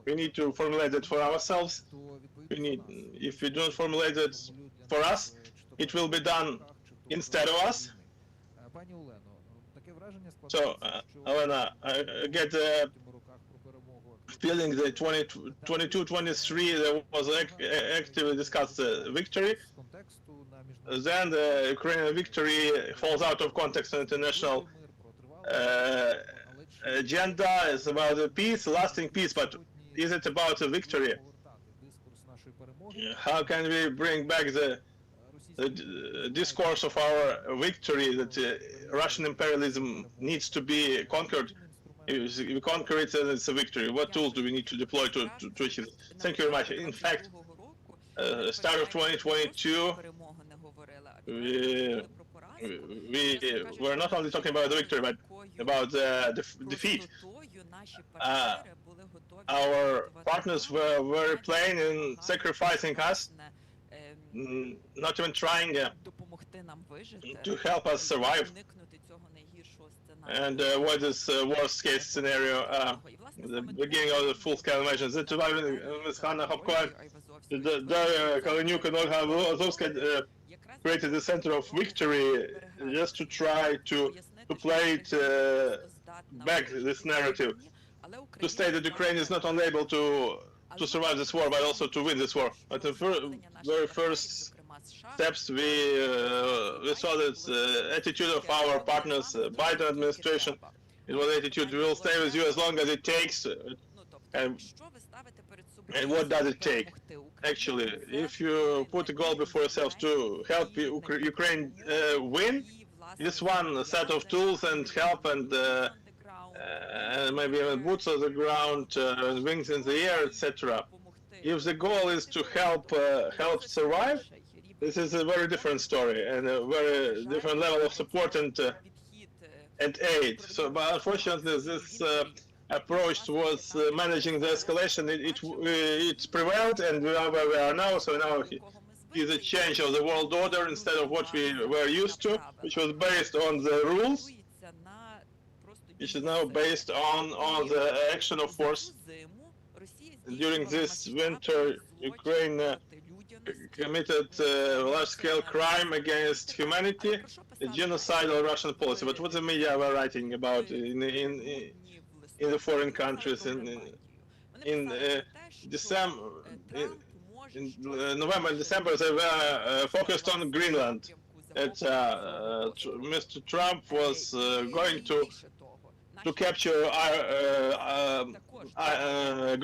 We need to formulate it for ourselves. If we don't formulate it for us, it will be done instead of us. So, Elena, I get the feeling that 22-23 there was actively discussed victory. Then the Ukrainian victory falls out of context in international agenda. Is about the peace, lasting peace, but is it about a victory? How can we bring back the discourse of our victory, that Russian imperialism needs to be conquered? If we conquer it, then it's a victory. What tools do we need to deploy to achieve it? Thank you very much. In fact, start of 2022, we were not only talking about the victory, but about the defeat. Our partners were very plain in sacrificing us, not even trying to help us survive and avoid this worst case scenario, the beginning of the full-scale invasion. That's why Ms. Hanna Hopko, Dar'ya Kaleniuk and Olga Azovska created the center of victory just to try to play it back, this narrative, to state that Ukraine is not only able to survive this war, but also to win this war. But the very first steps, we saw that attitude of our partners, Biden administration, it was attitude, we will stay with you as long as it takes. And what does it take? Actually, if you put a goal before yourself to help Ukraine win, this one set of tools and help and maybe even boots on the ground, wings in the air, etc. If the goal is to help survive, this is a very different story and a very different level of support and aid. So, but unfortunately, this approach towards managing the escalation, it prevailed, and we are where we are now. So now is a change of the world order instead of what we were used to, which was based on the rules, which is now based on the action of force. During this winter, Ukraine committed large-scale crime against humanity, a genocidal Russian policy. But what the media were writing about in the foreign countries in December, in November and December, they were focused on Greenland. That Mr. Trump was going to capture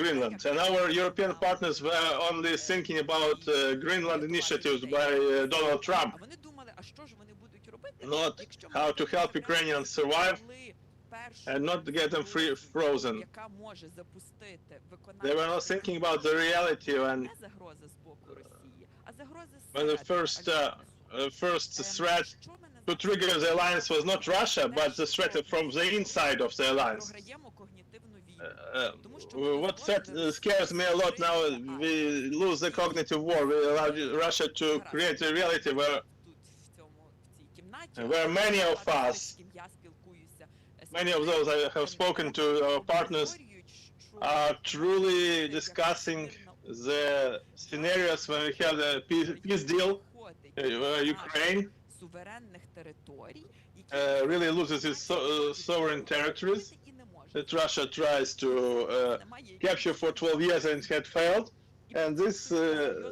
Greenland, and our European partners were only thinking about Greenland initiatives by Donald Trump, not how to help Ukrainians survive and not to get them frozen. They were not thinking about the reality when the first threat to trigger the alliance was not Russia, but the threat from the inside of the alliance. What scares me a lot now, we lose the cognitive war. We allow Russia to create a reality where many of us, many of those I have spoken to, our partners, are truly discussing the scenarios when we have the peace deal, Ukraine really loses its sovereign territories that Russia tries to capture for 12 years and had failed. And this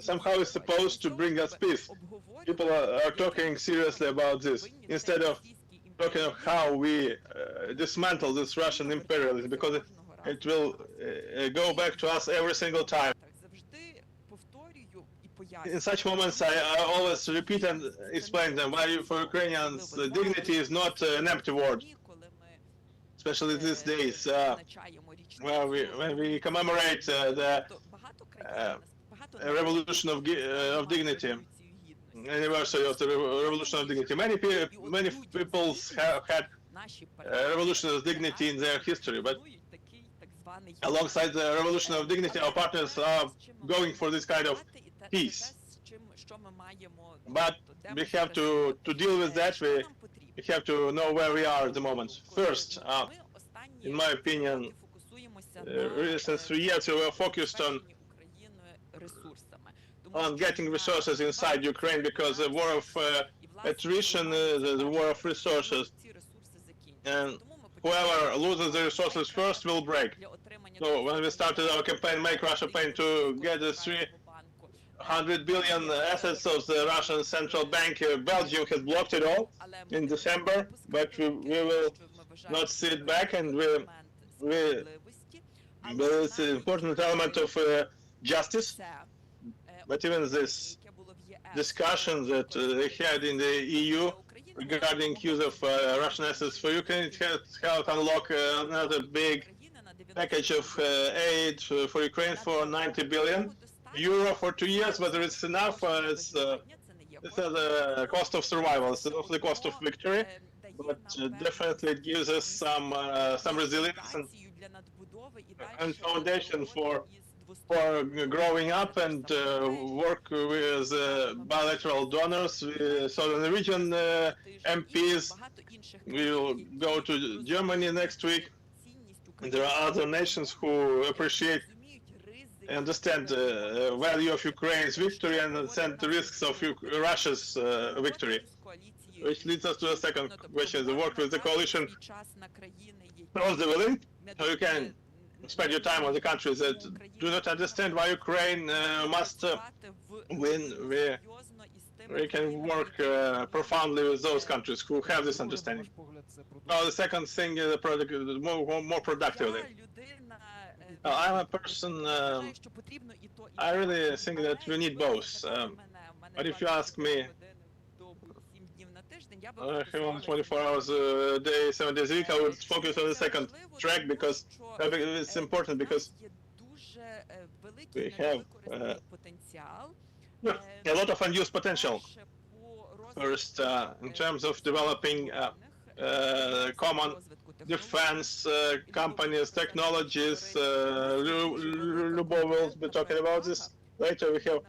somehow is supposed to bring us peace. People are talking seriously about this instead of talking of how we dismantle this Russian imperialism, because it will go back to us every single time. In such moments, I always repeat and explain them why for Ukrainians dignity is not an empty word, especially these days when we commemorate the revolution of dignity, anniversary of the revolution of dignity. Many people have had revolution of dignity in their history, but alongside the revolution of dignity, our partners are going for this kind of peace. But we have to deal with that. We have to know where we are at the moment. First, in my opinion, since 3 years we were focused on getting resources inside Ukraine, because the war of attrition, the war of resources, and whoever loses the resources first will break. So when we started our campaign, Make Russia Pay, to get the 300 billion assets of the Russian central bank, Belgium has blocked it all in December, but we will not sit back, and it's an important element of justice. But even this discussion that they had in the EU regarding use of Russian assets for Ukraine, it has helped unlock another big package of aid for Ukraine for 90 billion euro for 2 years. Whether it's enough, it's the cost of survival, it's not the cost of victory, but definitely it gives us some resilience and foundation for growing up and work with bilateral donors. So the Norwegian MPs will go to Germany next week. And there are other nations who appreciate understand the value of Ukraine's victory and understand the risks of Russia's victory. Which leads us to the second question, the work with the coalition across the willing, so you can spend your time on the countries that do not understand why Ukraine must win. We can work profoundly with those countries who have this understanding. Now, the second thing is more productively. I'm a person, I really think that we need both. But if you ask me, 24 hours a day, 7 days a week, I would focus on the second track because it's important, because we have a lot of unused potential. First, in terms of developing common defense companies, technologies, Lubov will be talking about this later. We have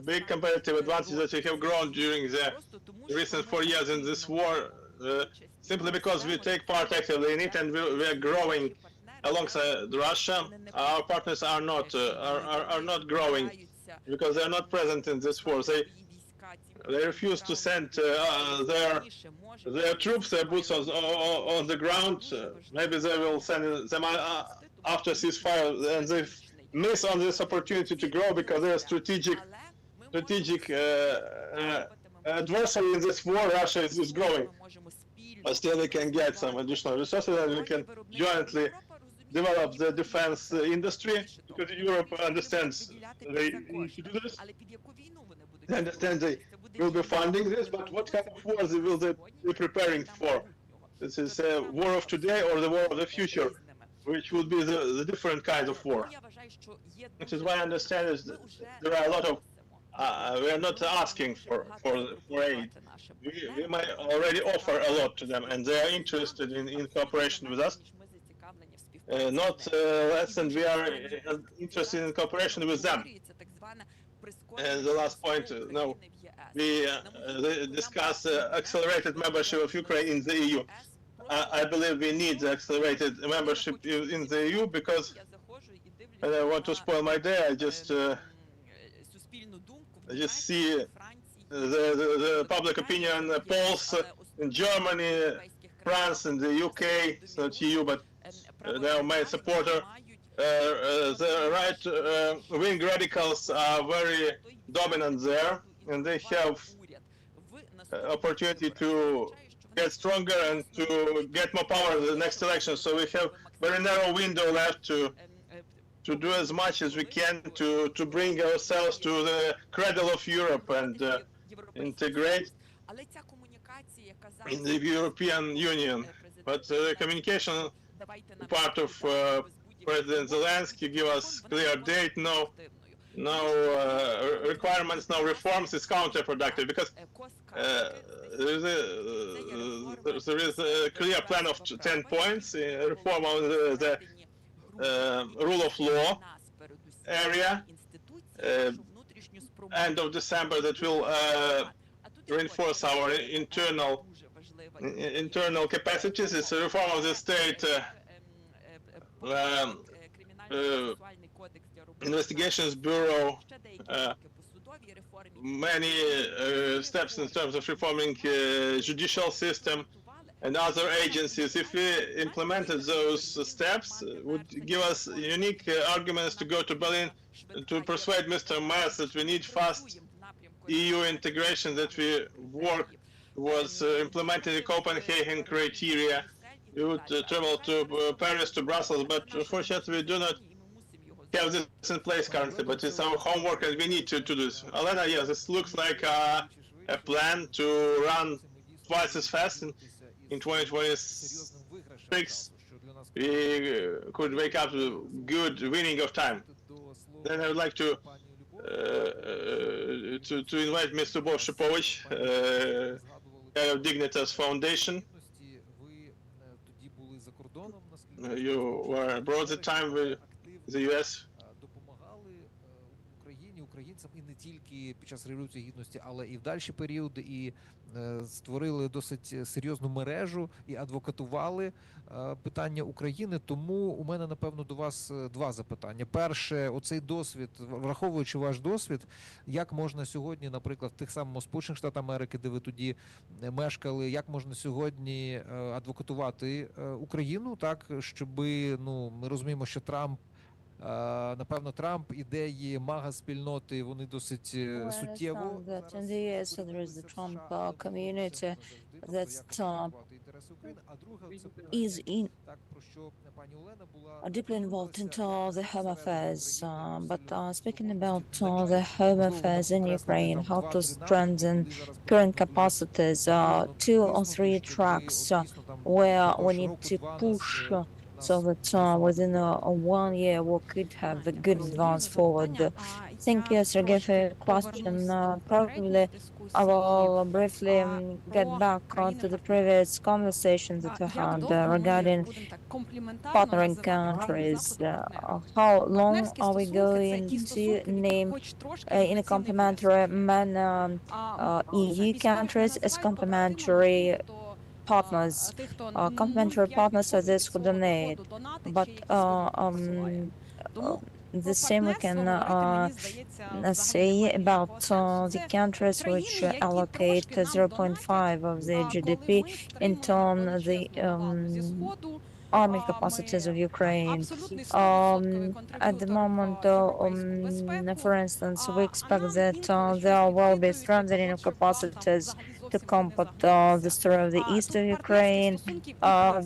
big competitive advantage that we have grown during the recent 4 years in this war, simply because we take part actively in it, and we are growing alongside Russia. Our partners are not growing because they are not present in this war. They refuse to send their troops, their boots on the ground. Maybe they will send them after ceasefire, and they miss on this opportunity to grow because they are strategic adversary in this war. Russia is growing, but still we can get some additional resources, and we can jointly develop the defense industry, because Europe understands they need to do this. They understand they will be funding this, but what kind of war will they be preparing for? This is a war of today or the war of the future, which would be the different kinds of war. Which is why I understand is that there are a lot of we are not asking for aid. We might already offer a lot to them, and they are interested in cooperation with us. Not less than we are interested in cooperation with them. And the last point, we discuss accelerated membership of Ukraine in the EU. I believe we need accelerated membership in the EU because, and I want to spoil my day, I just see the public opinion polls in Germany, France, and the UK. It's not EU, but they are my supporter. The right-wing radicals are very dominant there, and they have opportunity to get stronger and to get more power in the next election. So we have very narrow window left to do as much as we can to bring ourselves to the cradle of Europe and integrate in the European Union. But the communication part of President Zelensky give us clear date, no requirements, no reforms, is counterproductive, because there is a clear plan of 10 points, reform of the rule of law area, end of December, that will reinforce our internal capacities. It's a reform of the state investigations bureau, many steps in terms of reforming judicial system and other agencies. If we implemented those steps, would give us unique arguments to go to Berlin to persuade Mr. Merz that we need fast EU integration, that we work was implementing the Copenhagen criteria. We would travel to Paris, to Brussels, but unfortunately we do not have this in place currently, but it's our homework and we need to do this. Alena, yes, this looks like a plan to run twice as fast in 2026. We could wake up to good winning of time. Then I would like to invite Mr. Bob Shipovich, head of Dignitas Foundation. You were abroad at the time with the US. тільки під час Революції Гідності, але і в дальші періоди, і створили досить серйозну мережу і адвокатували питання України. Тому у мене, напевно, до вас два запитання. Перше, оцей досвід, враховуючи ваш досвід, як можна сьогодні, наприклад, в тих самих Сполучених Штатах Америки, де ви тоді мешкали, як можна сьогодні адвокатувати Україну, так, щоби, ну, ми розуміємо, що напевно, Трамп, ідеї мага-спільноти, вони досить суттєво that in the US there is the Trump community that's is in deeply involved into the home affairs. But speaking about the home affairs in Ukraine, how to strengthen current capacities, 2 or 3 tracks where we need to push so that within 1 year we could have a good advance forward. Thank you, Sergey, for your question. Probably I will briefly get back to the previous conversation that we had regarding partnering countries. How long are we going to name in a complementary manner EU countries as complementary partners, complementary partners are those who donate, but the same we can say about the countries which allocate 0.5 of the GDP into the army capacities of Ukraine. At the moment, for instance, we expect that there will be strengthening of capacities to combat the story of the east of Ukraine,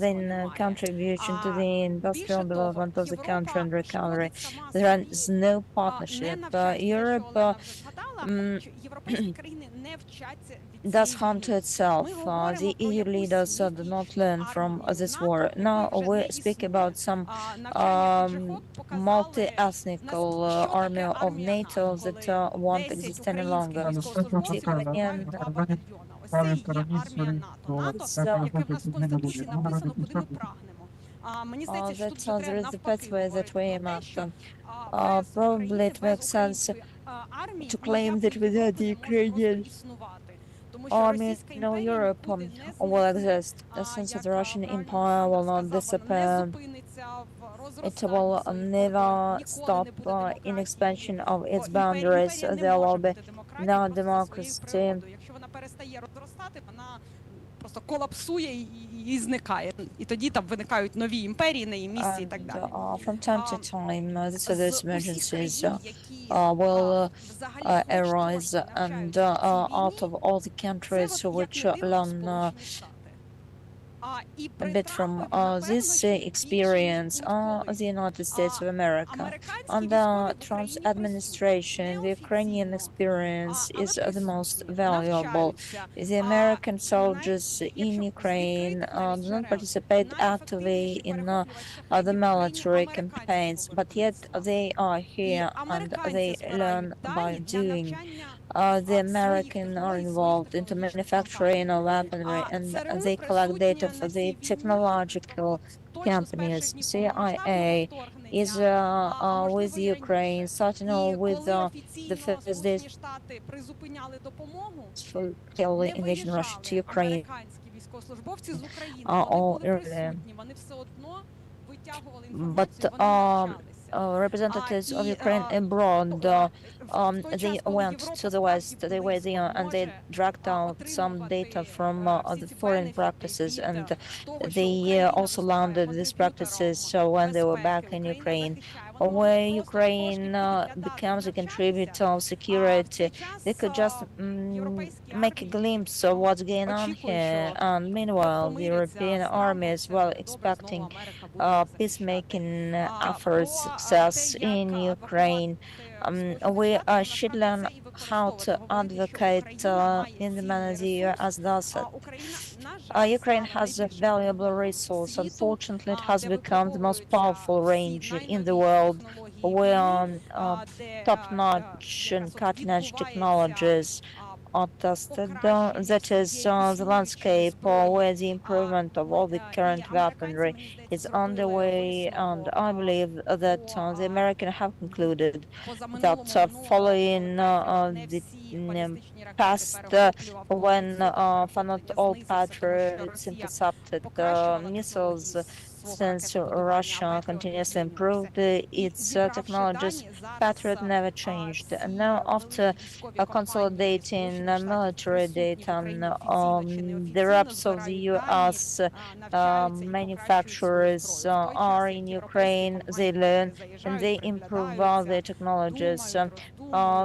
then contribution to the industrial development of the country and recovery. There is no partnership. Europe does harm to itself. The EU leaders do not learn from this war. Now we speak about some multi-ethnic army of NATO that won't exist any longer. The Ukrainian Ось це є армія НАТО. НАТО, яке в нас в Конституції написано, куди ми прагнемо. Мені здається, що тут вже треба навпаки говорити про те, що probably it makes sense to claim that without the Ukrainian army, no Europe will exist. Since the Russian Empire will not disappear, it will never stop in expansion of its boundaries. There will be no democracy. Якщо вона перестає розростати, вона просто колапсує і зникає. І тоді там виникають нові імперії на її місці і так далі. From time to time, these emergencies will arise, and out of all the countries which learn a bit from this experience the United States of America. Under Trump's administration, the Ukrainian experience is the most valuable. The American soldiers in Ukraine do not participate actively in the military campaigns, but yet they are here and they learn by doing. The Americans are involved into manufacturing of weaponry, and they collect data for the technological companies. CIA is with Ukraine, starting with the first days for the invasion of Russia to Ukraine. Or earlier. But representatives of Ukraine abroad, they went to the West, they were there, and they dragged out some data from the foreign practices, and they also landed these practices when they were back in Ukraine. Where Ukraine becomes a contributor of security, they could just make a glimpse of what's going on here. And meanwhile, the European armies were expecting peacemaking efforts, success in Ukraine. We should learn how to advocate in the manner the US does it. Ukraine has a valuable resource. Unfortunately, it has become the most powerful range in the world, where top-notch and cutting-edge technologies attested. That is the landscape where the improvement of all the current weaponry is underway, and I believe that the Americans have concluded that following the past when not all Patriots intercepted missiles, since Russia continuously improved its technologies, Patriot never changed. And now, after consolidating military data, the reps of the U.S. manufacturers are in Ukraine. They learn and they improve their technologies.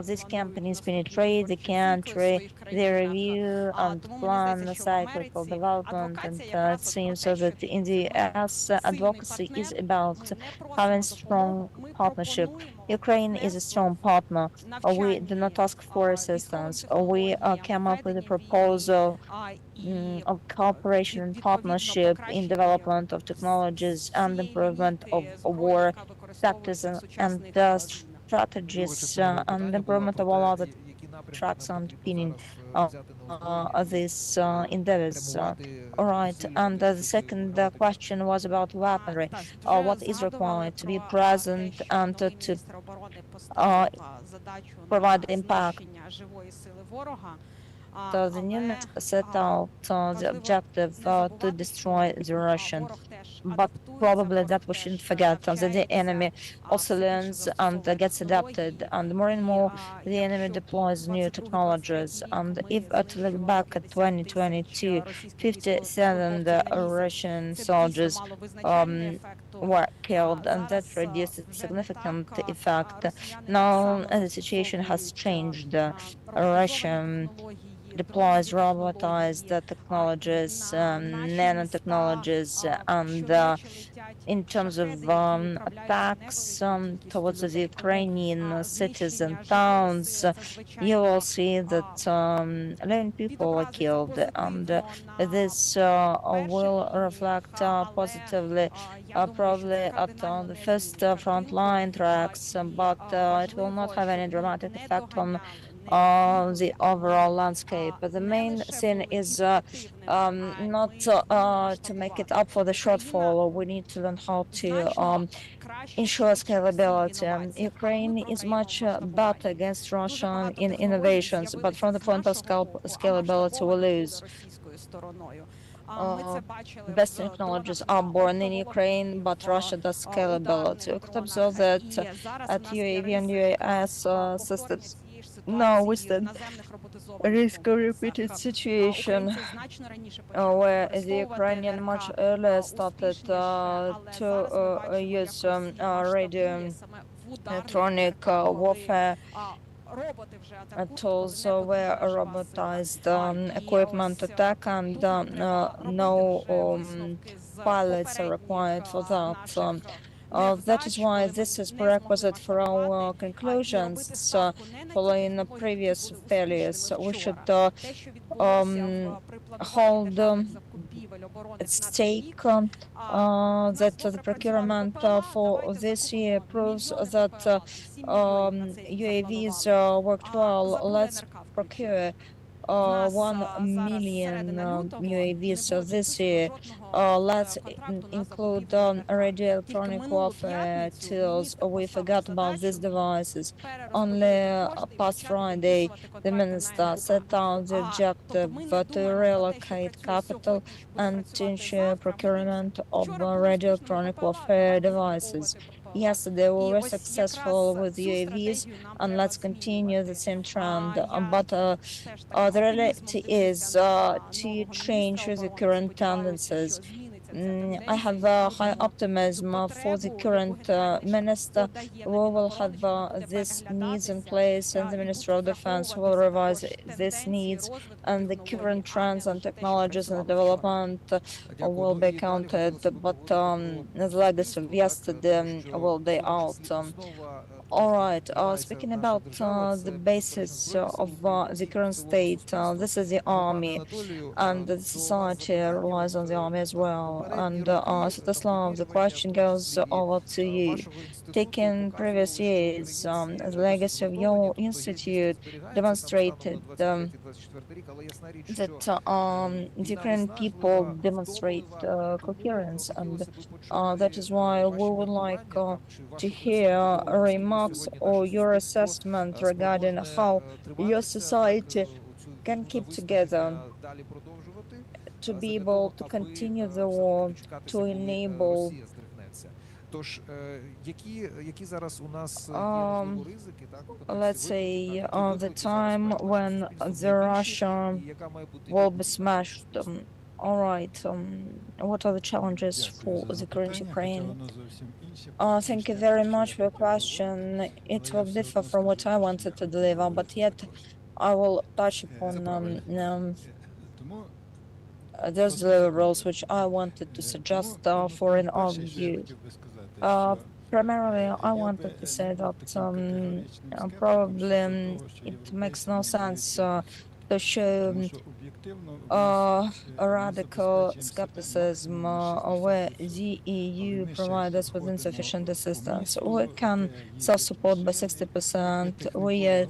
These companies penetrate the country, they review and plan cyclical development, and it seems that in the U.S. advocacy is about having strong partnership. Ukraine is a strong partner. We do not ask for assistance. We came up with a proposal of cooperation and partnership in development of technologies and improvement of war tactics and strategies and improvement of all other tracks underpinning these endeavors. All right, and the second question was about weaponry. What is required to be present and to provide impact? The unit set out the objective to destroy the Russian, but probably that we shouldn't forget that the enemy also learns and gets adapted, and more the enemy deploys new technologies. And if to look back at 2022, 57 Russian soldiers were killed, and that produced a significant effect. Now the situation has changed. Russia deploys robotized technologies, nanotechnologies, and in terms of attacks towards the Ukrainian cities and towns, you will see that 11 people were killed, and this will reflect positively probably at the first frontline tracks, but it will not have any dramatic effect on the overall landscape. But the main thing is not to make it up for the shortfall. We need to learn how to ensure scalability. Ukraine is much better against Russia in innovations, but from the point of scalability, we lose. Best technologies are born in Ukraine, but Russia does scalability. We could observe that at UAV and UAS systems. Now we stand a risk of repeated situation where the Ukrainian much earlier started to use radio electronic warfare tools were robotized equipment attack, and no pilots are required for that. That is why this is prerequisite for our conclusions following the previous failures. We should hold at stake that the procurement for this year proves that UAVs worked well. Let's procure 1 million UAVs this year. Let's include radio electronic warfare tools. We forgot about these devices. Only past Friday, the minister set out the objective to relocate capital and to ensure procurement of radio electronic warfare devices. Yesterday, we were successful with UAVs, and let's continue the same trend. But the reality is to change the current tendencies. I have high optimism for the current minister. We will have these needs in place, and the Minister of Defense will revise these needs, and the current trends and technologies and development will be counted. But the legacy of yesterday will be out. All right. Speaking about the basis of the current state, this is the army, and the society relies on the army as well. And Svetoslav, the question goes over to you. Taking previous years, the legacy of your institute demonstrated that the Ukrainian people demonstrate coherence, and that is why we would like to hear remarks or your assessment regarding how your society can keep together to be able to continue the war, to enable let's say the time when the Russia will be smashed. All right. What are the challenges for the current Ukraine? Thank you very much for your question. It will differ from what I wanted to deliver, but yet I will touch upon those deliverables which I wanted to suggest for an overview. Primarily, I wanted to say that probably it makes no sense to show a radical skepticism where the EU provides us with insufficient assistance. We can self-support by 60%. We yet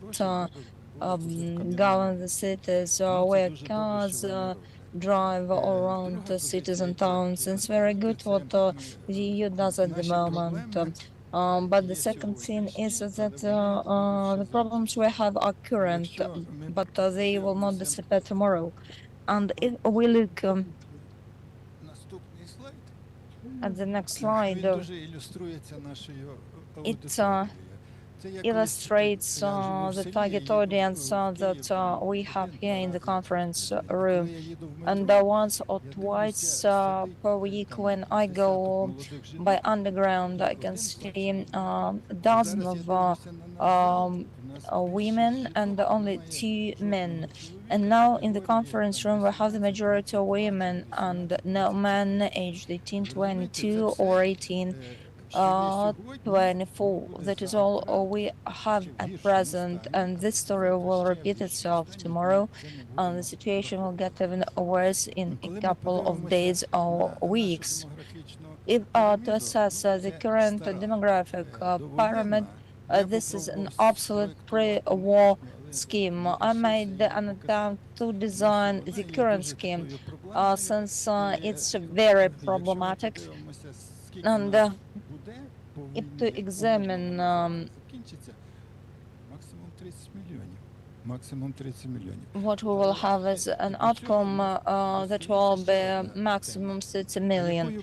govern the cities where cars drive around the cities and towns. It's very good what the EU does at the moment. But the second thing is that the problems we have are current, but they will not disappear tomorrow. And if we look at the next slide, it illustrates the target audience that we have here in the conference room. And once or twice per week when I go by underground, I can see a dozen of women and only 2 men. And now in the conference room, we have the majority of women and no men aged 18, 22 or 18. 24. That is all we have at present, and this story will repeat itself tomorrow, and the situation will get even worse in a couple of days or weeks. If to assess the current demographic pyramid, this is an obsolete pre-war scheme. I made an attempt to design the current scheme since it's very problematic, and if to examine what we will have as an outcome that will be maximum 30 million.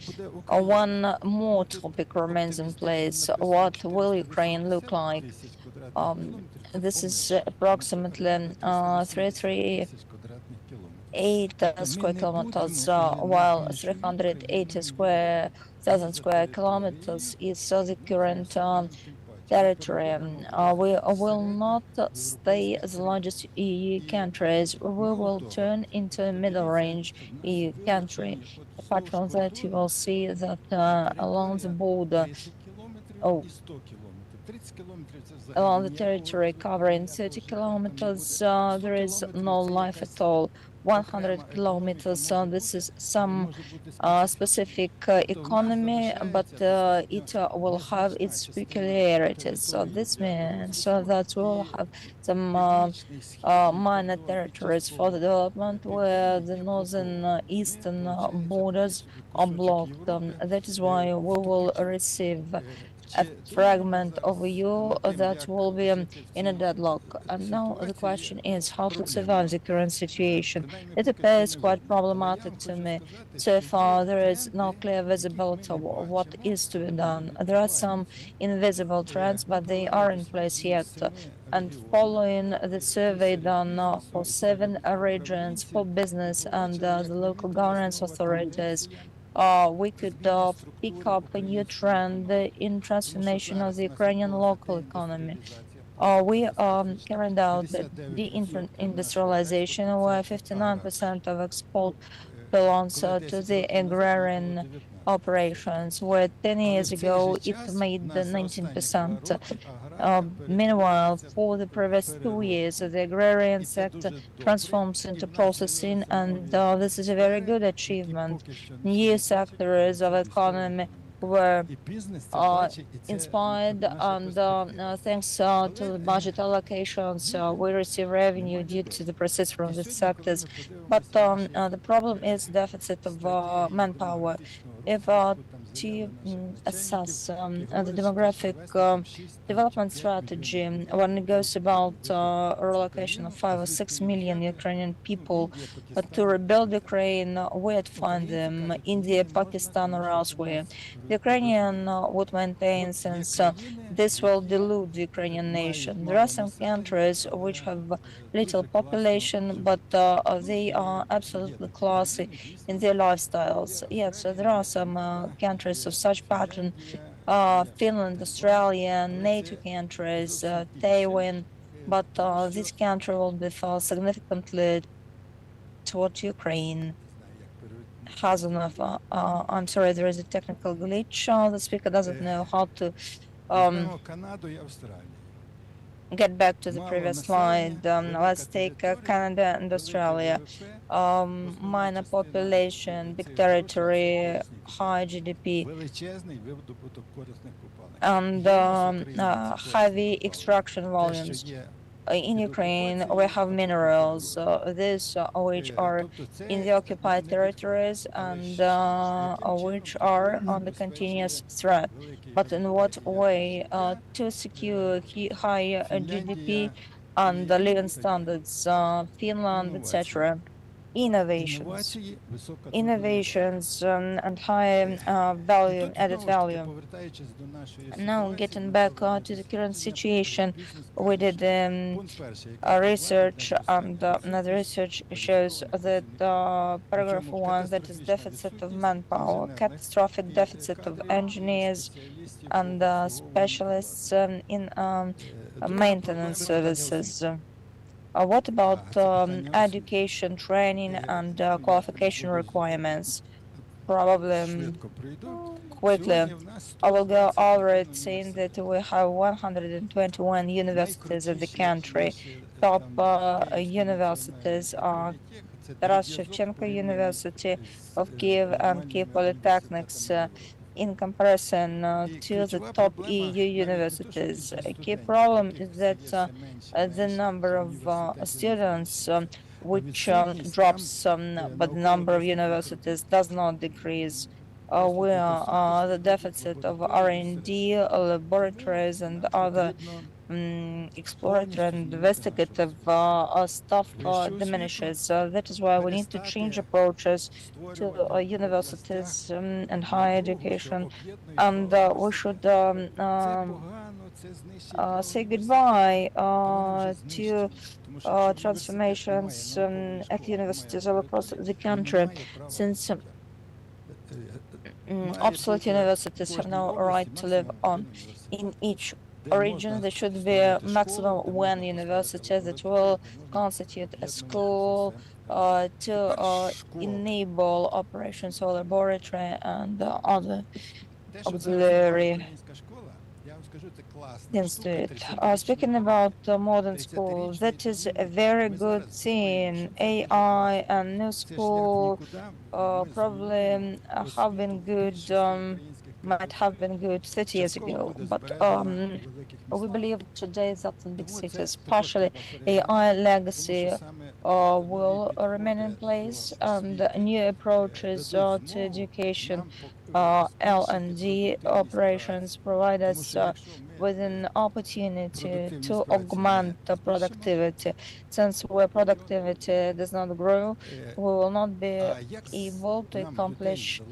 One more topic remains in place. What will Ukraine look like? This is approximately 338 square kilometers, while 380,000 square kilometers is the current territory. We will not stay as the largest EU countries. We will turn into a middle range EU country. Apart from that, you will see that along the border, along the territory covering 30 kilometers, there is no life at all. 100 kilometers, this is some specific economy, but it will have its peculiarities. So this means that we will have some minor territories for the development where the northern eastern borders are blocked. That is why we will receive a fragment of EU that will be in a deadlock. And now the question is how to survive the current situation. It appears quite problematic to me. So far, there is no clear visibility of what is to be done. There are some invisible trends, but they are in place yet. And following the survey done for 7 regions for business and the local governance authorities, we could pick up a new trend in transformation of the Ukrainian local economy. We carried out the deindustrialization where 59% of export belongs to the agrarian operations, where 10 years ago it made 19%. Meanwhile, for the previous 2 years, the agrarian sector transforms into processing, and this is a very good achievement. New sectors of economy were inspired, and thanks to the budget allocations, we receive revenue due to the proceeds from the sectors. But the problem is deficit of manpower. If to assess the demographic development strategy, when it goes about relocation of 5 or 6 million Ukrainian people to rebuild Ukraine, where'd find them? India, Pakistan, or elsewhere? The Ukrainian would maintain, since this will dilute the Ukrainian nation. There are some countries which have little population, but they are absolutely classy in their lifestyles. Yes, so there are some countries of such pattern, Finland, Australia, NATO countries, Taiwan, but this country will differ significantly toward Ukraine. Has enough. I'm sorry, there is a technical glitch. The speaker doesn't know how to get back to the previous slide. Let's take Canada and Australia. Minor population, big territory, high GDP, and heavy extraction volumes. In Ukraine, we have minerals, these which are in the occupied territories and which are under continuous threat. But in what way? To secure higher GDP and living standards, Finland, etc. Innovations and high value, added value. Now, getting back to the current situation, we did research, and the research shows that paragraph 1, that is deficit of manpower, catastrophic deficit of engineers and specialists in maintenance services. What about education, training, and qualification requirements? Probably quickly. I will go over it, saying that we have 121 universities in the country. Top universities are Taras Shevchenko University of Kiev and Kiev Polytechnics. In comparison to the top EU universities. A key problem is that the number of students which drops, but the number of universities does not decrease. The deficit of R&D, laboratories, and other exploratory and investigative stuff diminishes. That is why we need to change approaches to universities and higher education, and we should say goodbye to transformations at universities all across the country, since obsolete universities have no right to live on. In each region, there should be a maximum 1 university that will constitute a school to enable operations of laboratory and other auxiliary institute. Speaking about modern schools, that is a very good thing. AI and new school probably have been good, might have been good 30 years ago, but we believe today that in big cities, partially AI legacy will remain in place, and new approaches to education, L&D operations provide us with an opportunity to augment the productivity. Since where productivity does not grow, we will not be able to accomplish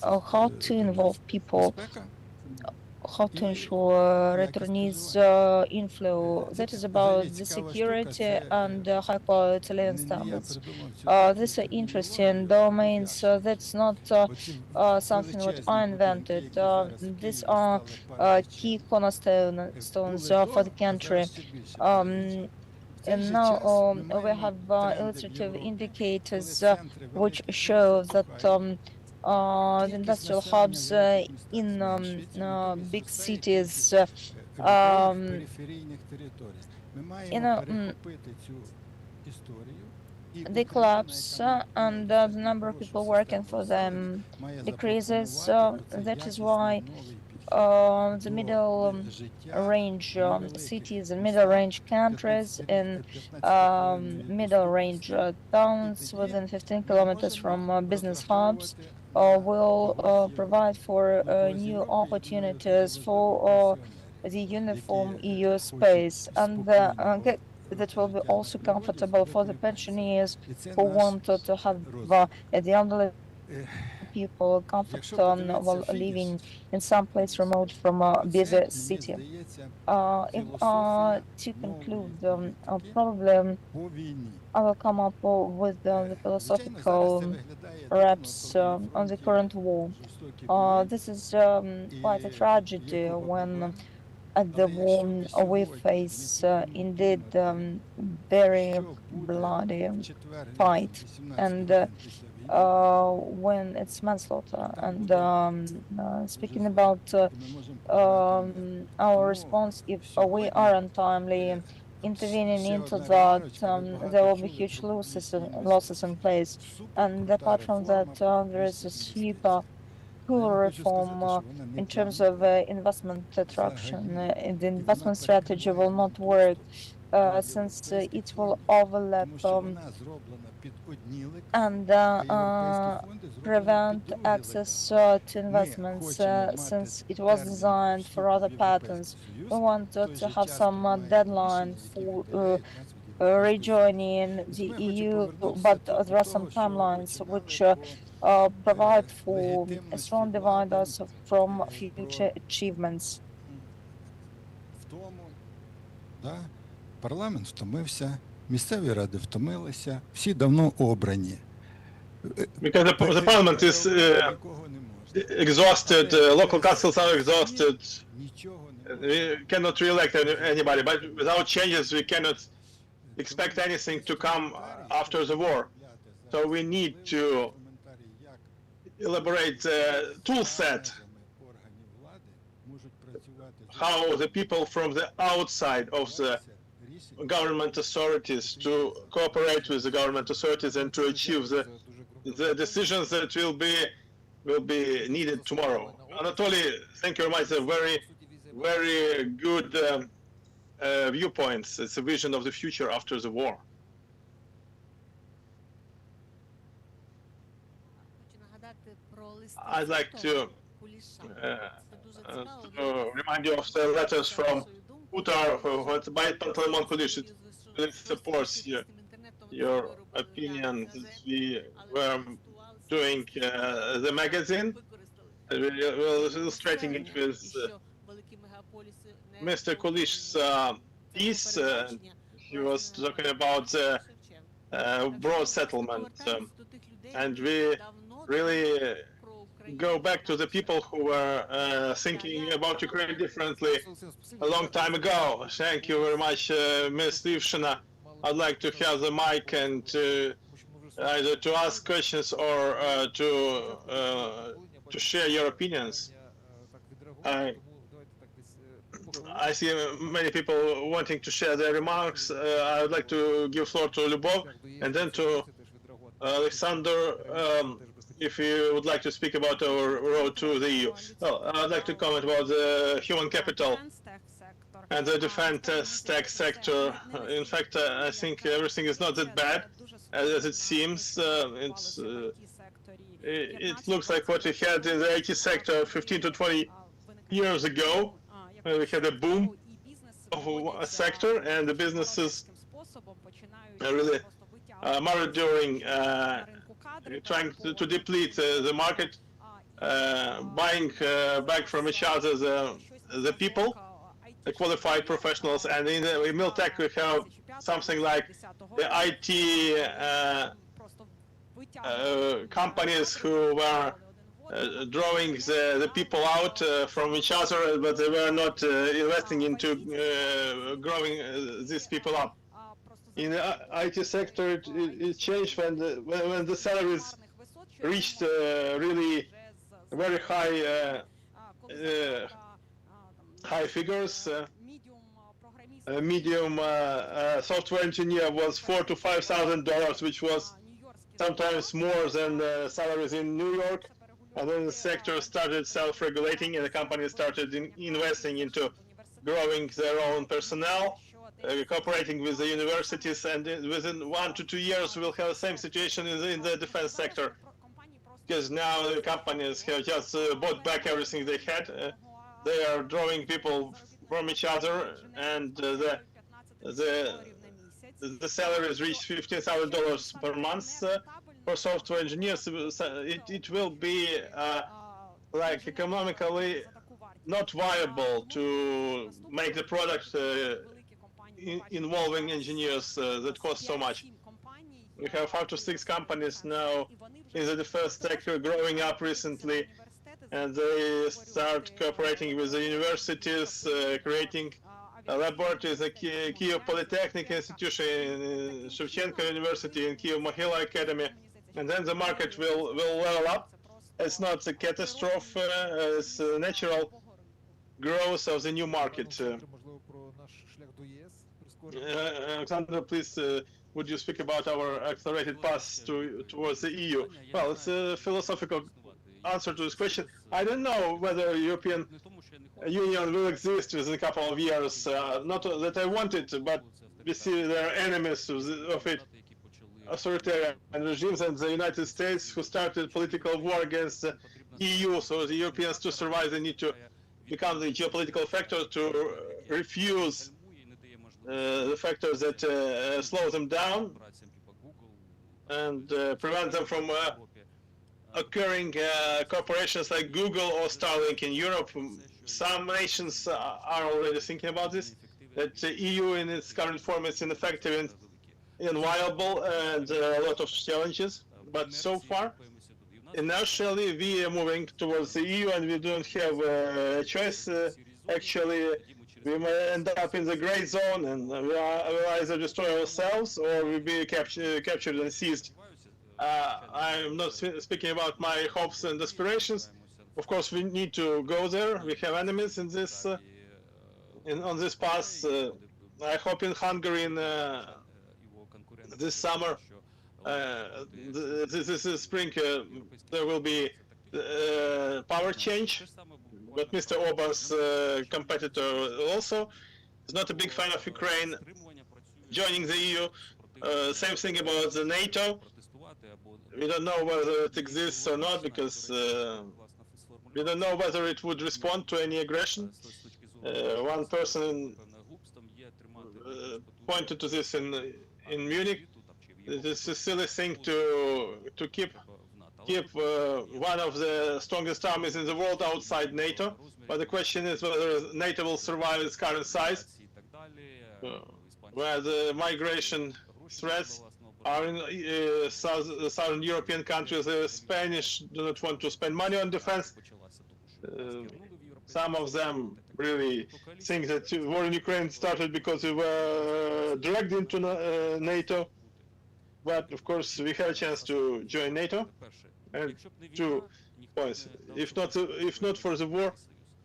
how to involve people, how to ensure returnees inflow. That is about the security and high quality living standards. These are interesting domains. That's not something what I invented. These are key cornerstones for the country. And now we have illustrative indicators which show that the industrial hubs in big cities, they collapse and the number of people working for them decreases. That is why the middle range cities and middle range countries and middle range towns within 15 kilometers from business hubs will provide for new opportunities for the uniform EU space, and that will be also comfortable for the pensioners who want to have the elderly people comfort while living in some place remote from a busy city. To conclude, probably I will come up with the philosophical wraps on the current war. This is quite a tragedy when at the war we face indeed very bloody fight, and when it's manslaughter. And speaking about our response, if we are untimely intervening into that, there will be huge losses in place. And apart from that, there is a super poor reform in terms of investment attraction. The investment strategy will not work since it will overlap and prevent access to investments since it was designed for other patterns. We want to have some deadline for rejoining the EU, but there are some timelines which provide for strong dividers from future achievements. Парламент втомився, місцеві ради втомилися, всі давно обрані. Because the parliament is exhausted, local councils are exhausted. We cannot re-elect anybody, but without changes we cannot expect anything to come after the war. So we need to elaborate the tool set, how the people from the outside of the government authorities to cooperate with the government authorities and to achieve the decisions that will be needed tomorrow. Anatoly, thank you very much. Very good viewpoints. It's a vision of the future after the war. I'd like to remind you of the letters from Utar, who by Panteleimon Kulish. It supports your opinion. We were doing the magazine. We were illustrating it with Mr. Kulish's piece. He was talking about the broad settlement. And we really go back to the people who were thinking about Ukraine differently a long time ago. Thank you very much, Ms. Livshina. I'd like to have the mic and either to ask questions or to share your opinions. I see many people wanting to share their remarks. I would like to give floor to Lyubov and then to Alexander. If you would like to speak about our road to the EU. Well, I'd like to comment about the human capital and the defense tech sector. In fact, I think everything is not that bad as it seems. It looks like what we had in the IT sector 15 to 20 years ago, when we had a boom of a sector and the businesses really maroonering, trying to deplete the market, buying back from each other the people, the qualified professionals. And in the Miltech we have something like the IT companies who were drawing the people out from each other, but they were not investing into growing these people up. In the IT sector, it changed when the salaries reached really very high figures. Medium software engineer was $4,000 to $5,000, which was sometimes more than salaries in New York. And then the sector started self-regulating, and the companies started investing into growing their own personnel, cooperating with the universities, and within 1 to 2 years we'll have the same situation in the defense sector, because now the companies have just bought back everything they had. They are drawing people from each other, and the salaries reach $15,000 per month for software engineers. It will be like economically not viable to make the product involving engineers that cost so much. We have 5 to 6 companies now in the defense sector growing up recently, and they start cooperating with the universities, creating laboratories at Kyiv Polytechnic Institution, Shevchenko University, and Kyiv Mohyla Academy, and then the market will level up. It's not a catastrophe, it's a natural growth of the new market. Alexander, please, would you speak about our accelerated path towards the EU? Well, it's a philosophical answer to this question. I don't know whether European Union will exist within a couple of years. Not that I want it, but we see there are enemies of it, authoritarian regimes, and the United States who started political war against the EU. So the Europeans, to survive, they need to become the geopolitical factor to refuse the factors that slow them down and prevent them from occurring corporations like Google or Starlink in Europe. Some nations are already thinking about this, that the EU in its current form is ineffective and inviable, and there are a lot of challenges. But so far, inertially, we are moving towards the EU, and we don't have a choice. Actually, we may end up in the gray zone, and we'll either destroy ourselves or we'll be captured and seized. I'm not speaking about my hopes and aspirations. Of course, we need to go there. We have enemies in this on this path. I hope in Hungary in this summer, this spring, there will be power change. But Mr. Orban's competitor also is not a big fan of Ukraine joining the EU. Same thing about the NATO. We don't know whether it exists or not, because we don't know whether it would respond to any aggression. One person pointed to this in Munich. It is a silly thing to keep one of the strongest armies in the world outside NATO. But the question is whether NATO will survive its current size, where the migration threats are in southern European countries. The Spanish do not want to spend money on defense. Some of them really think that the war in Ukraine started because we were dragged into NATO. But of course, we have a chance to join NATO. And 2 points: if not for the war,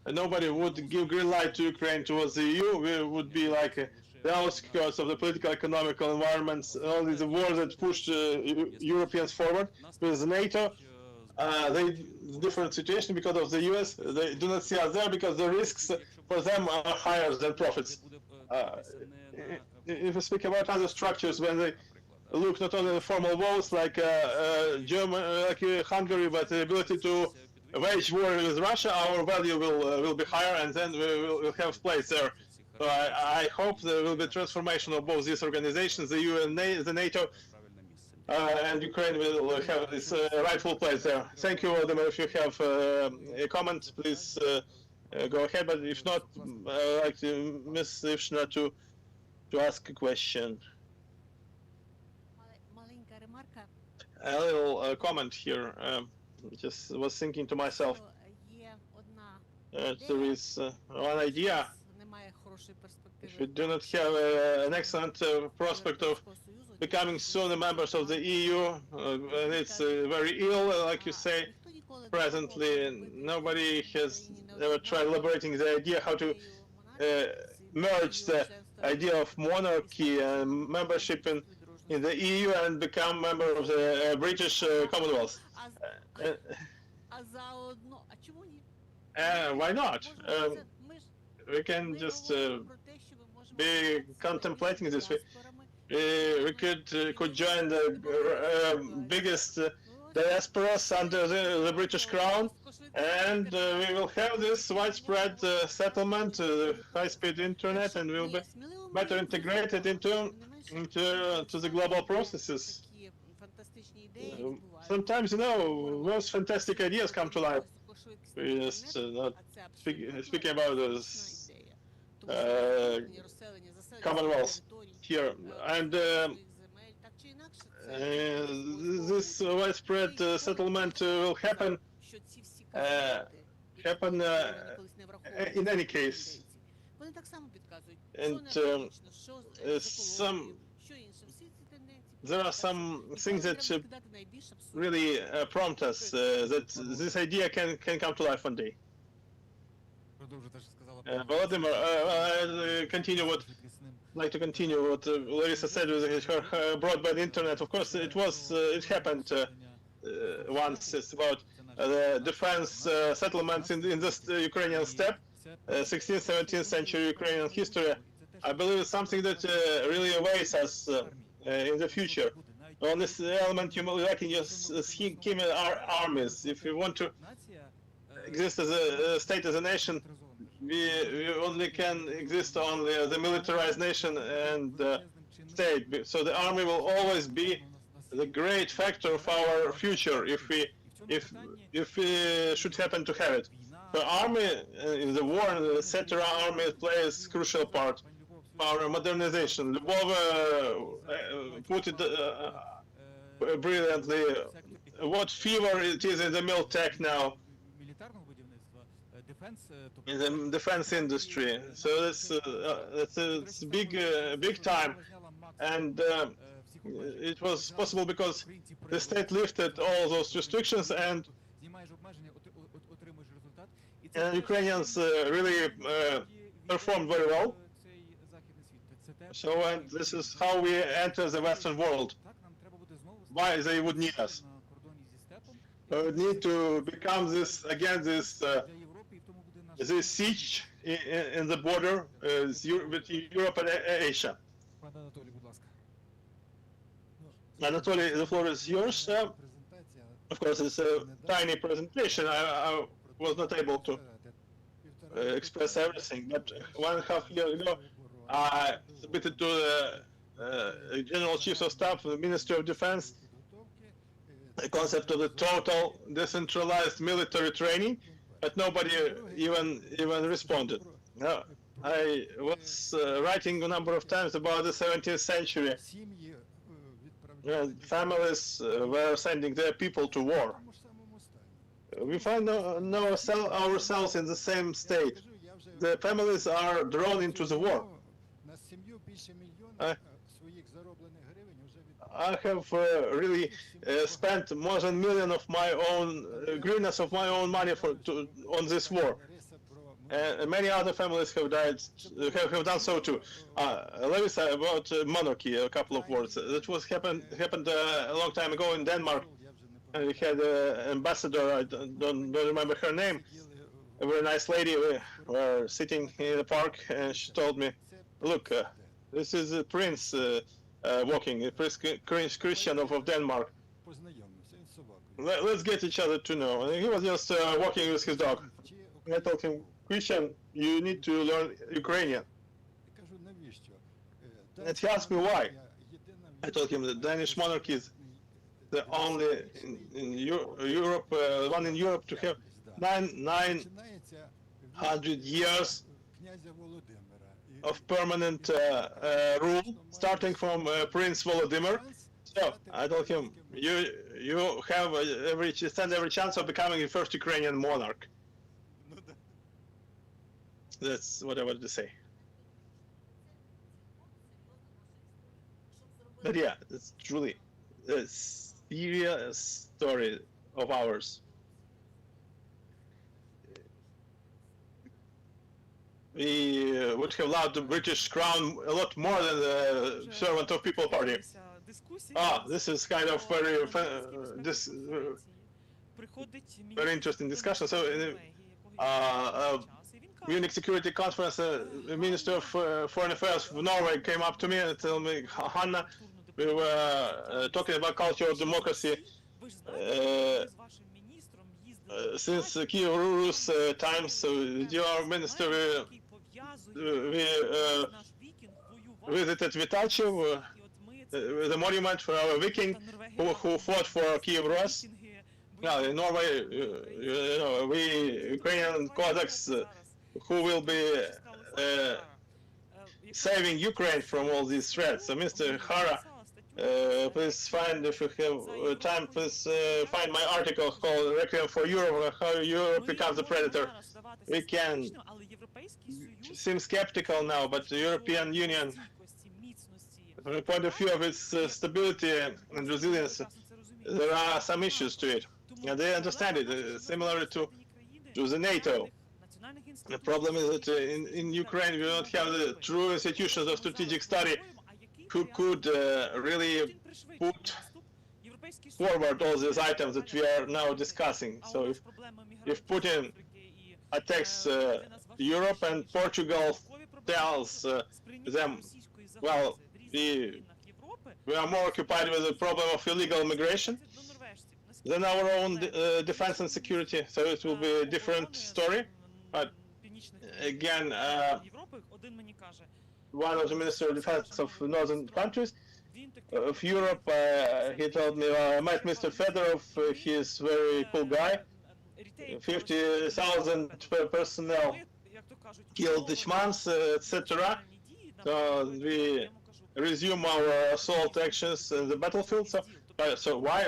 nobody would give green light to Ukraine towards the EU. We would be like the outskirts of the political, economical environments. Only the war that pushed Europeans forward. With NATO, different situation because of the US. They do not see us there because the risks for them are higher than profits. If we speak about other structures, when they look not only at formal walls like Hungary, but the ability to wage war with Russia, our value will be higher, and then we will have place there. So I hope there will be transformation of both these organizations, the EU and the NATO, and Ukraine will have its rightful place there. Thank you, Vladimir. If you have a comment, please go ahead. But if not, I'd like to Ms. Ivshina to ask a question. A little comment here. Just was thinking to myself. There is one idea if we do not have an excellent prospect of becoming soon members of the EU, and it's very ill, like you say. Presently, nobody has ever tried elaborating the idea how to merge the idea of monarchy and membership in the EU and become member of the British Commonwealth. Why not? We can just be contemplating this. We could join the biggest diasporas under the British Crown, and we will have this widespread settlement, high-speed internet, and we'll be better integrated into the global processes. Sometimes, you know, most fantastic ideas come to life. We're just not speaking about this Commonwealth here, and this widespread settlement will happen in any case. And there are some things that really prompt us that this idea can come to life one day. Volodymyr, I'll continue what. Like to continue what Larissa said with her broadband internet. Of course, it happened once. It's about the defense settlements in this Ukrainian steppe, 16th, 17th century Ukrainian history. I believe it's something that really awaits us in the future. On this element, you like in your scheme our armies. If we want to exist as a state, as a nation, we only can exist on the militarized nation and state. So the army will always be the great factor of our future if we should happen to have it. The army in the war, etc., army plays crucial part. Our modernization. Lvov put it brilliantly. What fever it is in the militech now. In the defense industry, so it's big time, and it was possible because the state lifted all those restrictions, and Ukrainians really performed very well. So, and this is how we enter the Western world. Why they would need us? We would need to become this siege in the border with Europe and Asia. Anatoly, the floor is yours. Of course, it's a tiny presentation. I was not able to express everything, but 1.5 years ago, I submitted to the General Chiefs of Staff, the Ministry of Defense, the concept of the total decentralized military training, but nobody even responded. No, I was writing a number of times about the 17th century. Families were sending their people to war. We find ourselves in the same state. The families are drawn into the war. I have really spent more than $1 million of my own hryvnias of my own money on this war. And many other families have have done so too. Let me say about monarchy a couple of words. That happened a long time ago in Denmark. And we had an ambassador. I don't remember her name. A very nice lady. We were sitting in the park, and she told me, "Look, this is a prince walking, a Prince Christian of Denmark. Let's get each other to know." And he was just walking with his dog. And I told him, "Christian, you need to learn Ukrainian." And he asked me why. I told him the Danish monarchy is the only in Europe, one in Europe to have 900 years of permanent rule, starting from Prince Volodymyr. So I told him, you have every chance of becoming the first Ukrainian monarch. That's what I wanted to say. But yeah, it's truly a serious story of ours. We would have loved the British crown a lot more than the servant of people party. This is kind of very interesting discussion. So Munich Security Conference, the Minister of Foreign Affairs of Norway came up to me and told me, Hanna, we were talking about culture of democracy since Kiev Rus times. So your minister, we visited Vitachev, the monument for our Viking who fought for Kiev Rus. Yeah, in Norway, we Ukrainian Cossacks who will be saving Ukraine from all these threats. So, Mr. Hara, please find, if you have time, please find my article called Requiem for Europe, how Europe becomes a predator. We can seem skeptical now, but the European Union, from the point of view of its stability and resilience, there are some issues to it. And they understand it, similar to the NATO. The problem is that in Ukraine we don't have the true institutions of strategic study who could really put forward all these items that we are now discussing. So if Putin attacks Europe and Portugal tells them, well, we are more occupied with the problem of illegal migration than our own defense and security, so it will be a different story. But again, one of the Minister of Defense of northern countries of Europe, he told me, I met Mr. Fedorov, he is a very cool guy, 50,000 personnel killed each month, etc. So we resume our assault actions in the battlefield. So why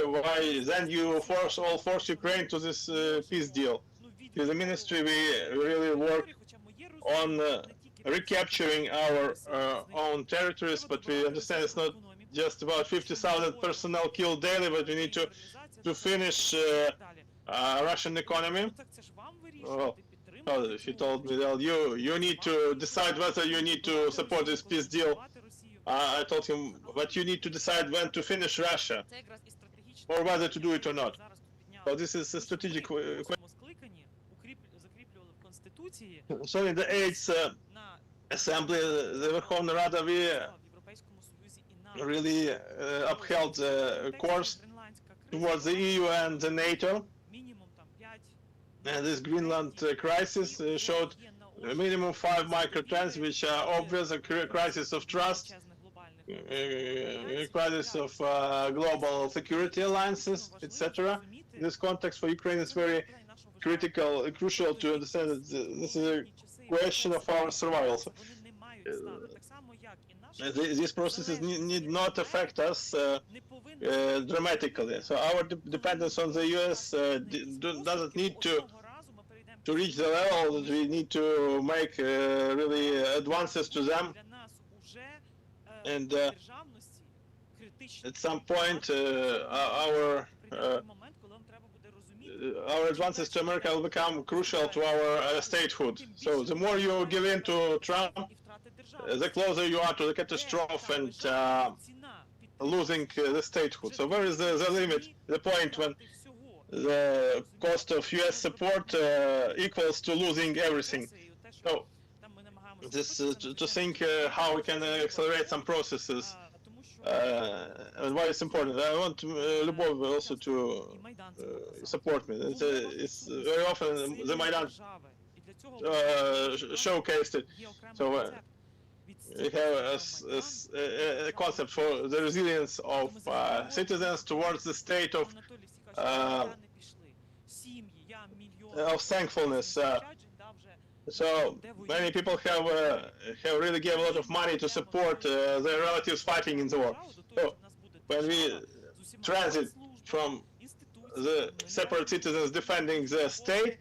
then you force Ukraine to this peace deal? With the ministry, we really work on recapturing our own territories, but we understand it's not just about 50,000 personnel killed daily, but we need to finish Russian economy. Well, he told me, well, you need to decide whether you need to support this peace deal. I told him, but you need to decide when to finish Russia, or whether to do it or not. So this is a strategic question. So in the 8th Assembly, the Verkhovna Rada, we really upheld the course towards the EU and the NATO. And this Greenland crisis showed a minimum 5 microtrends, which are obvious: a crisis of trust, crisis of global security alliances, etc. In this context, for Ukraine, it's very crucial to understand that this is a question of our survival. So, these processes need not affect us dramatically. So our dependence on the US doesn't need to reach the level that we need to make really advances to them. And at some point, our advances to America will become crucial to our statehood. So the more you give in to Trump, the closer you are to the catastrophe and losing the statehood. So where is the limit, the point when the cost of US support equals to losing everything? So this to think how we can accelerate some processes and why it's important. I want Lubov also to support me. It's very often the Maidan showcased it. So we have a concept for the resilience of citizens towards the state of thankfulness. So many people have really gave a lot of money to support their relatives fighting in the war. So when we transit from the separate citizens defending the state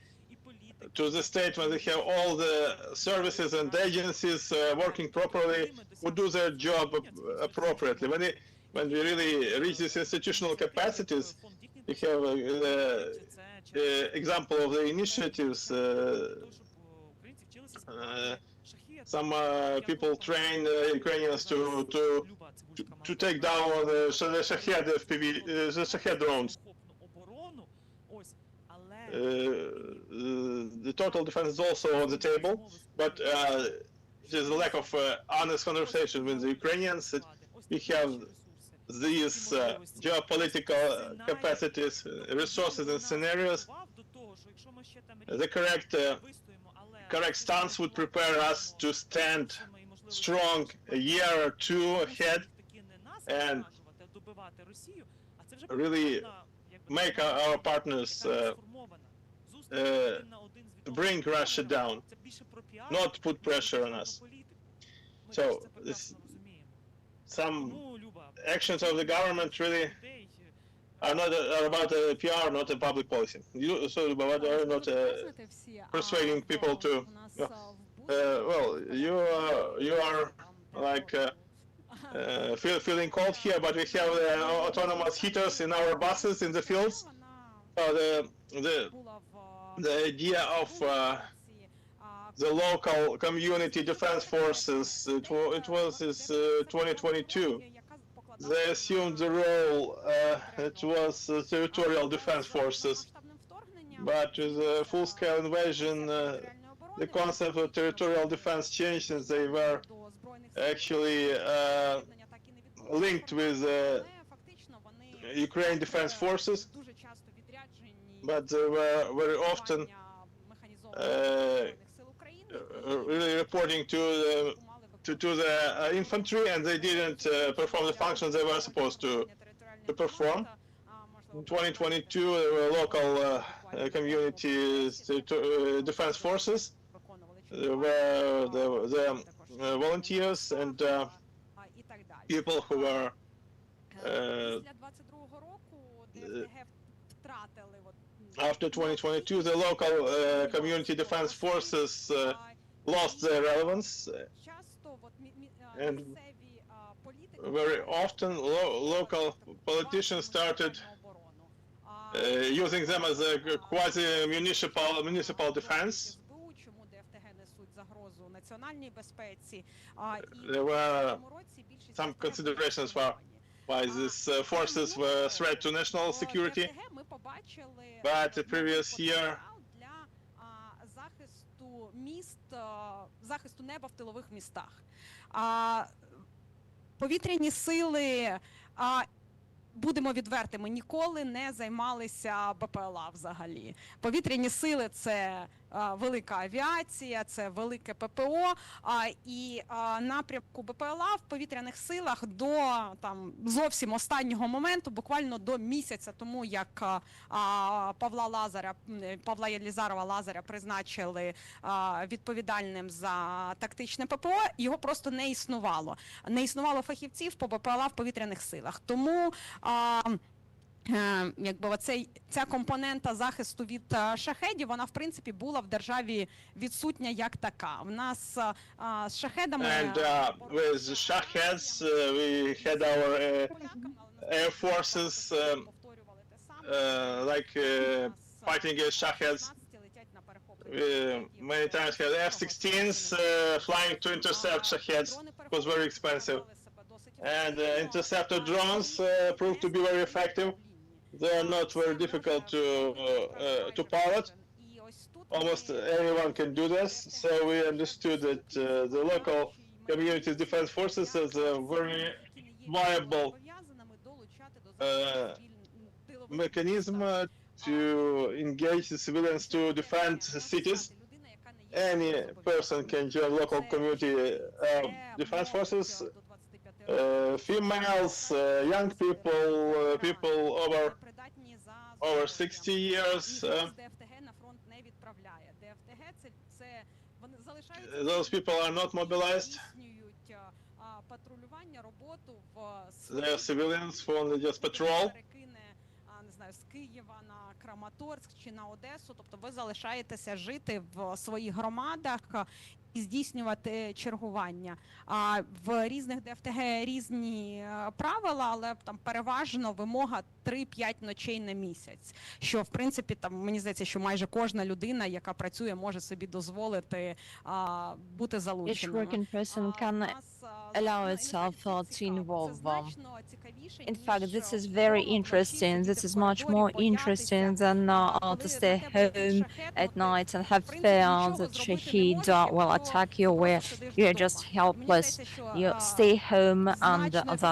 to the state when they have all the services and agencies working properly, who do their job appropriately. When when we really reach these institutional capacities, we have example of the initiatives. Some people train Ukrainians to take down the Shahed FPV, the Shahed drones. The total defense is also on the table, but there's a lack of honest conversation with the Ukrainians. We have these geopolitical capacities, resources, and scenarios. The correct stance would prepare us to stand strong a year or two ahead and really make our partners bring Russia down, not put pressure on us. So some actions of the government really are not about PR, not a public policy. So are not persuading people to. Well, you are like feeling cold here, but we have autonomous heaters in our buses in the fields. The idea of the local community defense forces, it was 2022. They assumed the role, it was territorial defense forces, but with a full-scale invasion, the concept of territorial defense changed, and they were actually linked with Ukrainian defense forces, but they were very often really reporting to the infantry, and they didn't perform the functions they were supposed to perform. In 2022, there were local community defense forces. There were the volunteers and people who were after 2022, the local community defense forces lost their relevance, and very often local politicians started using them as a quasi-municipal defense. There were some considerations for why these forces were a threat to national security, but the previous year захисту неба в тилових містах. Повітряні сили, будемо відвертими, ніколи не займалися БПЛА взагалі. Повітряні сили – це велика авіація, це велике ППО, і напрямку БПЛА в повітряних силах до зовсім останнього моменту, буквально до місяця тому, як Павла Єлізарова Лазаря призначили відповідальним за тактичне ППО, його просто не існувало. Не існувало фахівців по БПЛА в повітряних силах. Тому якби ця компонента захисту від шахедів, вона в принципі була в державі відсутня як така. В нас з шахедами... And with Shaheds, we had our air forces like fighting against Shaheds. Many times had F-16s flying to intercept Shaheds. It was very expensive. And interceptor drones proved to be very effective. They are not very difficult to pilot. Almost everyone can do this. So we understood that the local community defense forces is a very viable mechanism to engage the civilians to defend cities. Any person can join local community defense forces. Females, young people, people over 60 years. Those people are not mobilized. They are civilians who only just patrol. З Києва на Краматорськ чи на Одесу, тобто ви залишаєтеся жити в своїх громадах здійснювати чергування. А в різних ДФТГ різні правила, але там переважно вимога 3-5 ночей на місяць. Що, в принципі, там, мені здається, що майже кожна людина, яка працює, може собі дозволити бути залученою. Each working person can allow itself to involve. In fact, this is very interesting. This is much more interesting than to stay home at night and have fear that Shahid will attack you, where you are just helpless. You stay home and that